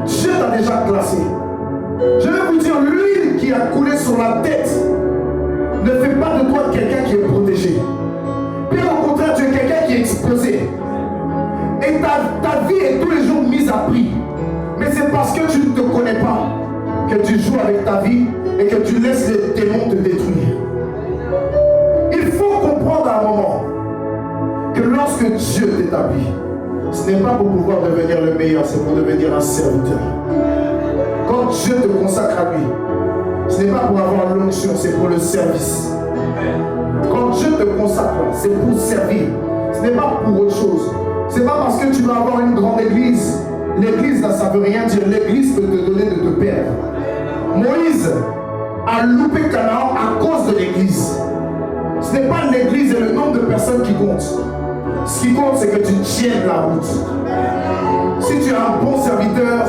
Dieu t'a déjà classé. Je vais vous dire, l'huile qui a coulé sur la tête ne fait pas de toi quelqu'un qui est protégé. Bien au contraire, tu es quelqu'un qui est exposé. Et ta vie est tous les jours mise à prix. Mais c'est parce que tu ne te connais pas que tu joues avec ta vie et que tu laisses les démons te détruire. Il faut comprendre à un moment que lorsque Dieu t'établit, ce n'est pas pour pouvoir devenir le meilleur, c'est pour devenir un serviteur. Quand Dieu te consacre à lui, ce n'est pas pour avoir l'onction, c'est pour le service. Quand Dieu te consacre, c'est pour servir. Ce n'est pas pour autre chose. Ce n'est pas parce que tu vas avoir une grande église. L'église, là, ça ne veut rien dire. L'église peut te donner de te perdre. Moïse a loupé Canaan à cause de l'église. Ce n'est pas l'église et le nombre de personnes qui comptent. Ce qui compte, c'est que tu tiennes la route. Si tu es un bon serviteur,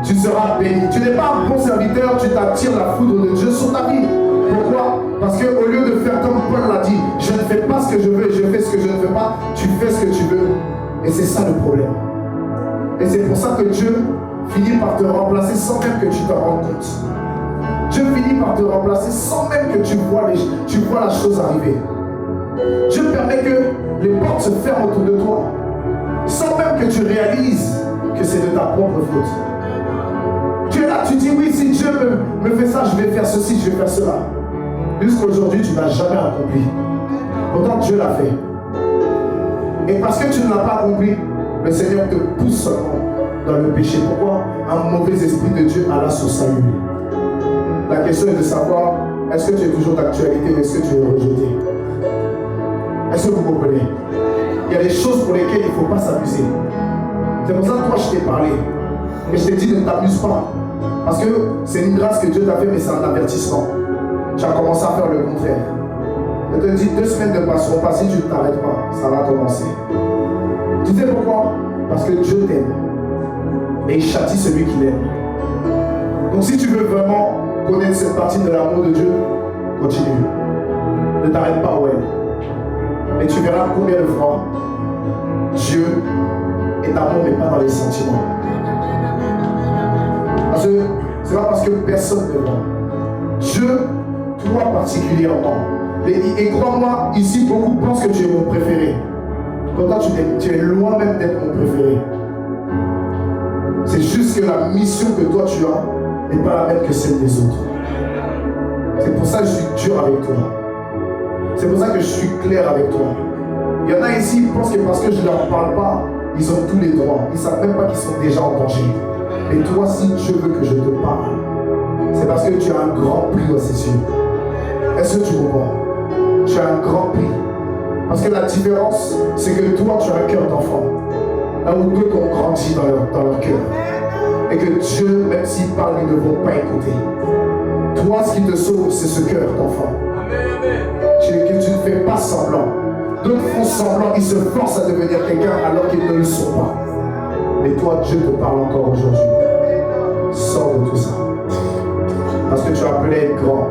tu seras béni. Tu n'es pas un bon serviteur, tu t'attires la foudre de Dieu sur ta vie. Pourquoi? Parce qu'au lieu de faire comme Paul l'a dit, je ne fais pas ce que je veux, je fais ce que je ne fais pas, tu fais ce que tu veux. Et c'est ça le problème. Et c'est pour ça que Dieu finit par te remplacer sans même que tu te rendes compte. Dieu finit par te remplacer sans même que tu vois la chose arriver. Dieu permet que les portes se ferment autour de toi, sans même que tu réalises que c'est de ta propre faute. Tu es là, tu dis oui, si Dieu me fait ça, je vais faire ceci, je vais faire cela. Jusqu'aujourd'hui, tu n'as jamais accompli. Pourtant, Dieu l'a fait. Et parce que tu ne l'as pas accompli, le Seigneur te pousse seulement dans le péché. Pourquoi? Un mauvais esprit de Dieu alla sur Saül. La question est de savoir, est-ce que tu es toujours d'actualité ou est-ce que tu es rejeté? Est-ce que vous comprenez? Il y a des choses pour lesquelles il ne faut pas s'amuser. C'est pour ça que toi, je t'ai parlé. Et je t'ai dit, ne t'amuse pas. Parce que c'est une grâce que Dieu t'a fait, mais c'est un avertissement. Tu as commencé à faire le contraire. Je te dis, 2 semaines ne passeront pas si tu ne t'arrêtes pas. Ça va commencer. Tu sais pourquoi? Parce que Dieu t'aime. Et il châtie celui qu'il aime. Donc si tu veux vraiment connaître cette partie de l'amour de Dieu, continue. Ne t'arrête pas où elle. Et tu verras combien de fois Dieu est amour, mais pas dans les sentiments. Parce que c'est pas parce que personne ne voit. Dieu, toi particulièrement. Et crois-moi, ici, beaucoup pensent que tu es mon préféré. Pourtant, tu es loin même d'être mon préféré. C'est juste que la mission que toi tu as n'est pas la même que celle des autres. C'est pour ça que je suis dur avec toi. C'est pour ça que je suis clair avec toi. Il y en a ici qui pensent que parce que je ne leur parle pas, ils ont tous les droits. Ils ne savent même pas qu'ils sont déjà en danger. Et toi, si Dieu veut que je te parle, c'est parce que tu as un grand prix à ses yeux. Est-ce que tu comprends? Tu as un grand prix. Parce que la différence, c'est que toi, tu as un cœur d'enfant. Un ou deux qui ont grandi dans leur cœur. Et que Dieu, même s'il parle, ils ne vont pas écouter. Toi, ce qui te sauve, c'est ce cœur d'enfant. Que tu ne fais pas semblant. D'autres font semblant, ils se forcent à devenir quelqu'un alors qu'ils ne le sont pas. Mais toi, Dieu te parle encore aujourd'hui. Sors de tout ça. Parce que tu as appelé à être grand.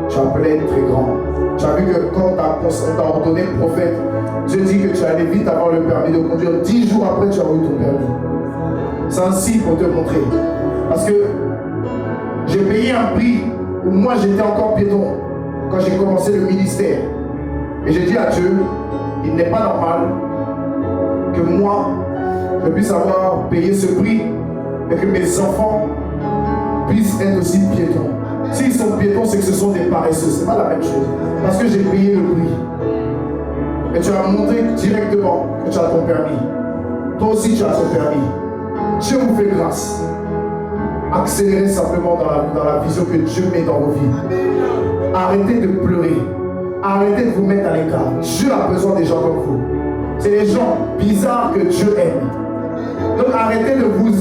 Tu as appelé à être très grand. Tu as vu que quand on t'a ordonné prophète, Dieu dit que tu allais vite avoir le permis de conduire. 10 jours après, tu as eu ton permis. C'est un signe pour te montrer. Parce que j'ai payé un prix où moi j'étais encore piéton quand j'ai commencé le ministère. Et j'ai dit à Dieu, il n'est pas normal que moi, je puisse avoir payé ce prix et que mes enfants puissent être aussi piétons. S'ils sont piétons, c'est que ce sont des paresseux. C'est pas la même chose. Parce que j'ai payé le prix. Et tu as montré directement que tu as ton permis. Toi aussi, tu as ton permis. Dieu vous fait grâce. Accélérez simplement dans la vision que Dieu met dans vos vies. Arrêtez de pleurer. Arrêtez de vous mettre à l'écart. Dieu a besoin des gens comme vous. C'est les gens bizarres que Dieu aime. Donc arrêtez de vous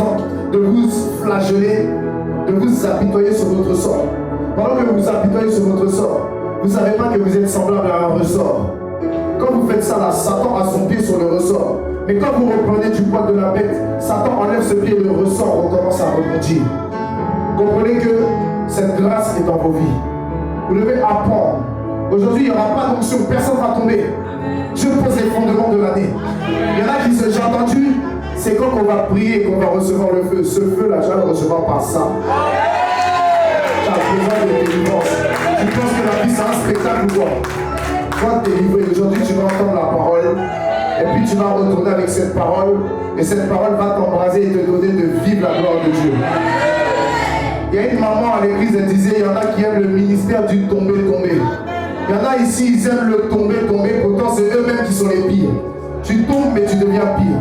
flageller, de vous apitoyer sur votre sort. Pendant que vous vous apitoyez sur votre sort, vous ne savez pas que vous êtes semblable à un ressort. Quand vous faites ça là, Satan a son pied sur le ressort. Mais quand vous reprenez du poids de la bête, Satan enlève ce pied et le ressort recommence à rebondir. Comprenez que cette grâce est dans vos vies. Vous devez apprendre. Aujourd'hui, il n'y aura pas d'onction, personne ne va tomber. Dieu pose les fondements de l'année. Il y en a qui se j'ai entendu, c'est quand on va prier qu'on va recevoir le feu. Ce feu-là, je vais le recevoir par ça. Tu as besoin de délivrance. Tu penses que la vie c'est un spectacle ou quoi? Toi, délivrer. Aujourd'hui, tu vas entendre la parole. Et puis tu vas retourner avec cette parole. Et cette parole va t'embraser et te donner de vivre la gloire de Dieu. Il y a une maman à l'église, elle disait, il y en a qui aiment le ministère du tomber-tomber. Il y en a ici, ils aiment le tomber-tomber, pourtant c'est eux-mêmes qui sont les pires. Tu tombes, mais tu deviens pire.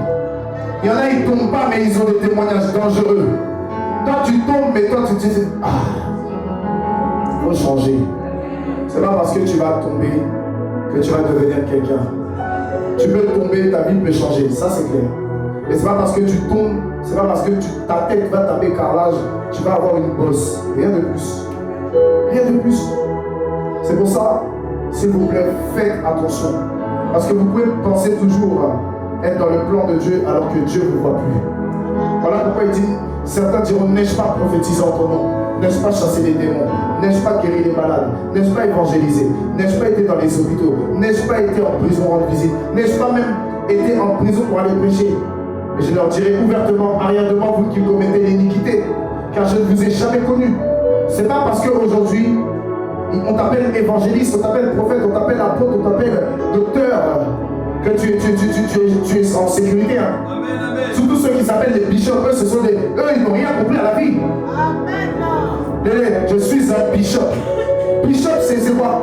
Il y en a, ils ne tombent pas, mais ils ont des témoignages dangereux. Toi, tu tombes, mais toi, tu te dis, il faut changer. C'est pas parce que tu vas tomber que tu vas devenir quelqu'un. Tu peux tomber, ta vie peut changer, ça c'est clair. Mais c'est pas parce que tu tombes, c'est pas parce que ta tête va taper carrelage, tu vas avoir une bosse. Rien de plus. Rien de plus. C'est pour ça, s'il vous plaît, faites attention. Parce que vous pouvez penser toujours être dans le plan de Dieu alors que Dieu ne vous voit plus. Voilà pourquoi il dit, certains diront, n'ai-je pas prophétisé en ton nom? N'ai-je pas chassé les démons? N'ai-je pas guéri les malades? N'ai-je pas évangélisé? N'ai-je pas été dans les hôpitaux? N'ai-je pas été en prison rendre visite? N'ai-je pas même été en prison pour aller prêcher? Et je leur dirai ouvertement, arrière de moi, vous qui commettez l'iniquité, car je ne vous ai jamais connu. C'est pas parce qu'aujourd'hui, on t'appelle évangéliste, on t'appelle prophète, on t'appelle apôtre, on t'appelle docteur, que tu es en sécurité. Hein. Amen, amen. Surtout ceux qui s'appellent les bishops, eux, ils n'ont rien compris à la vie. Amen. Je suis un bishop. Bishop, c'est quoi?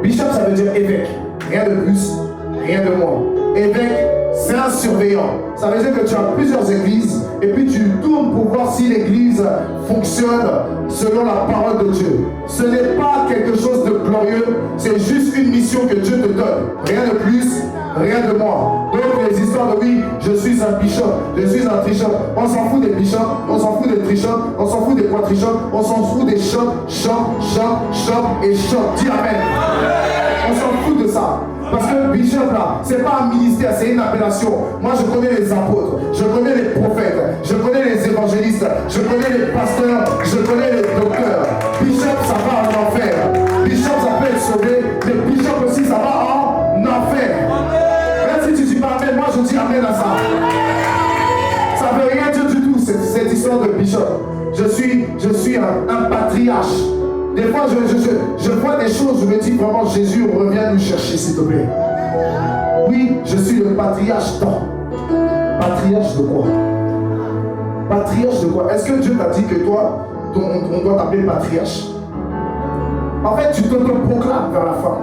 Bishop, ça veut dire évêque. Rien de plus, rien de moins. Évêque, c'est un surveillant. Ça veut dire que tu as plusieurs églises et puis tu tournes pour voir si l'église fonctionne selon la parole de Dieu. Ce n'est pas quelque chose de glorieux, c'est juste une mission que Dieu te donne. Rien de plus, rien de moins. Donc les histoires de oui, je suis un bishop, je suis un tricheur. On s'en fout des bishops, on s'en fout des tricheurs, on s'en fout des quadricheurs, on s'en fout des chocs et chocs. Dis amen. On s'en fout de ça. Parce que bishop là, c'est pas un ministère, c'est une appellation. Moi je connais les apôtres, je connais les prophètes, je connais les évangélistes, je connais les pasteurs, je connais les docteurs. Bishop ça va en enfer. Bishop ça peut être sauvé, mais bishop aussi ça va en enfer. Même si tu dis pas amen, moi je dis amen à ça. Ça veut rien dire du tout cette histoire de bishop. Je suis un patriarche. Des fois, je vois des choses, je me dis vraiment, Jésus, reviens nous chercher, s'il te plaît. Oui, je suis le patriarche d'or. Patriarche de quoi? Patriarche de quoi? Est-ce que Dieu t'a dit que toi, on doit t'appeler patriarche? En fait, tu te proclames vers la fin.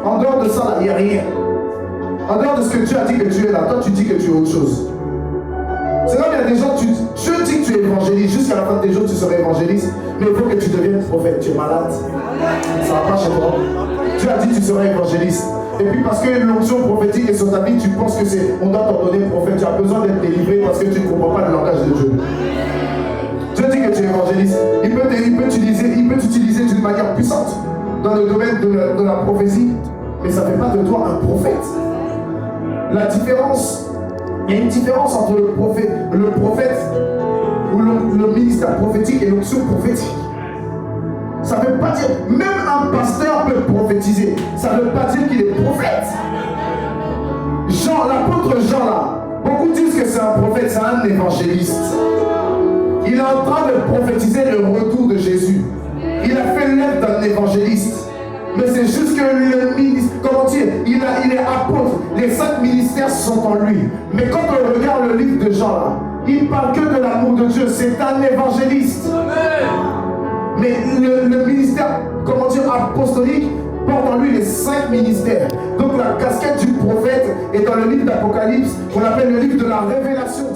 En dehors de ça, il n'y a rien. En dehors de ce que Dieu a dit que tu es là, toi, tu dis que tu es autre chose. C'est comme il y a des gens, Dieu dit que tu es évangéliste, jusqu'à la fin de tes jours tu seras évangéliste, mais il faut que tu deviennes prophète. Tu es malade, ça va pas chez toi. Dieu a dit que tu seras évangéliste. Et puis parce que l'onction prophétique est sur ta vie, tu penses que on doit t'en donner prophète. Tu as besoin d'être délivré parce que tu ne comprends pas le langage de Dieu. Dieu dit que tu es évangéliste. Il peut t'utiliser d'une manière puissante dans le domaine de la prophétie, mais ça ne fait pas de toi un prophète. La différence, il y a une différence entre le prophète ou le ministère prophétique et l'onction prophétique. Ça ne veut pas dire, même un pasteur peut prophétiser, ça ne veut pas dire qu'il est prophète. L'apôtre Jean là, beaucoup disent que c'est un prophète, c'est un évangéliste. Il est en train de prophétiser le retour de Jésus. Il a fait l'œuvre d'un évangéliste. Mais c'est juste que le ministre, comment dire, il est apôtre. Les 5 ministères sont en lui. Mais quand on regarde le livre de Jean là, il parle que de l'amour de Dieu. C'est un évangéliste. Mais le ministère, comment dire, apostolique porte en lui les 5 ministères. Donc la casquette du prophète est dans le livre d'Apocalypse, qu'on appelle le livre de la révélation.